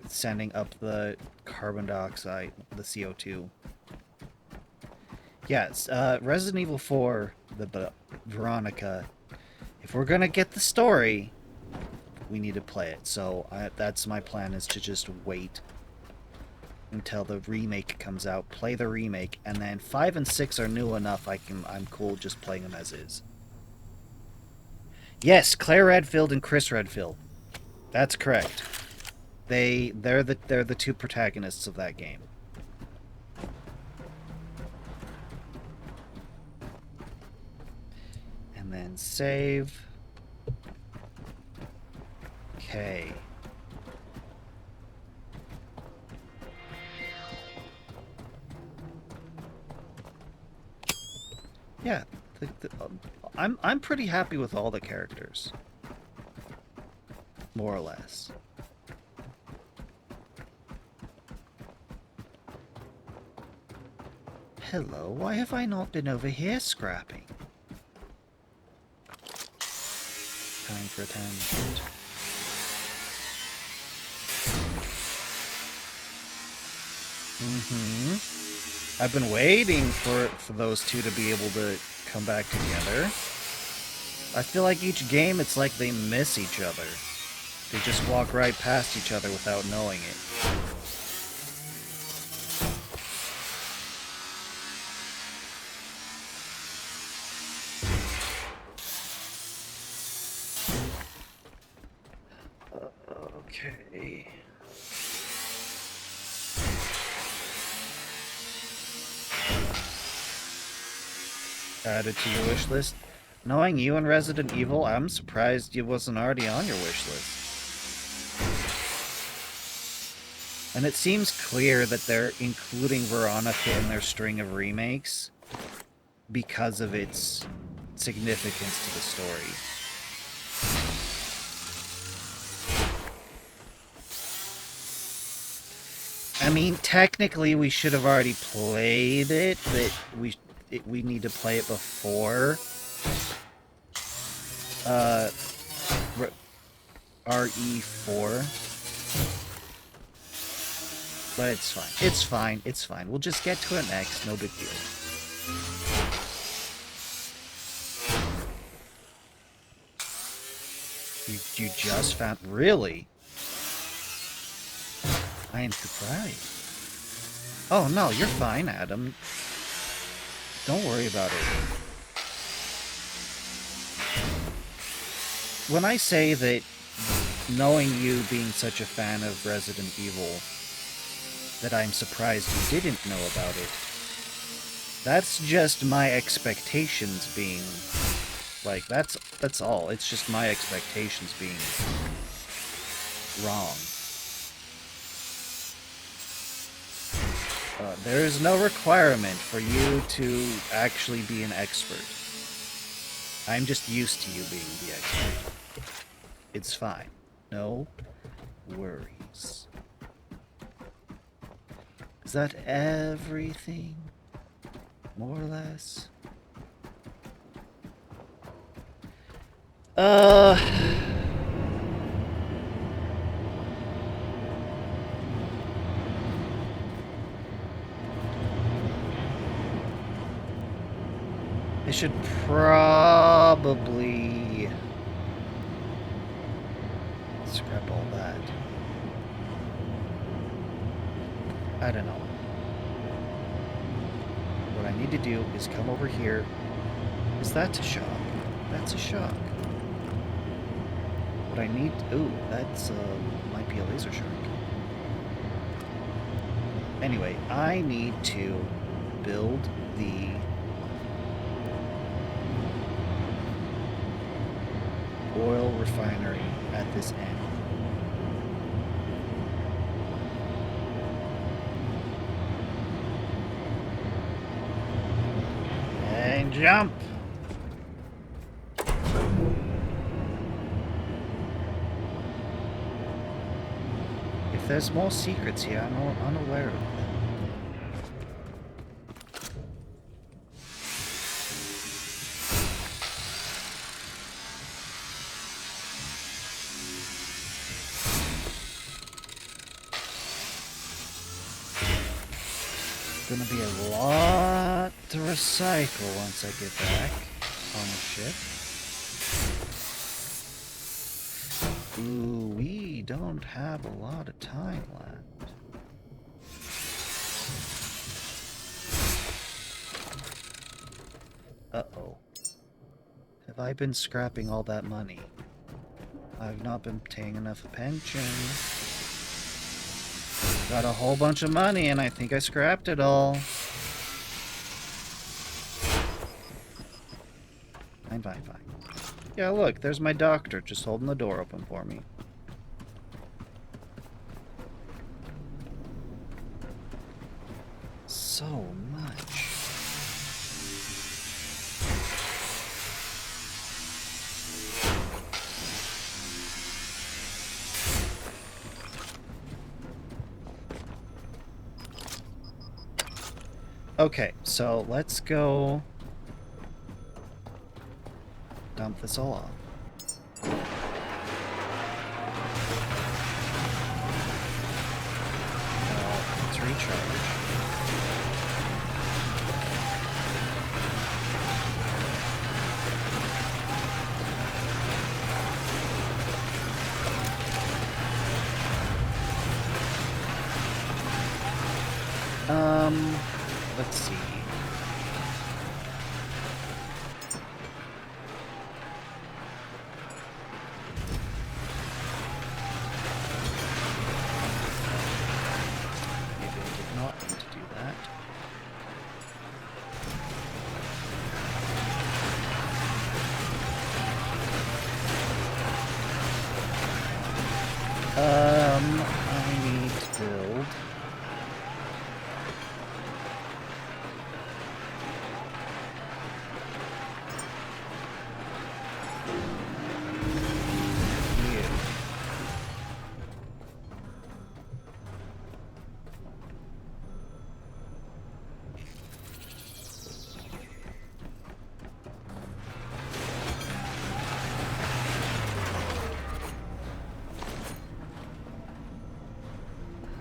sending up the carbon dioxide, the CO2. Yes, Resident Evil 4, the Veronica. If we're gonna get the story, we need to play it. So that's my plan, is to just wait until the remake comes out, play the remake, and then 5 and 6 are new enough. I'm cool just playing them as is. Yes, Claire Redfield and Chris Redfield. That's correct. They're the two protagonists of that game. And then save. Okay. Yeah, I'm pretty happy with all the characters, more or less. Hello, why have I not been over here scrapping? Time for a tangent. I've been waiting for those two to be able to come back together. I feel like each game, it's like they miss each other. They just walk right past each other without knowing it. Okay. Add it to your wish list. Knowing you and Resident Evil, I'm surprised it wasn't already on your wish list. And it seems clear that they're including Veronica in their string of remakes because of its significance to the story. I mean, technically we should have already played it, but we need to play it before RE4. But it's fine. It's fine. It's fine. We'll just get to it next. No big deal. You just found... Really? I am surprised. Oh, no, you're fine, Adam. Don't worry about it. When I say that knowing you being such a fan of Resident Evil, that I'm surprised you didn't know about it, that's just my expectations being... Like, that's all. It's just my expectations being wrong. There is no requirement for you to actually be an expert. I'm just used to you being the expert. It's fine. No worries. Is that everything? More or less? I should probably scrap all that. I don't know. What I need to do is come over here. Is that a shock? That's a shock. What I need... Ooh, that's might be a laser shark. Anyway, I need to build the oil refinery at this end. And jump! If there's more secrets here, I'm unaware of them. Gonna be a lot to recycle once I get back on the ship. Ooh, we don't have a lot of time left. Uh-oh. Have I been scrapping all that money? I've not been paying enough pension. Got a whole bunch of money, and I think I scrapped it all. Fine. Yeah, look, there's my doctor just holding the door open for me. So much. Okay, so let's go dump this all off. Let's recharge. Let's see. Maybe I did not need to do that. I need to build.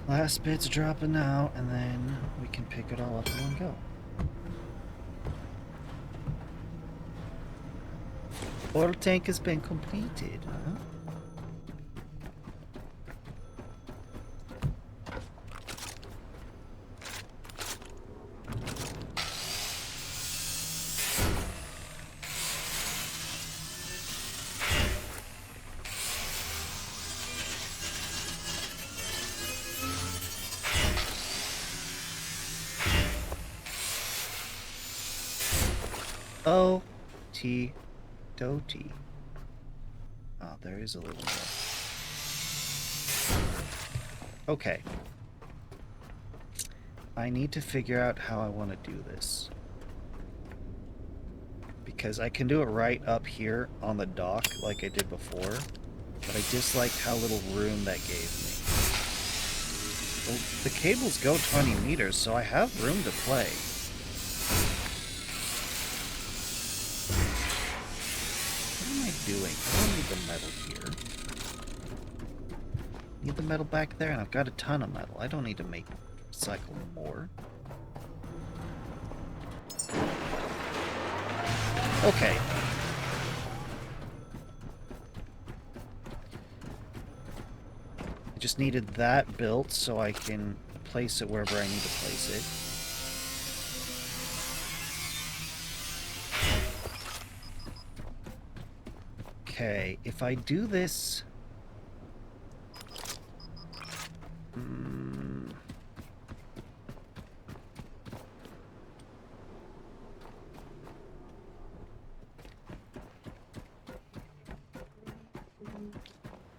Last bit's dropping out, and then we can pick it all up in one go. Oil tank has been completed, huh? Doty. Oh, there is a little more. Okay. I need to figure out how I want to do this. Because I can do it right up here on the dock like I did before, but I disliked how little room that gave me. Well, the cables go 20 meters, so I have room to play. Doing? I don't need the metal here. Need the metal back there, and I've got a ton of metal. I don't need to recycle more. Okay. just needed that built so I can place it wherever I need to place it. Okay, if I do this...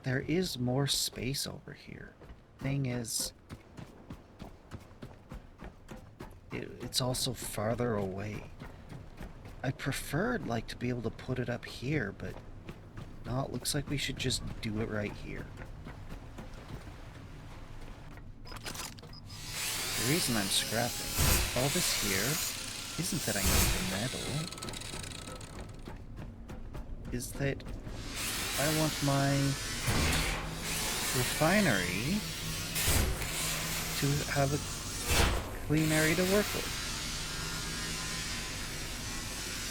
There is more space over here. Thing is, it's also farther away. I preferred like to be able to put it up here, but no, it looks like we should just do it right here. The reason I'm scrapping all this here isn't that I need the metal, is that I want my refinery to have a clean area to work with.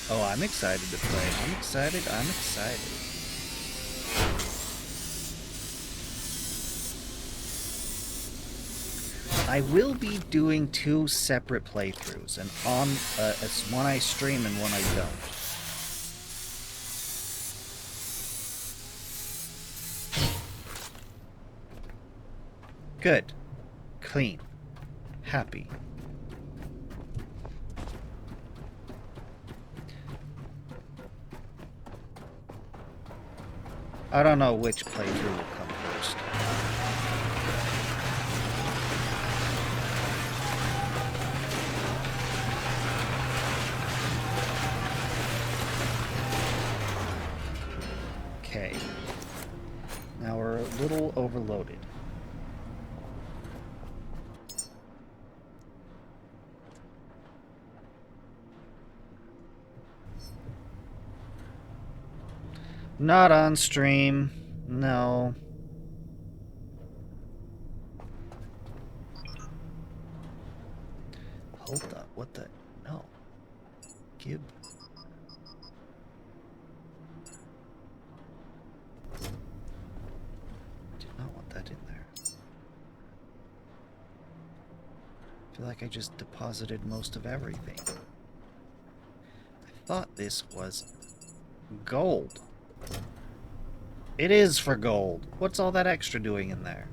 Oh, I'm excited to play. I'm excited. I will be doing 2 separate playthroughs, and on one I stream and one I don't. Good. Clean. Happy. I don't know which playthrough will come first. Okay. Now we're a little overloaded. Not on stream. No. Hold up. What the? No. Gib. Did not want that in there. I feel like I just deposited most of everything. I thought this was gold. It is for gold. What's all that extra doing in there?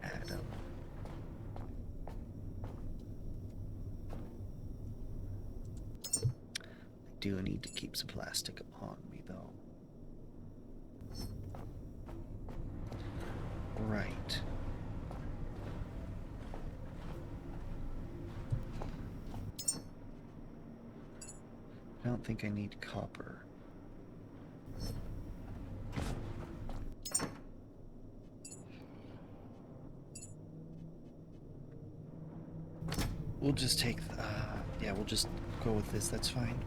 Adam. I do need to keep some plastic on me, though. Right. I don't think I need copper. We'll just take... yeah, we'll just go with this. That's fine.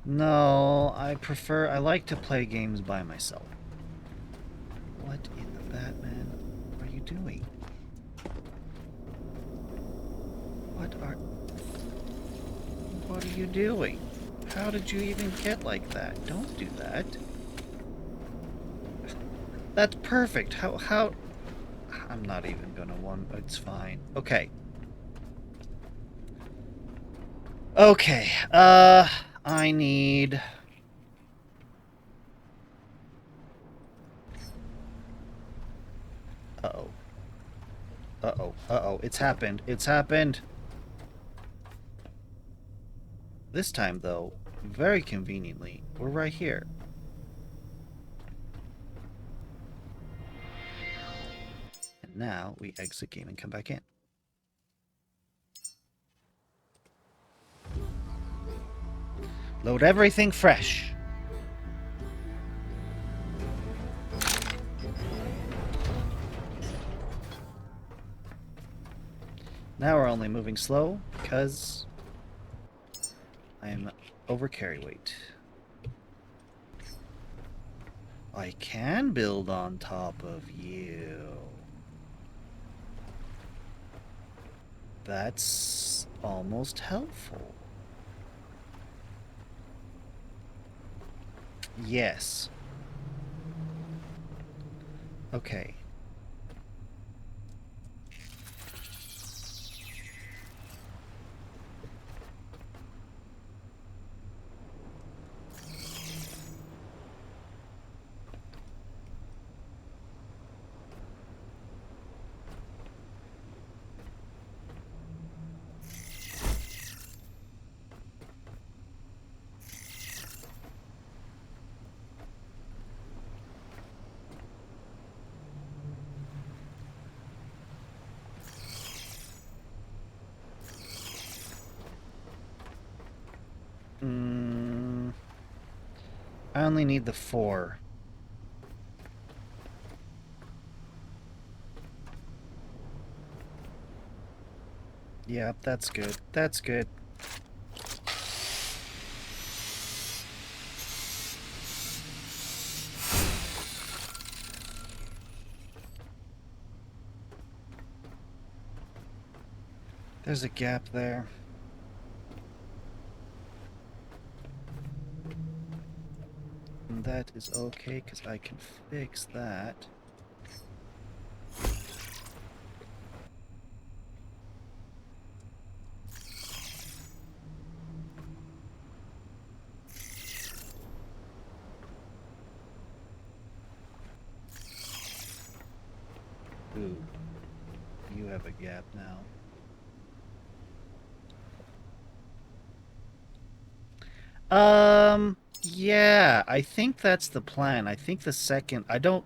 No, I like to play games by myself. What in the Batman are you doing? What are you doing? How did you even get like that? Don't do that. That's perfect. How... I'm not even gonna it's fine. Okay. Okay, I need... Uh-oh. Uh-oh. Uh-oh. It's happened. It's happened. This time, though, very conveniently, we're right here. And now we exit game and come back in. Load everything fresh. Now we're only moving slow because I am over carry weight. I can build on top of you. That's almost helpful. Yes. Okay. I only need the 4. Yep, that's good. That's good. There's a gap there. And that is okay, because I can fix that. Ooh. You have a gap now. Yeah, I think that's the plan. I think the second, I don't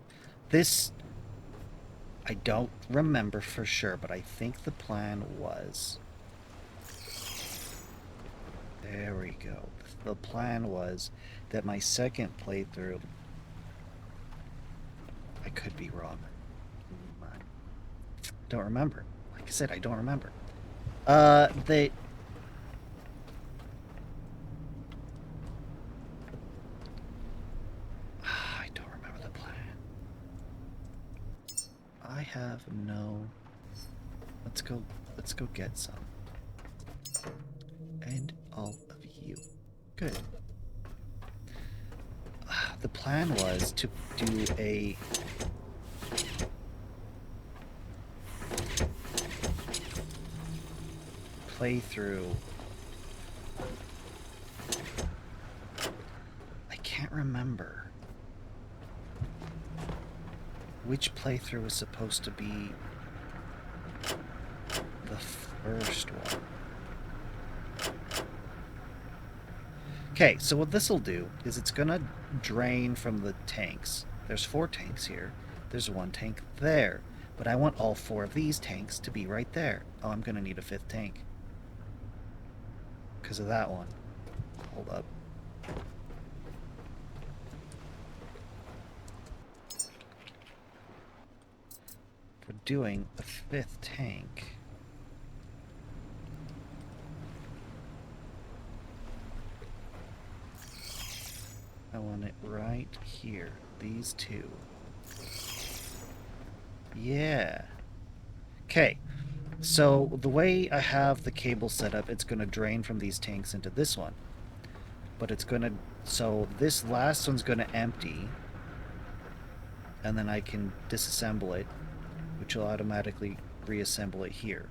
remember for sure, but I think the plan was, there we go. The plan was that my second playthrough, I could be wrong. I don't remember. Like I said, I don't remember. They, I don't remember the plan. I have no. Let's go get some. And all of you. Good. The plan was to do a playthrough. I can't remember which playthrough was supposed to be the first one. Okay, so what this will do is it's gonna drain from the tanks. There's 4 tanks here. There's 1 tank there. But I want all 4 of these tanks to be right there. Oh, I'm gonna need a 5th tank. Because of that one. Hold up. For doing a 5th tank. I want it right here. These 2. Yeah. Okay. So the way I have the cable set up, it's going to drain from these tanks into this one. But it's going to... So this last one's going to empty. And then I can disassemble it, which will automatically reassemble it here.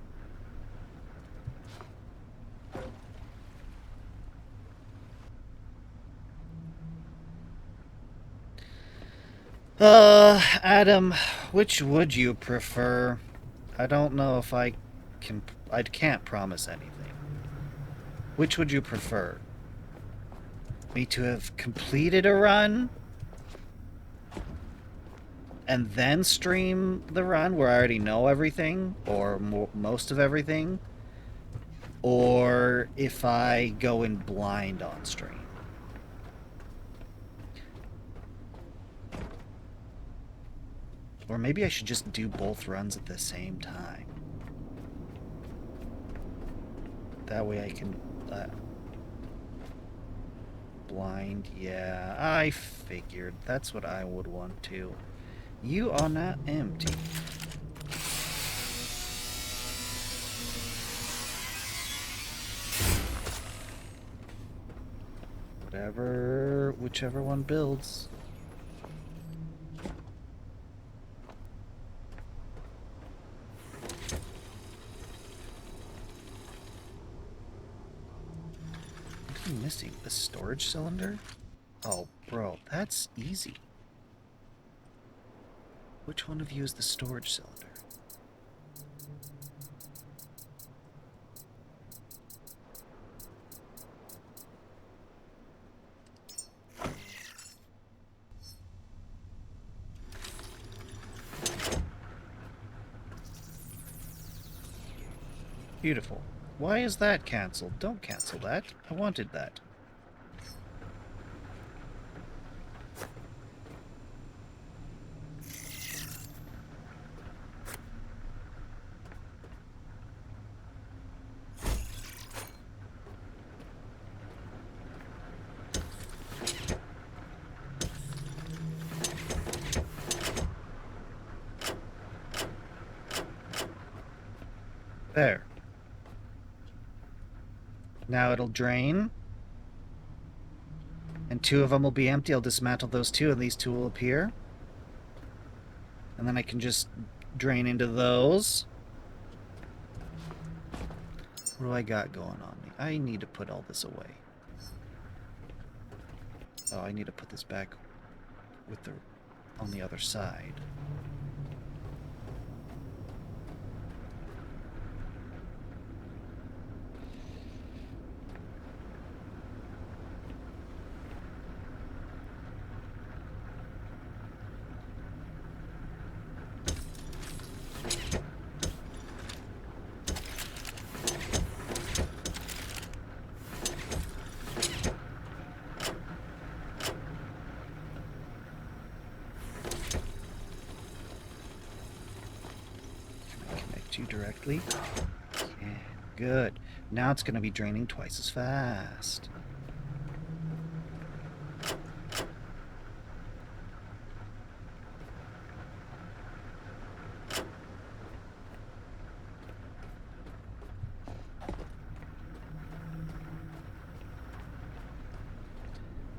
Adam, which would you prefer? I don't know if I can't promise anything. Which would you prefer? Me to have completed a run? And then stream the run where I already know everything? Or most of everything? Or if I go in blind on stream? Or maybe I should just do both runs at the same time. That way I can... blind, yeah. I figured. That's what I would want to. You are not empty. Whichever one builds. What am I missing? The storage cylinder? Oh, bro, that's easy. Which one of you is the storage cylinder? Beautiful. Why is that cancelled? Don't cancel that. I wanted that. There. Now it'll drain. And 2 of them will be empty. I'll dismantle those 2 and these 2 will appear. And then I can just drain into those. What do I got going on me? I need to put all this away. Oh, I need to put this back with the on the other side. You directly. Yeah, good. Now it's going to be draining twice as fast.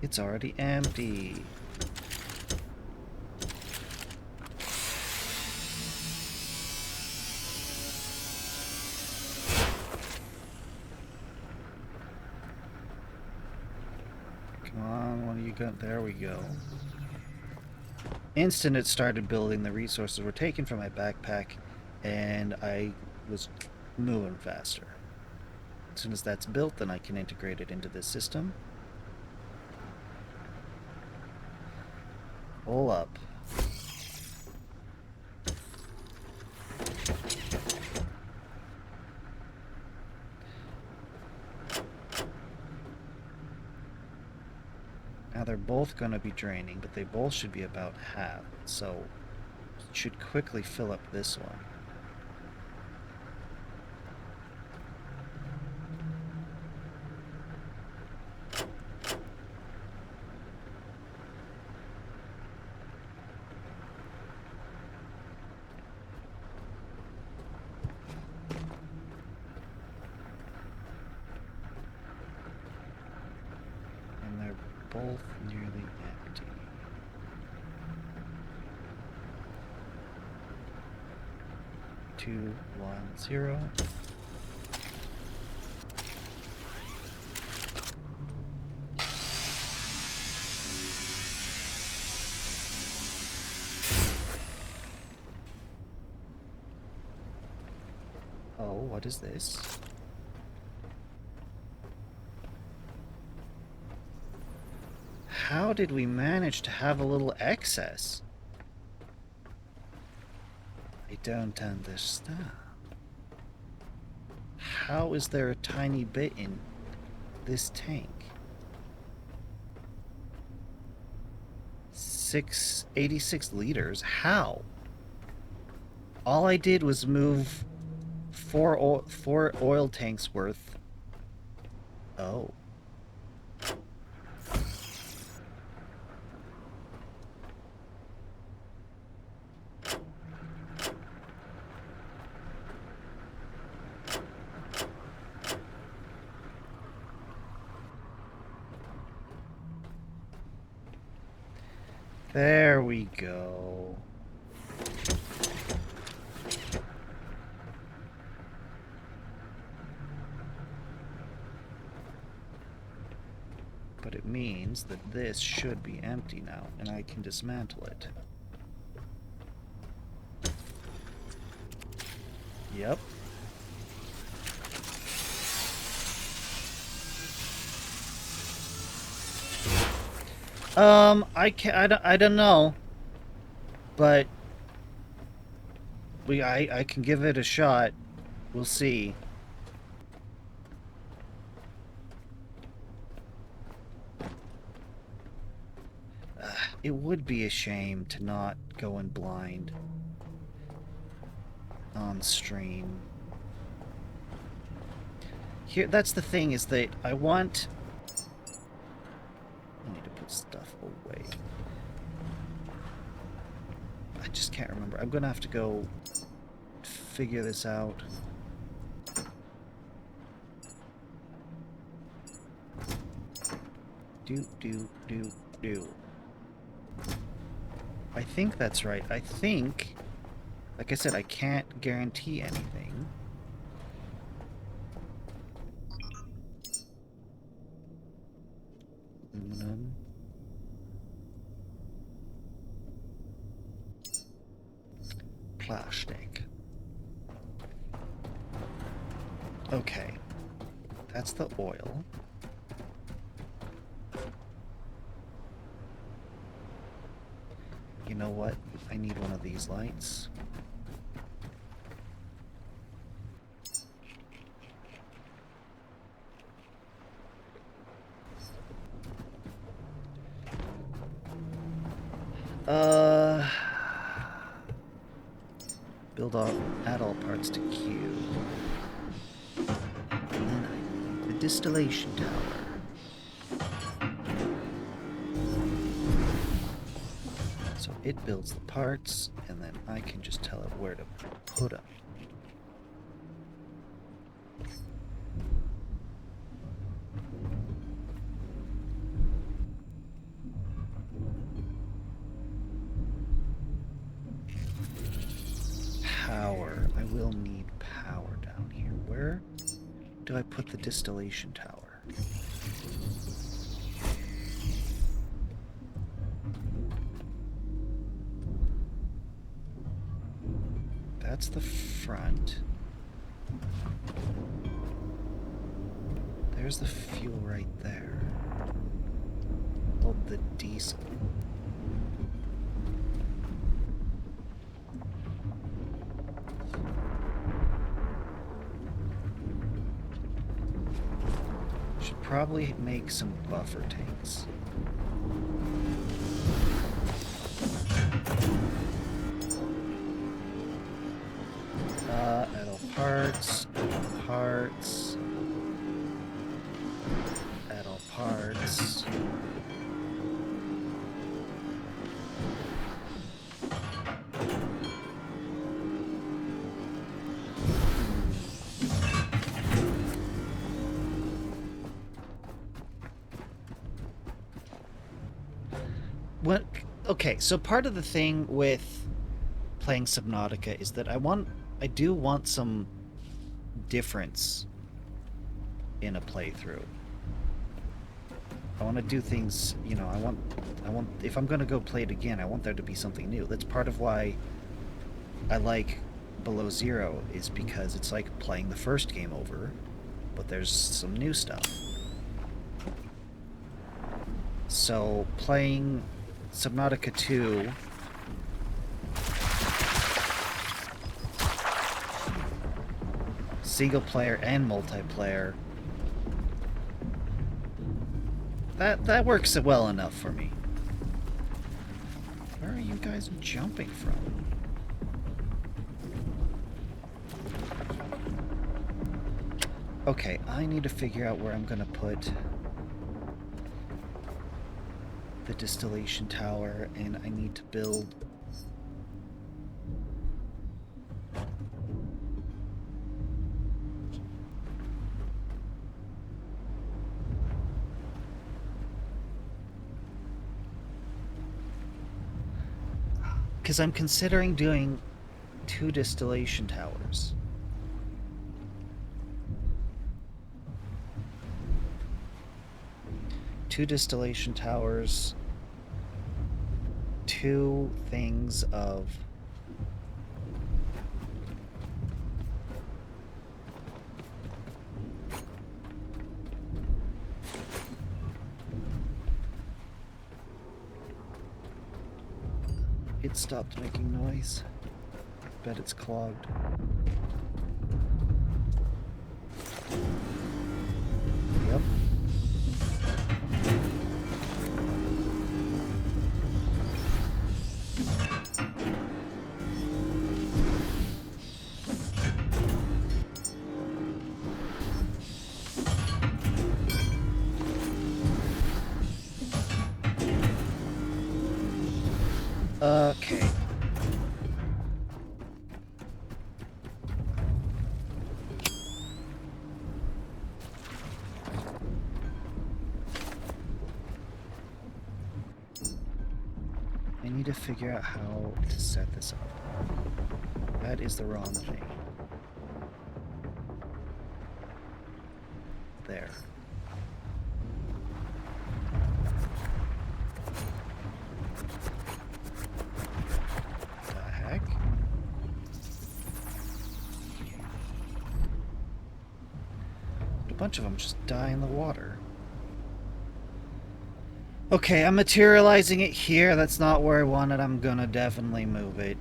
It's already empty. There we go. Instant it started building, the resources were taken from my backpack and I was moving faster. As soon as that's built, then I can integrate it into this system. Pull up. Now they're both going to be draining, but they both should be about half, so it should quickly fill up this one. Both nearly empty. Two, 1, 0. Oh, what is this? How did we manage to have a little excess? I don't understand. How is there a tiny bit in this tank? 86 liters? How? All I did was move four oil tanks worth. Oh. There we go. But it means that this should be empty now, and I can dismantle it. Yep. I don't know, but I can give it a shot. We'll see. It would be a shame to not go in blind on stream. Here, that's the thing, is that I need to put stuff away. I just can't remember. I'm gonna have to go figure this out. Do. I think that's right. I think, like I said, I can't guarantee anything. Aluminum. Plastic. Okay. That's the oil. You know what? I need one of these lights. Add all parts to Q. And then I need the distillation tower. So it builds the parts, and then I can just tell it where to put them. Power. I will need power down here. Where do I put the distillation tower? That's the front. There's the fuel right there. Oh, the diesel. Should probably make some buffer tanks. Add all parts, add all parts. What? Okay, so part of the thing with playing Subnautica is that I do want some difference in a playthrough. I want to do things, you know, I want, if I'm going to go play it again, I want there to be something new. That's part of why I like Below Zero, is because it's like playing the first game over, but there's some new stuff. So playing Subnautica 2 single player and multiplayer, that works well enough for me. Where are you guys jumping from? Okay, I need to figure out where I'm gonna put the distillation tower, and I need to build Because I'm considering doing 2 distillation towers. Two distillation towers, 2 things of it stopped making noise. Bet it's clogged. Yep. Okay. I need to figure out how to set this up. That is the wrong thing. There. The heck? A bunch of them just die in the water. Okay, I'm materializing it here. That's not where I want it. I'm gonna definitely move it.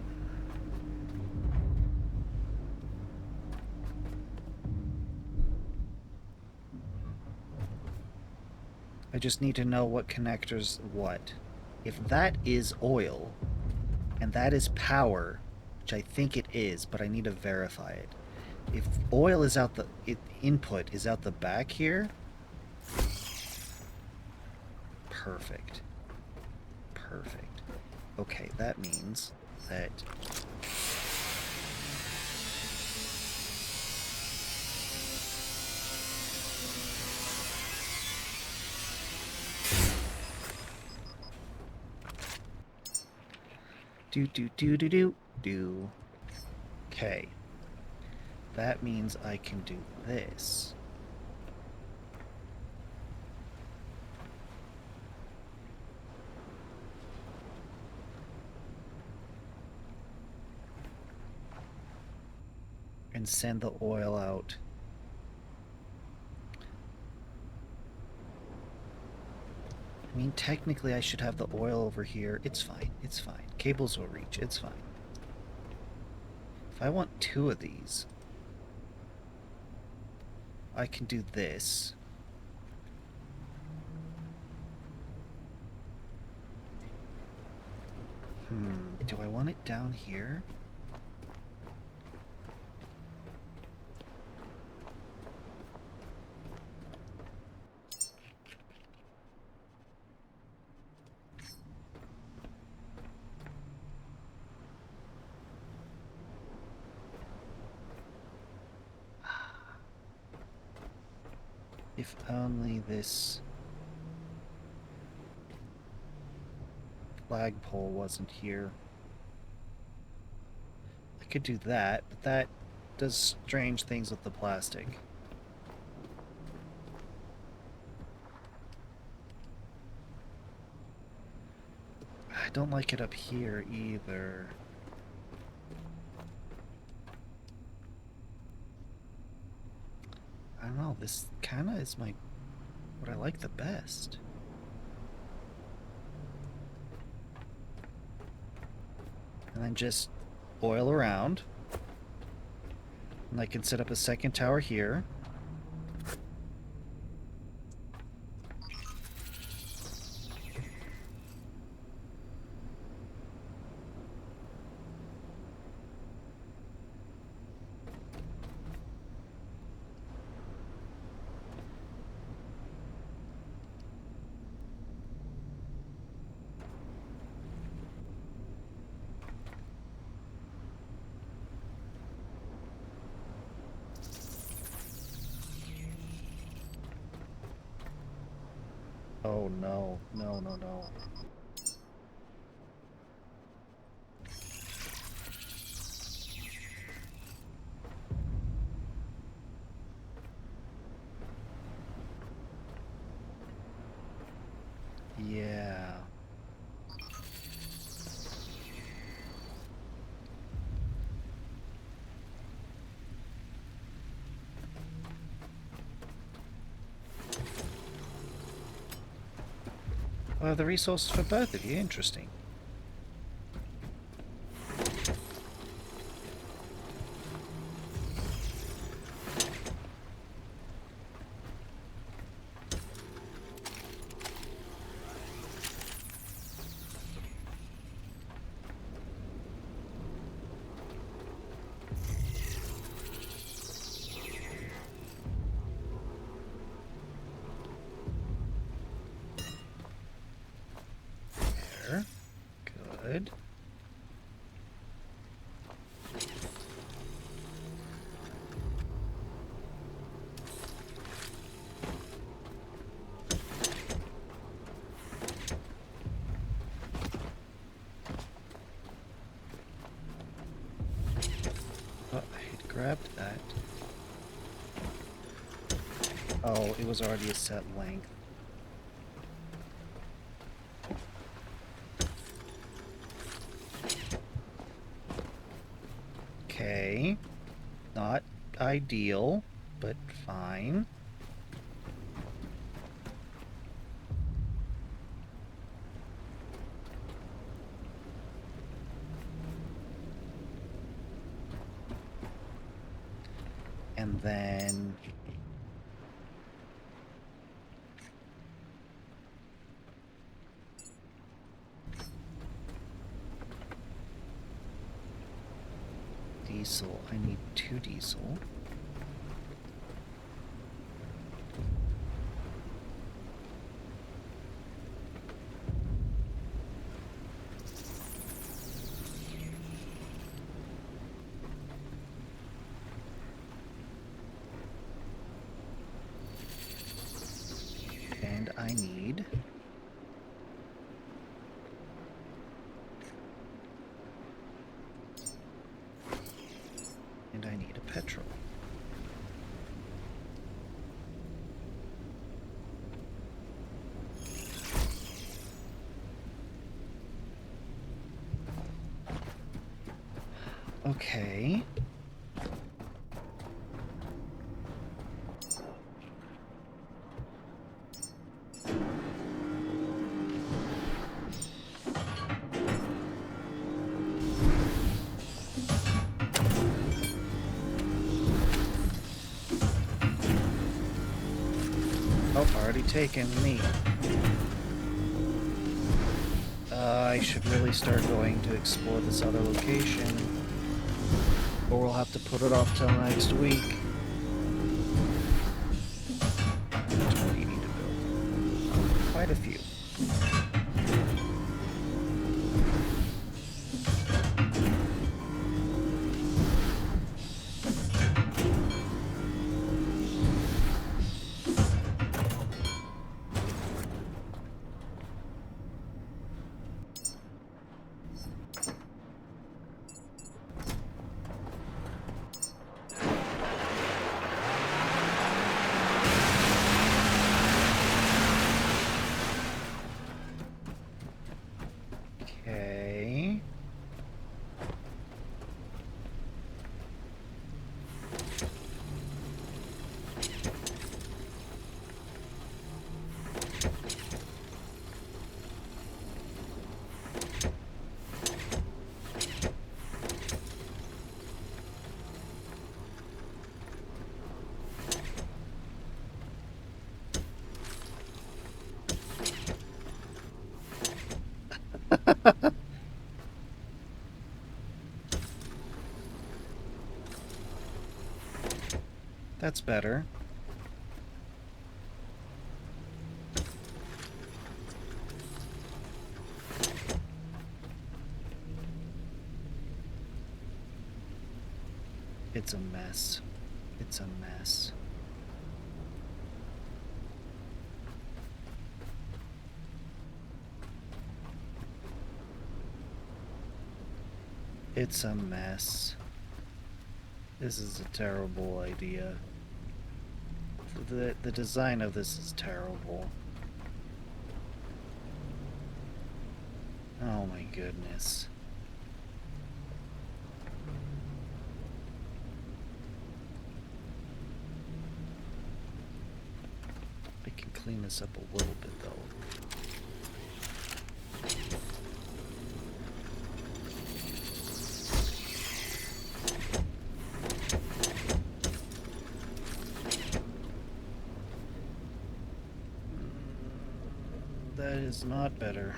I just need to know what connectors what. If that is oil, and that is power, which I think it is, but I need to verify it. If oil is out the input is out the back here, perfect. Perfect. Okay, that means that do. Okay. That means I can do this. And send the oil out. I mean, technically I should have the oil over here. It's fine. It's fine. Cables will reach. It's fine. If I want 2 of these, I can do this. Do I want it down here? If only this flagpole wasn't here. I could do that, but that does strange things with the plastic. I don't like it up here either. I don't know, this kind of is what I like the best. And then just oil around. And I can set up a second tower here. Oh no, no. We'll have the resources for both of you. Interesting. Good. Oh, I had grabbed that. Oh, it was already a set length. Okay. Not ideal, but fine. And then... diesel. I need 2 diesel. And I need... and I need a petrol. Okay. Oh, already taken me. I should really start going to explore this other location. Or we'll have to put it off till next week. How much more do you need to build? Quite a few. Okay. That's better. It's a mess. It's a mess. It's a mess. This is a terrible idea. The design of this is terrible. Oh my goodness. I can clean this up a little bit though. that is not better.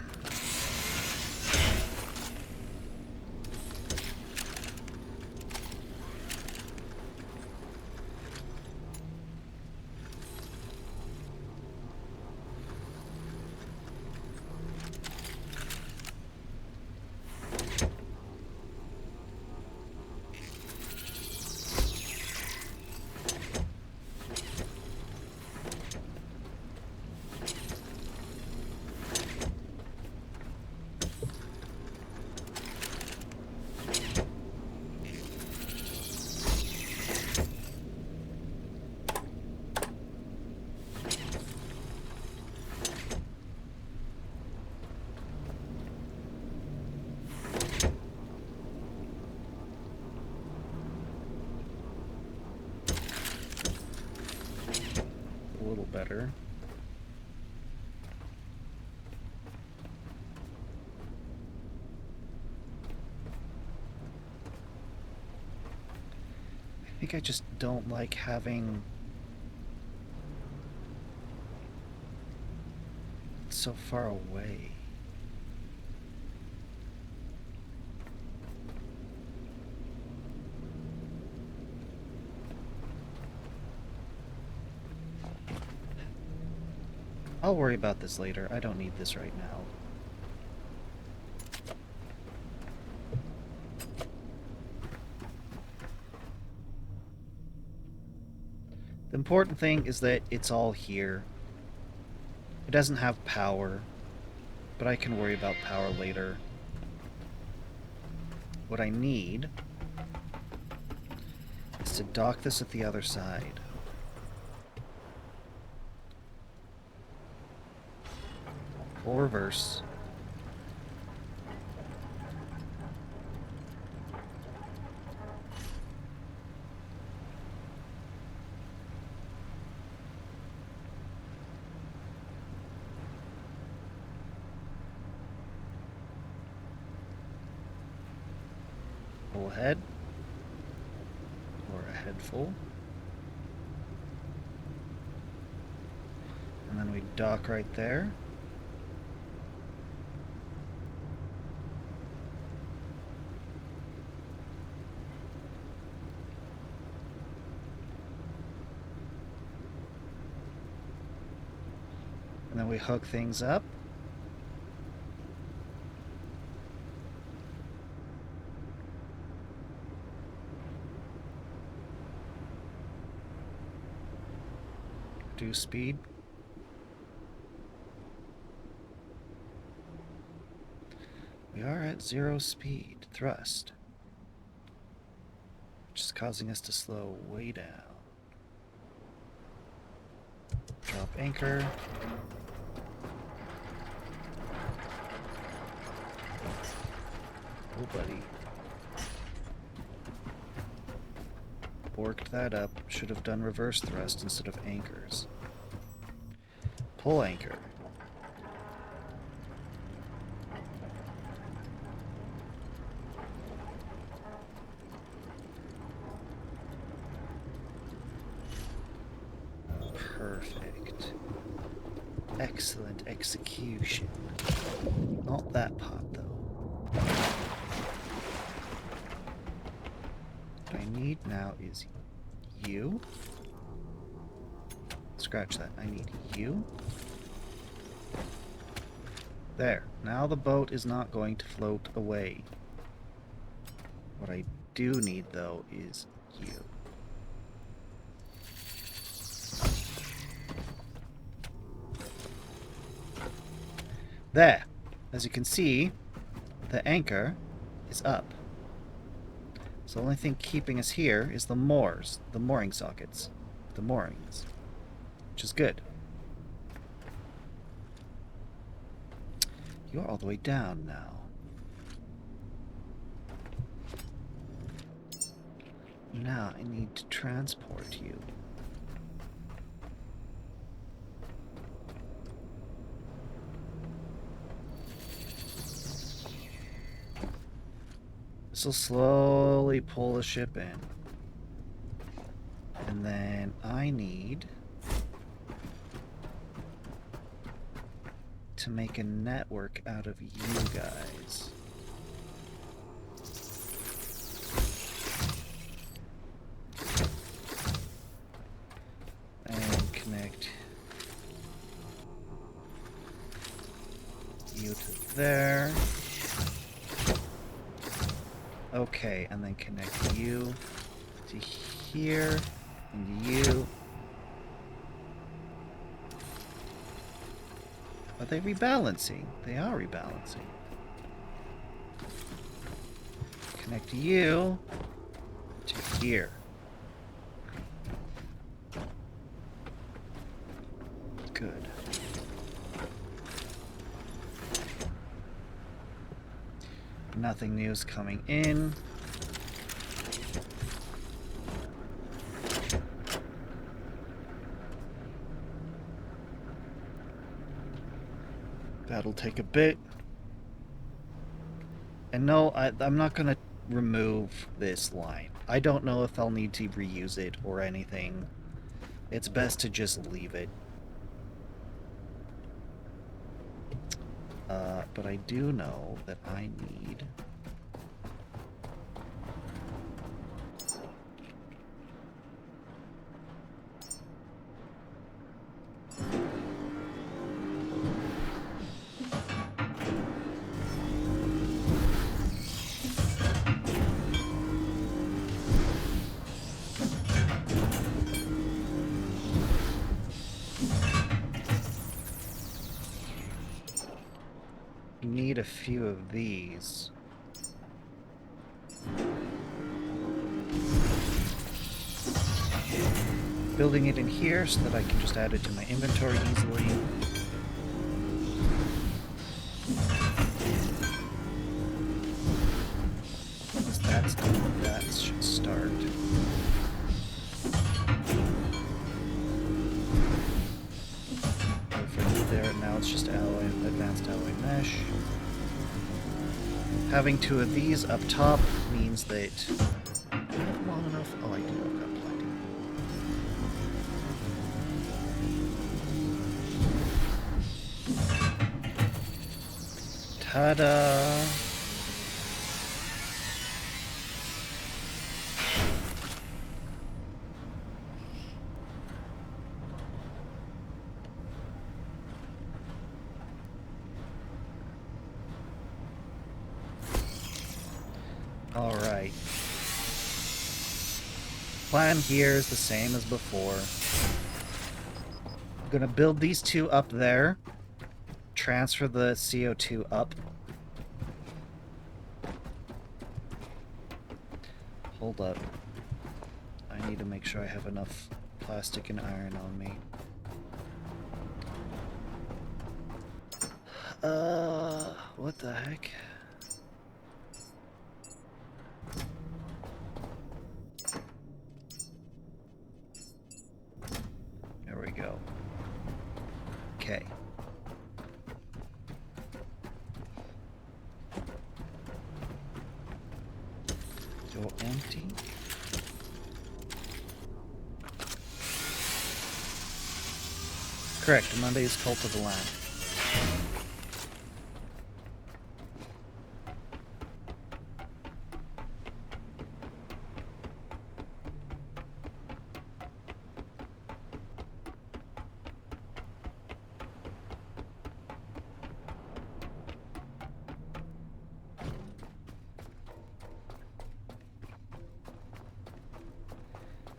A little better. I think I just don't like having it so far away. I'll worry about this later. I don't need this right now. The important thing is that it's all here. It doesn't have power, but I can worry about power later. What I need is to dock this at the other side. Or reverse. Pull ahead. Or a head full. And then we dock right there. And then we hook things up. Reduce speed. We are at 0 speed thrust, which is causing us to slow way down. Drop anchor. Oh, buddy. Borked that up. Should have done reverse thrust instead of anchors. Pull anchor. Perfect. Excellent execution. Not that part, though. What I need now is you. Scratch that. I need you. There. Now the boat is not going to float away. What I do need, though, is you. There. As you can see, the anchor is up. So the only thing keeping us here is the moors, the mooring sockets, the moorings, which is good. You're all the way down now. Now I need to transport you. This will slowly pull the ship in. And then I need to make a network out of you guys. And connect you to there. Okay, and then connect you to here, and you. Are they rebalancing? They are rebalancing. Connect you to here. Good. Nothing new is coming in. That'll take a bit. And no, I'm not going to remove this line. I don't know if I'll need to reuse it or anything. It's best to just leave it. But I do know that I need... need a few of these. Building it in here so that I can just add it to my inventory easily. Once that's done, that should start. There, now it's just alloy, advanced alloy mesh. Having two of these up top means that... Do I have long enough? Oh, I do. I've got plenty. Ta-da! Alright. Plan here is the same as before. I'm gonna build these two up there. Transfer the CO2 up. Hold up. I need to make sure I have enough plastic and iron on me. What the heck? There we go. Okay. You're empty. Correct, Monday is Cult of the Lamb.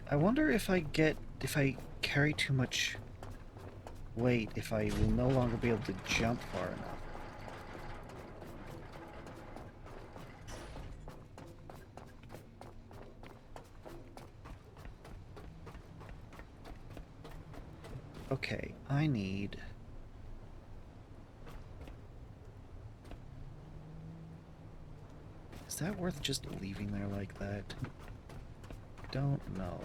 I wonder if I carry too much weight, if I will no longer be able to jump far enough. Okay, I need... Is that worth just leaving there like that? Don't know.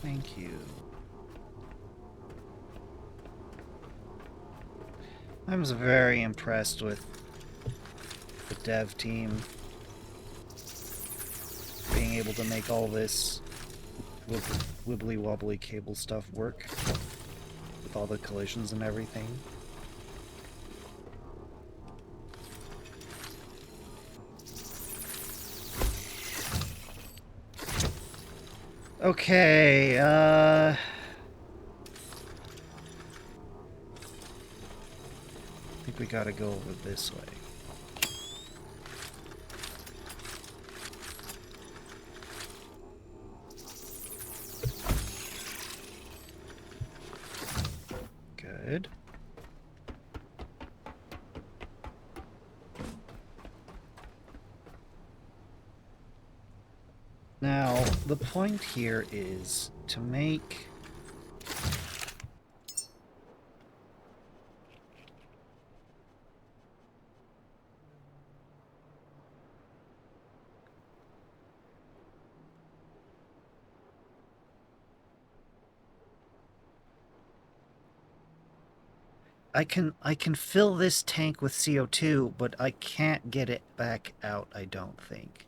Thank you. I was very impressed with the dev team being able to make all this wibbly wobbly cable stuff work with all the collisions and everything. Okay, I think we gotta go over this way. Good. Now, the point here is to make I can fill this tank with CO2, but I can't get it back out, I don't think.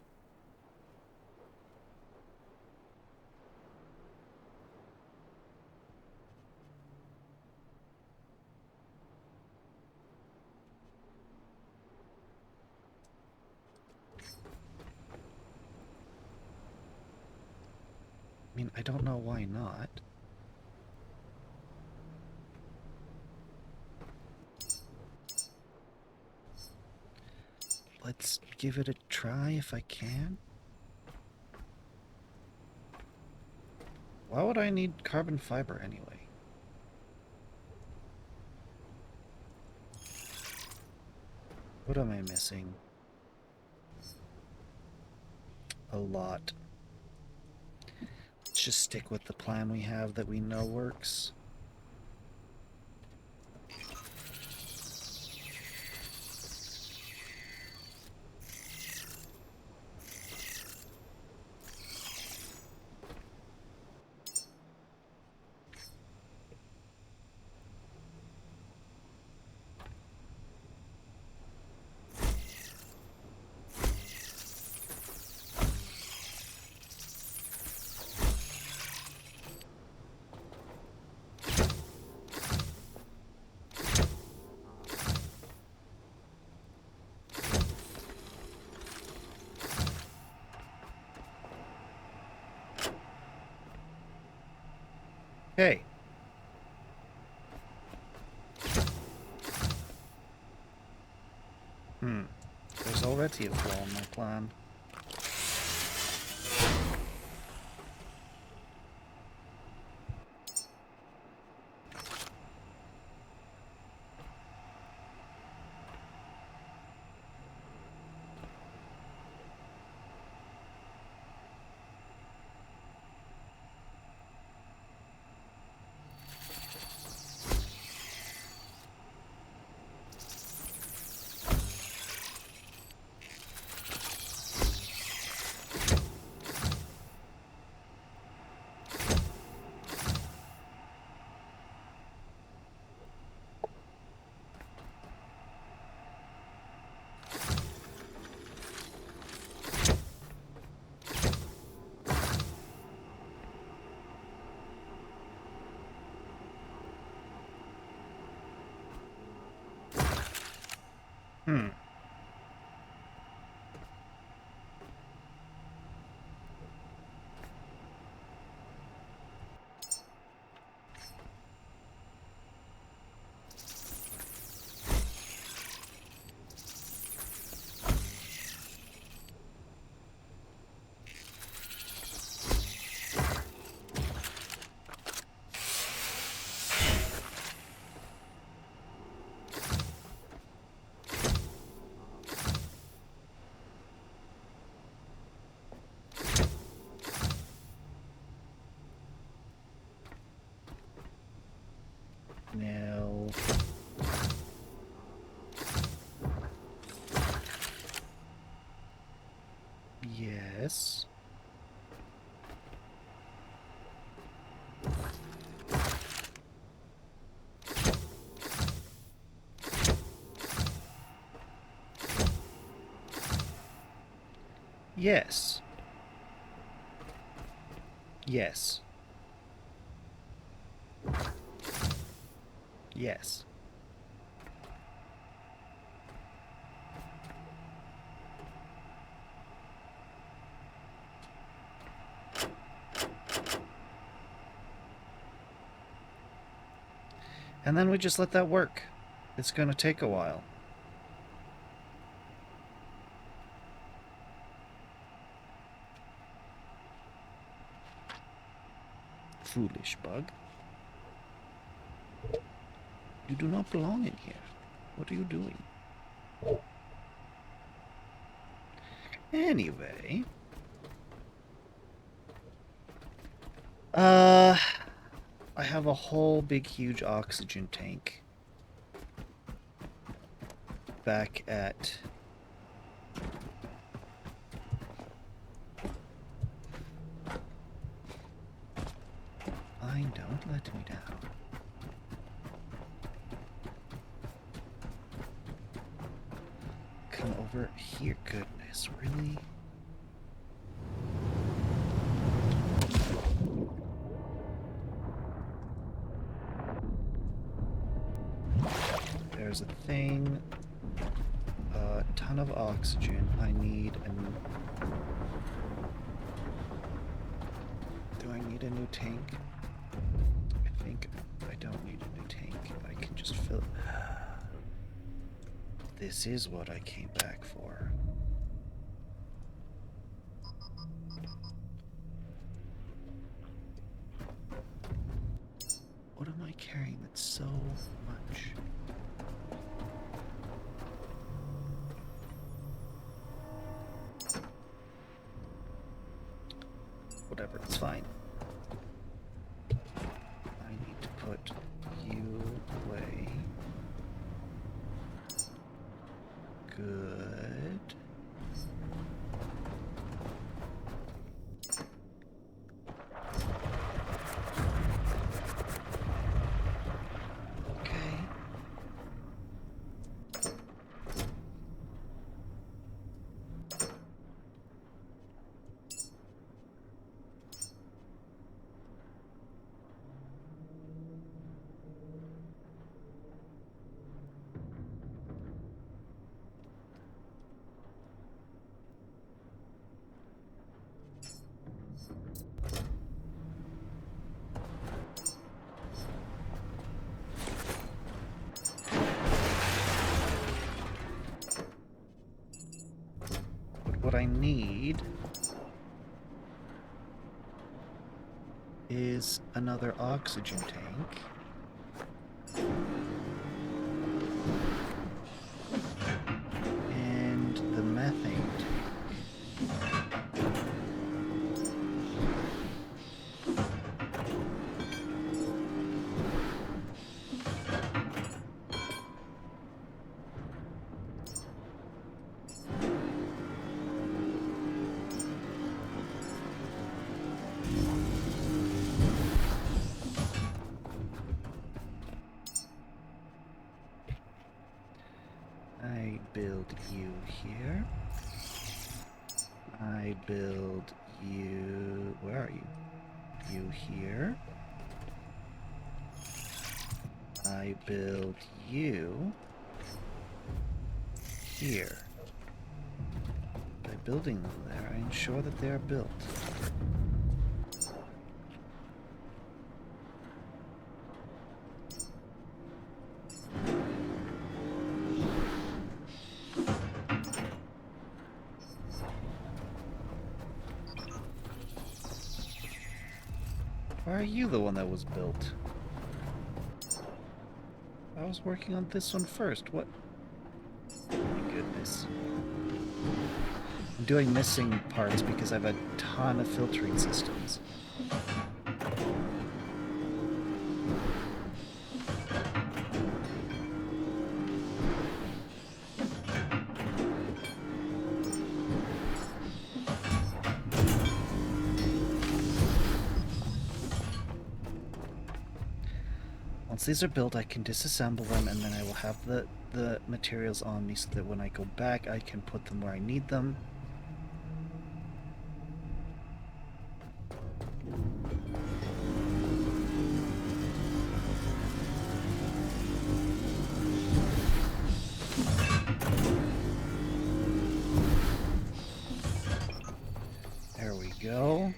I mean, I don't know why not. Let's give it a try if I can. Why would I need carbon fiber anyway? What am I missing? A lot. Let's just stick with the plan we have that we know works. Hey. There's already a flaw in my plan. No. Yes. Yes. Yes. Yes. And then we just let that work. It's going to take a while. Foolish bug. You do not belong in here. What are you doing? Anyway. I have a whole big huge oxygen tank back at Fine, don't let me down. Come over here, goodness, really? There's a thing. A ton of oxygen. I need a new... Do I need a new tank? I think I don't need a new tank. I can just fill... This is what I came back for. What am I carrying that's so much? Whatever, it's fine. I need to put you away. Good. Okay. What I need is another oxygen tank. And the methane tank. I build you here. I build you... Where are you? You here. I build you here. By building them there, I ensure that they are built. Why are you the one that was built? I was working on this one first. What? Oh my goodness. I'm doing missing parts because I have a ton of filtering systems. Once these are built, I can disassemble them, and then I will have the materials on me so that when I go back, I can put them where I need them. go.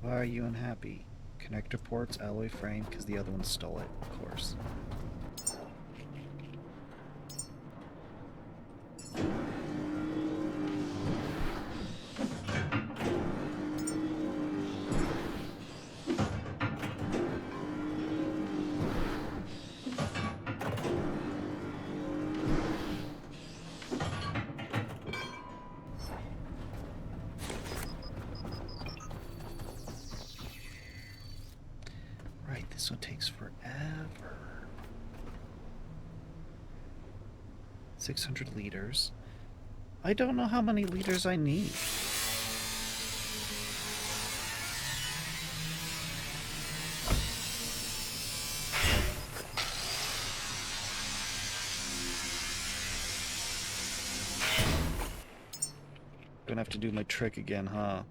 Why are you unhappy? Connector ports, alloy frame, because the other one stole it, of course. Right, this one takes forever. 600 liters. I don't know how many liters I need. Gonna have to do my trick again, huh?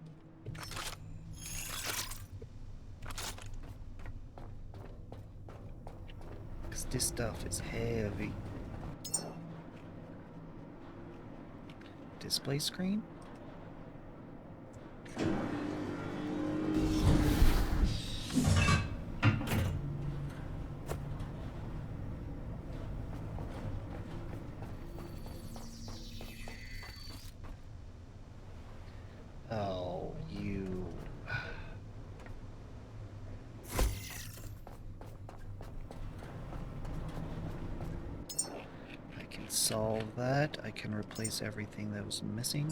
Because this stuff is heavy. Display screen? Oh, you... I can solve that. I can replace everything that was missing.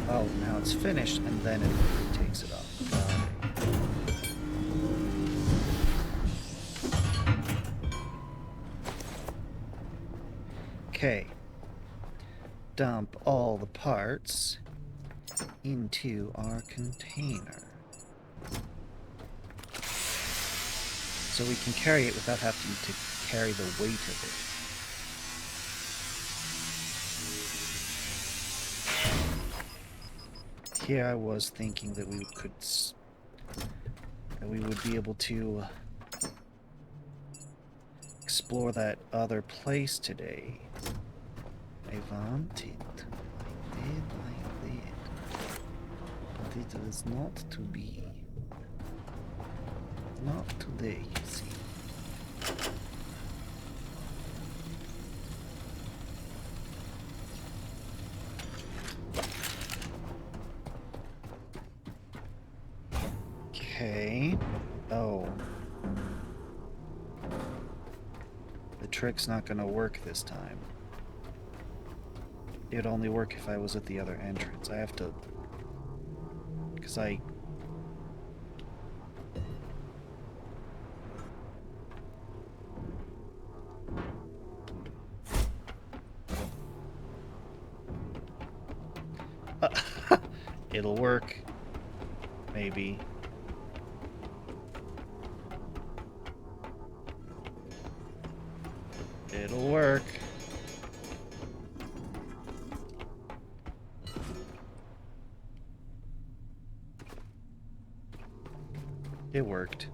Oh, now it's finished, and then it takes it off. Okay. Dump all the parts into our container. So we can carry it without having to carry the weight of it. Here I was thinking that we would be able to explore that other place today. I wanted. I did. But it was not to be. Not today, you see. Okay. Oh. The trick's not gonna work this time. It'd only work if I was at the other entrance. I have to... Because I... It'll work. Maybe. It'll work. It worked.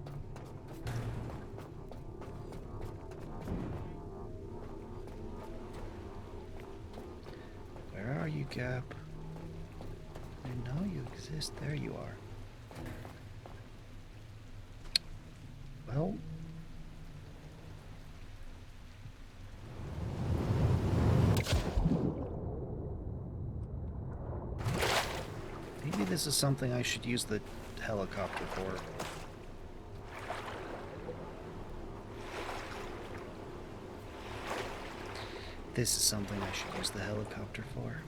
Where are you, Gap? I know you exist. There you are. Well... maybe this is something I should use the helicopter for. This is something I should use the helicopter for.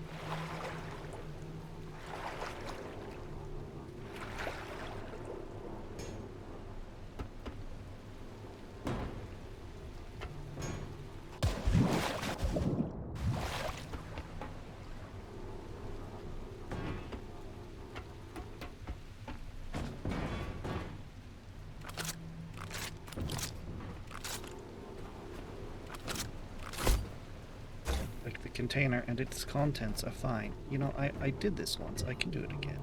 container and its contents are fine. You know, I did this once. I can do it again.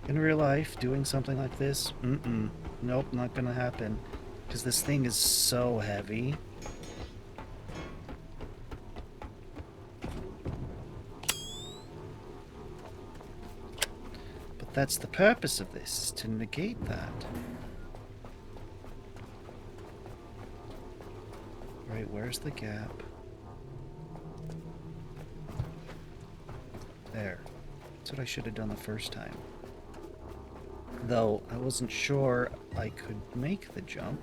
In real life, doing something like this, nope, not gonna happen. Because this thing is so heavy. But that's the purpose of this, is to negate that. Right, where's the gap? There. That's what I should have done the first time. Though I wasn't sure I could make the jump.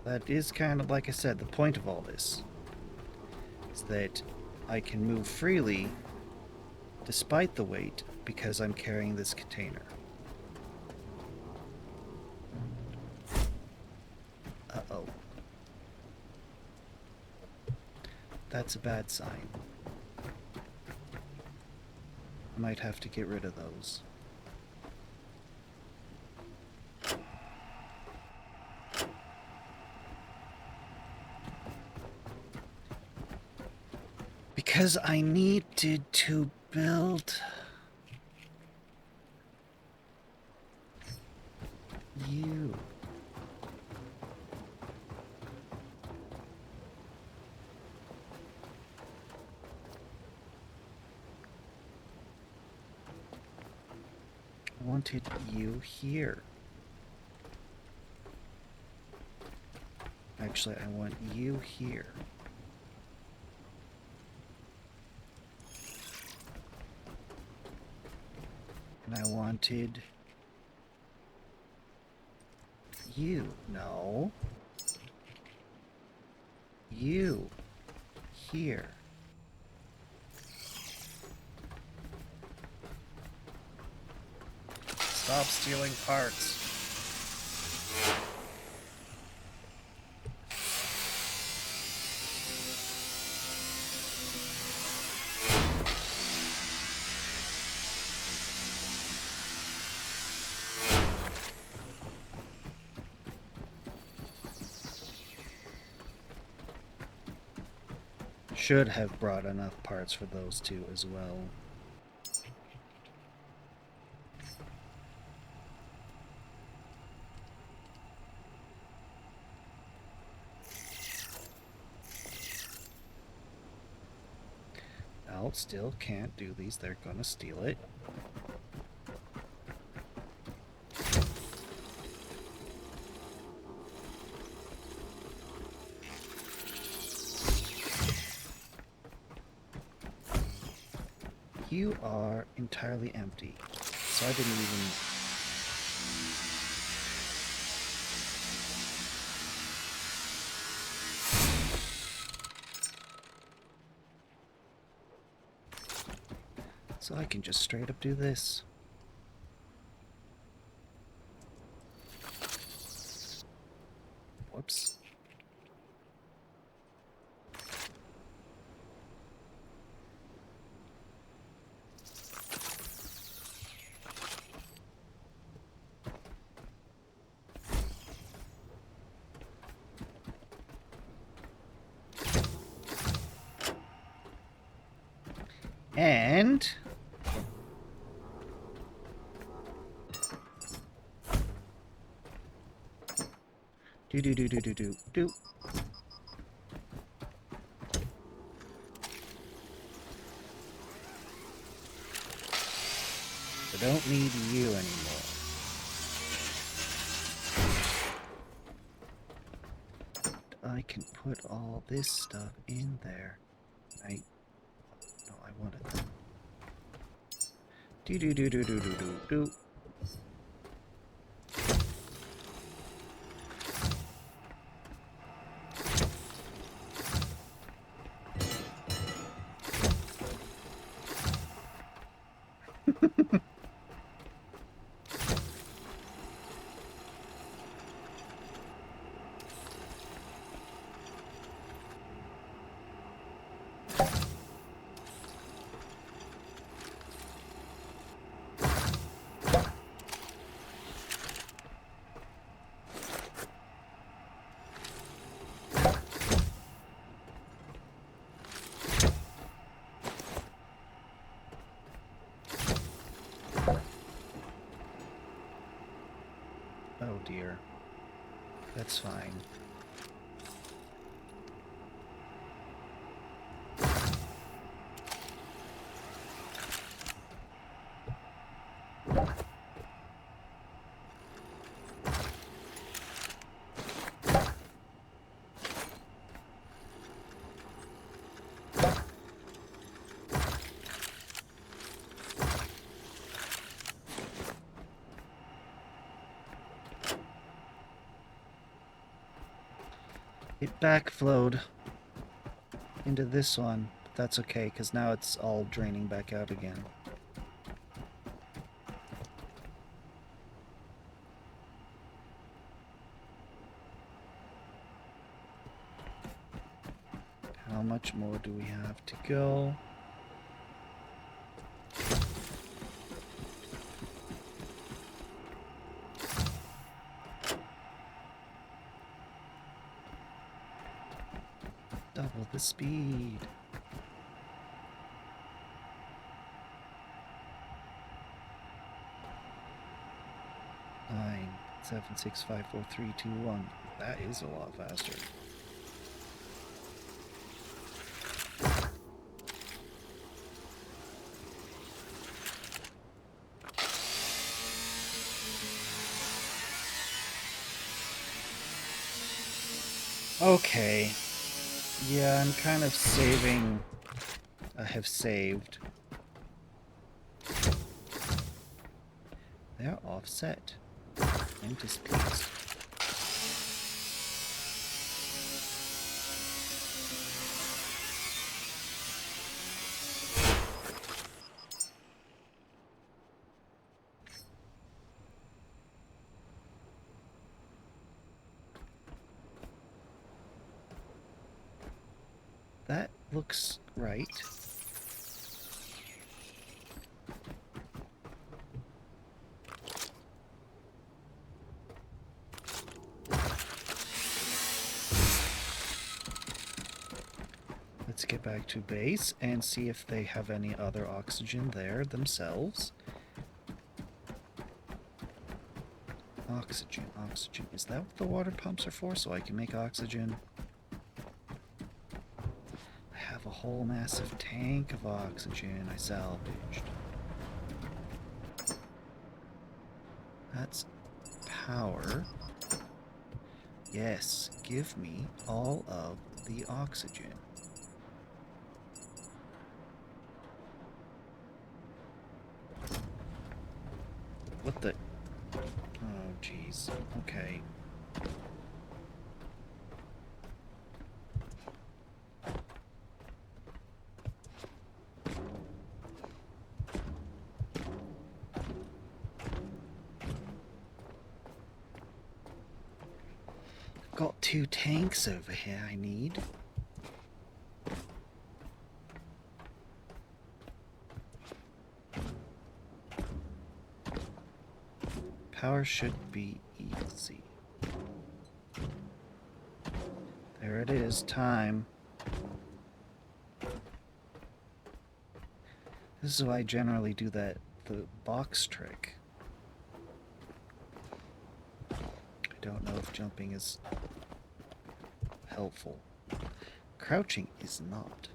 That is kind of, like I said, the point of all this. Is that I can move freely despite the weight because I'm carrying this container. Uh-oh. That's a bad sign. I might have to get rid of those. Because I needed to build you. I wanted you here. Actually, I want you here. And I wanted you. No. You. Here. Stop stealing parts. Should have brought enough parts for those two as well. No, still can't do these. They're gonna steal it. You are entirely empty, so I didn't even... So I can just straight up do this. Whoops. And do. I don't need you anymore. I can put all this stuff in there. Right? No, I wanted that. Do. dear. That's fine. It backflowed into this one, but that's okay, because now it's all draining back out again. How much more do we have to go? Double the speed. Nine, 7, 6, 5, 4, 3, 2, 1. That is a lot faster. Okay. Yeah, I'm kind of saving. I have saved. They're offset. I'm displeased. That looks right. Let's get back to base and see if they have any other oxygen there themselves. Oxygen, oxygen. Is that what the water pumps are for? So I can make oxygen? I have a whole massive tank of oxygen I salvaged. That's power. Yes, give me all of the oxygen. What the... Oh, jeez. Okay. Got 2 tanks over here I need. Power should be easy. There it is, time. This is why I generally do the box trick. I don't know if jumping is helpful. Crouching is not.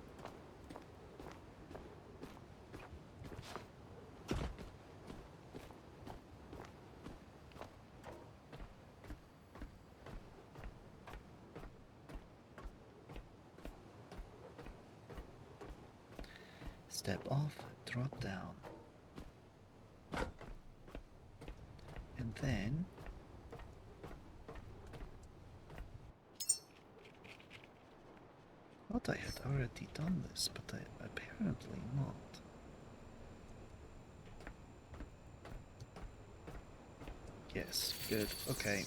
Step off, drop down. And then... I thought I had already done this, but apparently not. Yes, good, okay.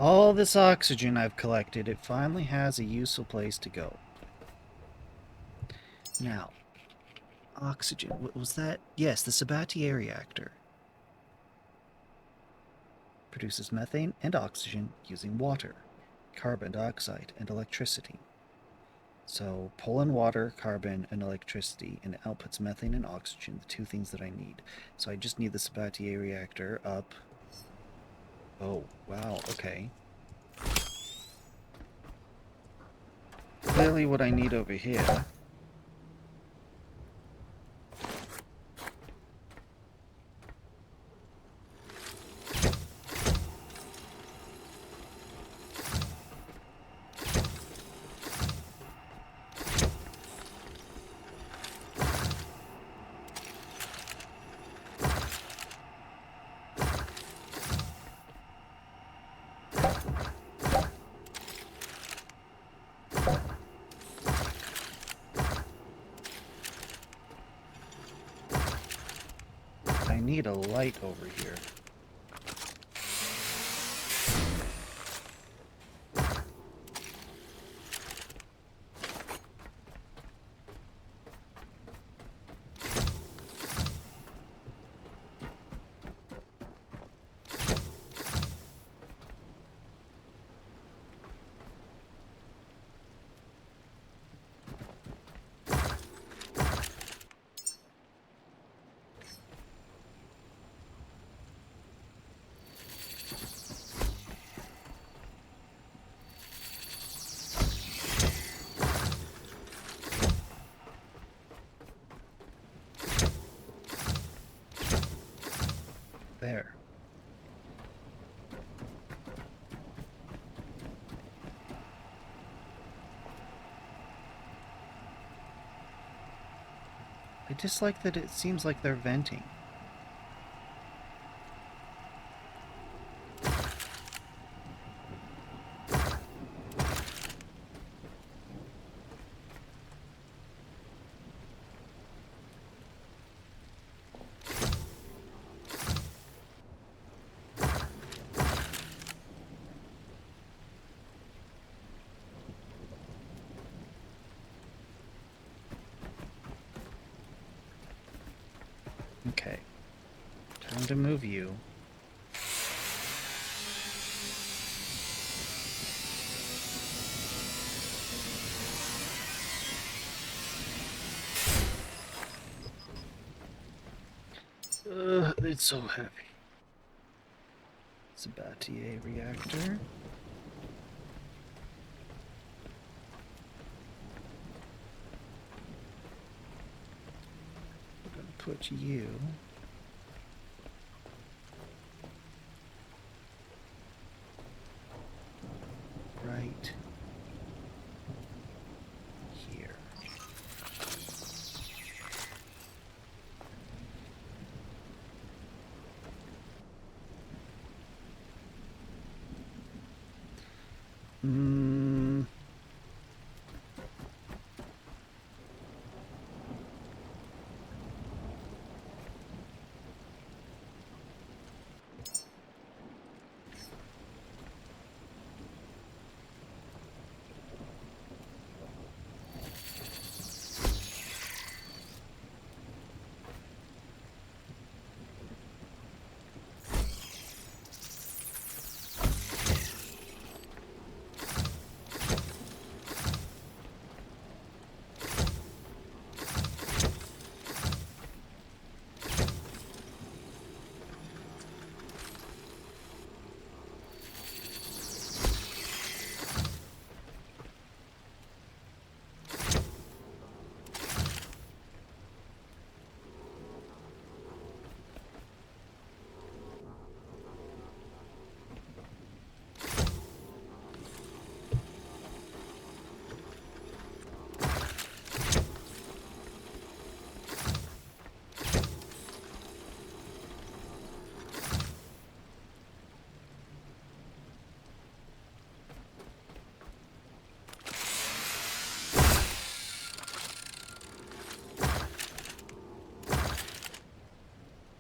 All this oxygen I've collected, it finally has a useful place to go. Now, oxygen, what was that? Yes, the Sabatier reactor. Produces methane and oxygen using water, carbon dioxide, and electricity. So, pull in water, carbon, and electricity, and it outputs methane and oxygen, the two things that I need. So I just need the Sabatier reactor up. Oh, wow, okay. Clearly what I need over here. I need a light over here. There. I dislike that it seems like they're venting. Okay. Time to move you. It's so heavy. Sabatier reactor. We're gonna put you right here.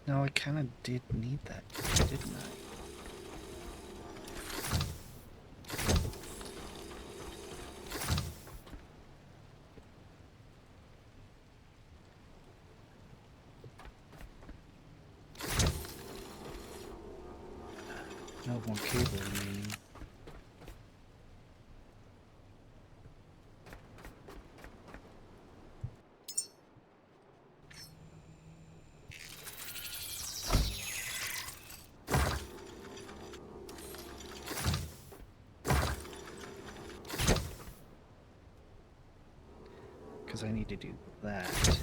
No, I kind of did need that, didn't I? have more cable remaining. Because I need to do that.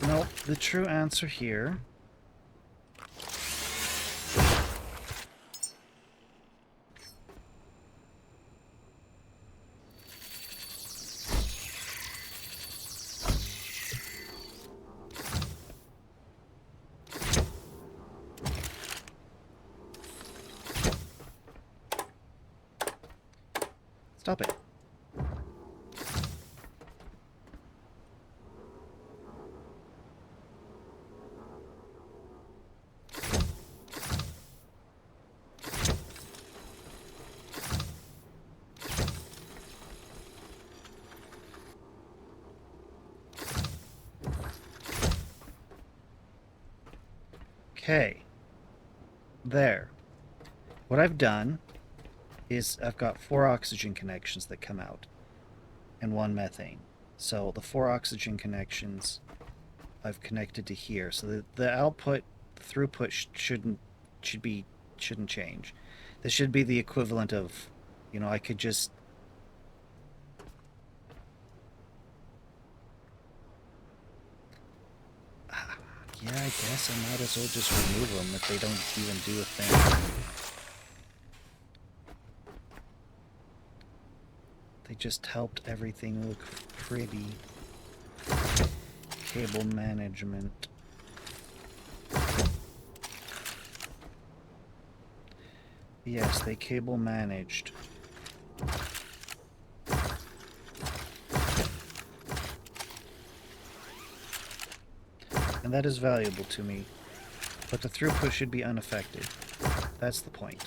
Nope, the true answer here stop it. Okay. There. What I've done is I've got 4 oxygen connections that come out and 1 methane. So the 4 oxygen connections I've connected to here. So the output, the throughput shouldn't change. This should be the equivalent of, you know, I could just yeah, I guess I might as well just remove them if they don't even do a thing. They just helped everything look pretty. Cable management. Yes, they cable managed. And that is valuable to me. But the throughput should be unaffected. That's the point.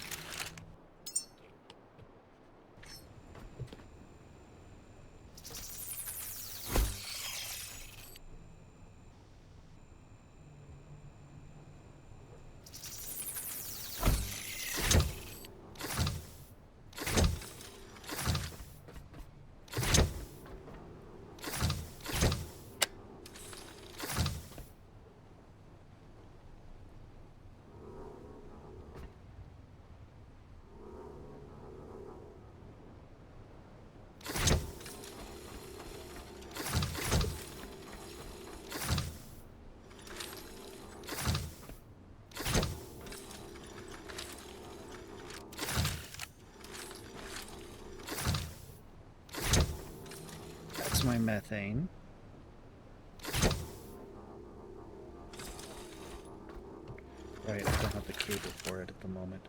My methane. Right, I don't have the cable for it at the moment.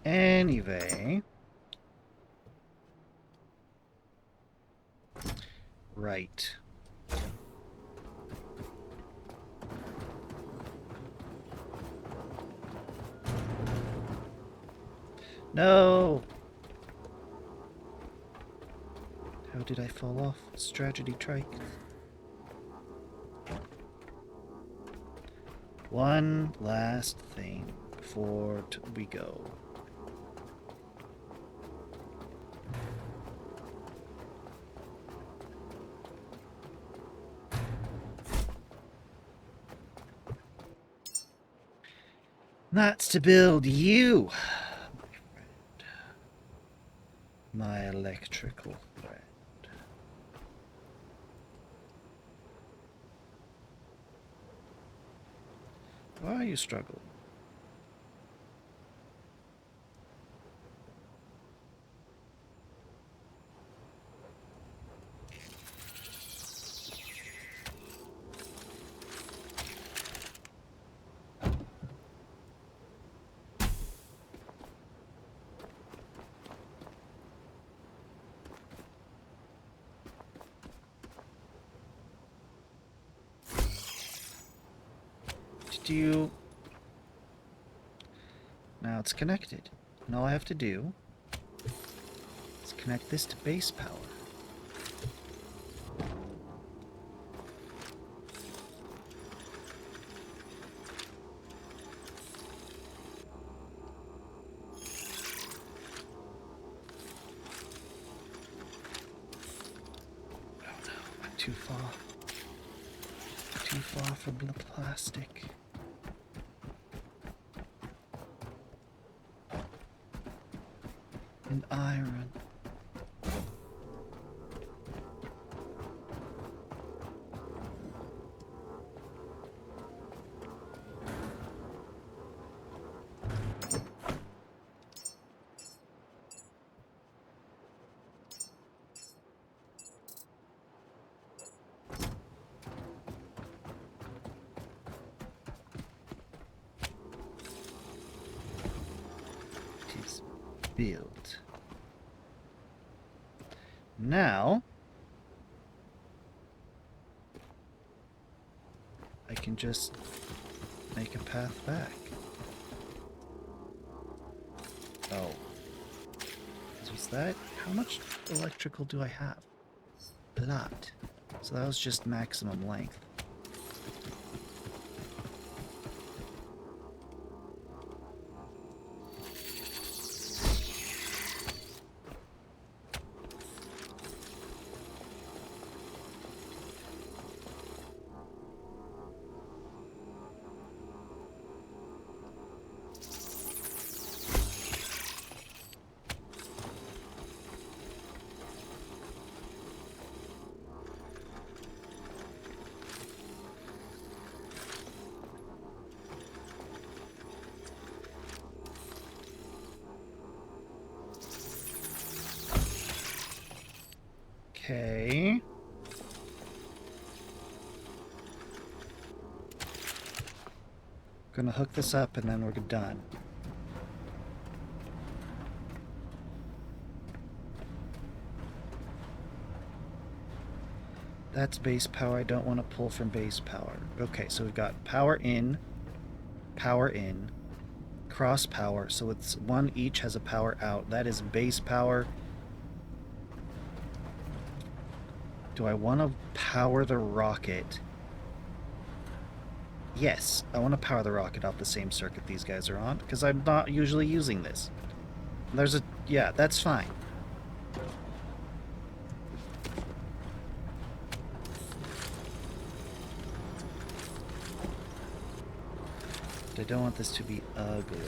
Anyway. Right. No! How did I fall off? Strategy trike. One last thing before we go. That's to build you, my friend. My electrical friend. Why are you struggling? connect you. Now it's connected. And all I have to do is connect this to base power. Too far. Too far from the plastic. And iron. Built. Now I can just make a path back. Oh. Was that? How much electrical do I have? A lot. So that was just maximum length. Okay. Gonna hook this up and then we're done. That's base power. I don't want to pull from base power. Okay, so we've got power in, cross power. So it's one each has a power out. That is base power. Do I want to power the rocket? Yes, I want to power the rocket off the same circuit these guys are on, because I'm not usually using this. There's a... yeah, that's fine. But I don't want this to be ugly.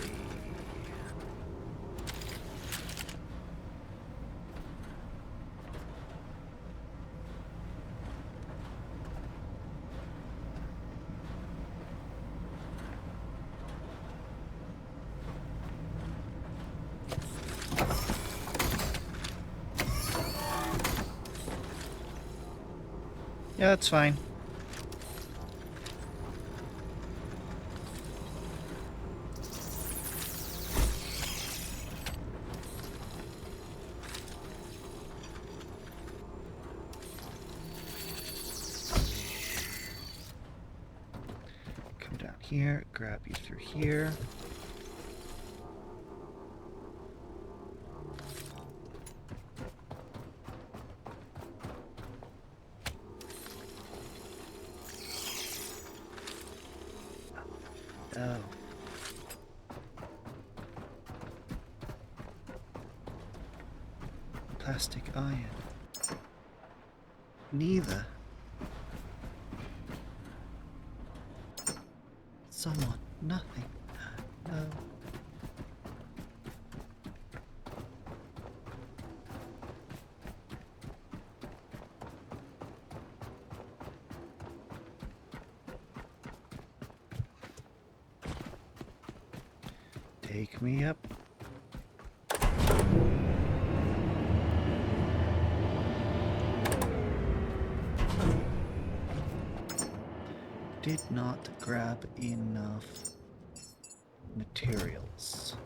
Yeah, that's fine. Come down here, grab you through here. Oh. Plastic iron. Neither. Someone. Nothing. No. Take me up. Did not grab enough materials.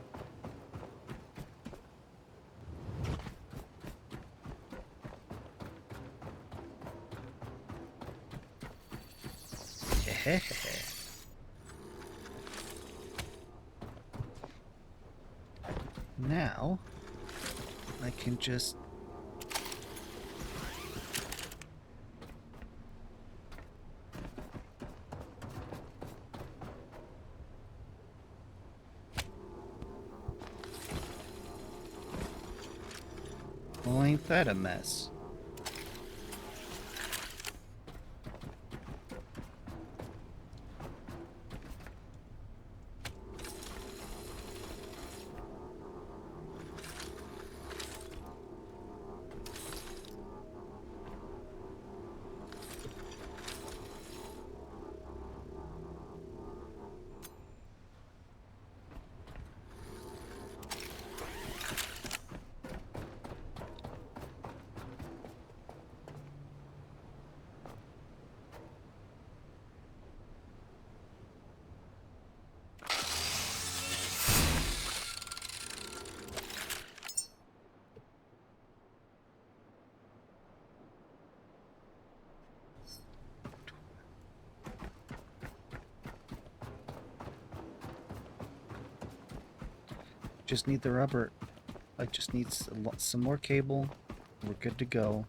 Now, I can just... Well, ain't that a mess? Just need the rubber. I just need some more cable. We're good to go.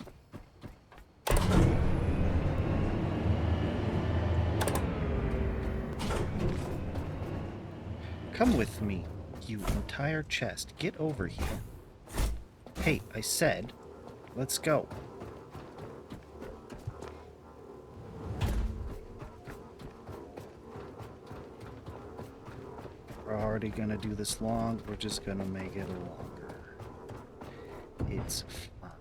Come with me, you entire chest. Get over here. Hey, I said, let's go. We're already gonna do this long. We're just gonna make it longer. It's fun.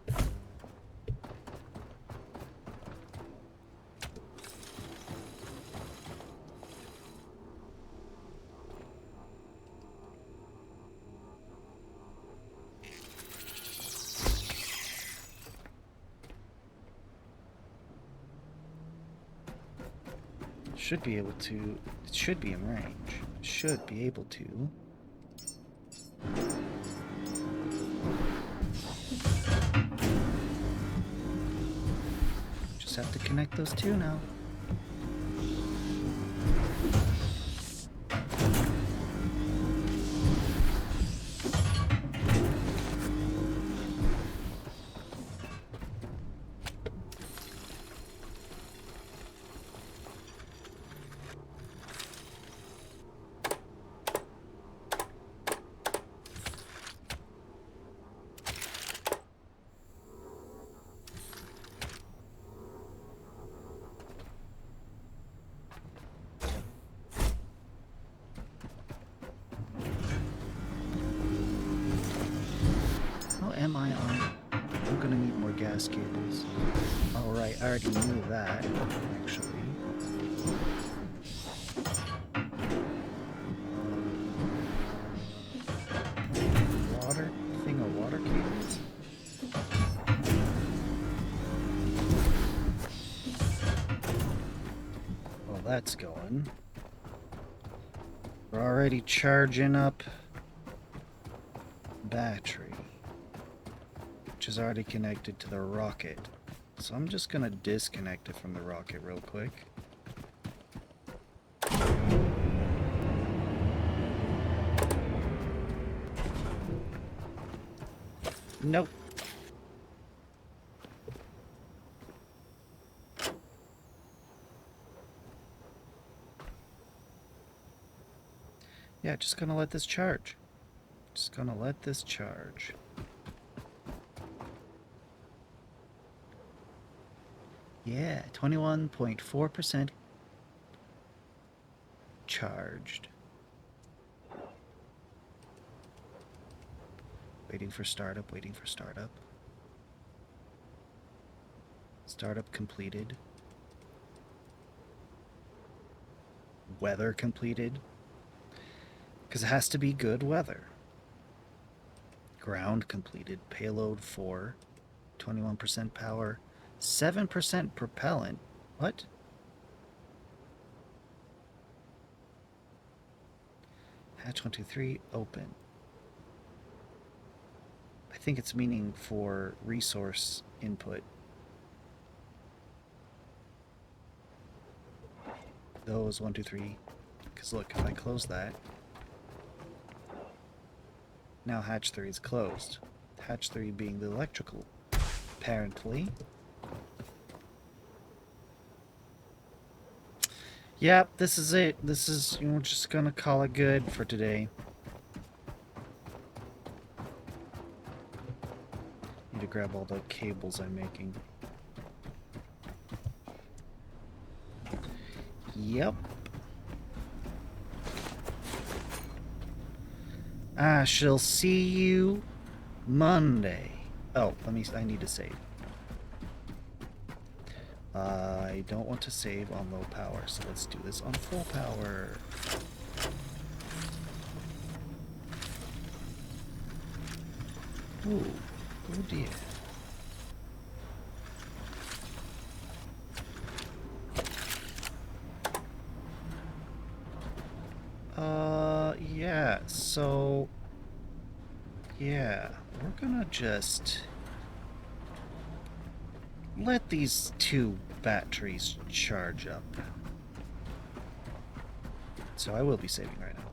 Should be able to. It should be in range. Should be able to. Just have to connect those two now. Am I on? I'm gonna need more gas cables. Alright, I already knew that, actually. Water? Thing of water cables? Well, that's going. We're already charging up battery, which is already connected to the rocket. So I'm just gonna disconnect it from the rocket real quick. Nope. Yeah, just gonna let this charge. Just gonna let this charge. Yeah, 21.4% charged. Waiting for startup, waiting for startup. Startup completed. Weather completed. Because it has to be good weather. Ground completed. Payload 4. 21% power. 7% propellant. What? Hatch 123 open. I think it's meaning for resource input. Those 1, 2, 3. Because look, if I close that, Now hatch 3 is closed. Hatch 3 being the electrical, apparently. Yep, this is it. This is, we're just gonna call it good for today. Need to grab all the cables I'm making. Yep. I shall see you Monday. Oh, I need to save. I don't want to save on low power, so let's do this on full power. Ooh, oh dear. Yeah, so... Yeah, we're gonna just... let these 2 batteries charge up. So I will be saving right now.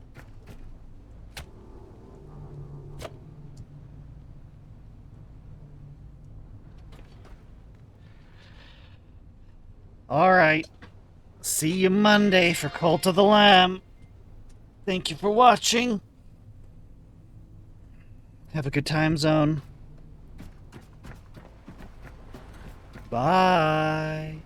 Alright. See you Monday for Cult of the Lamb. Thank you for watching. Have a good time zone. Bye.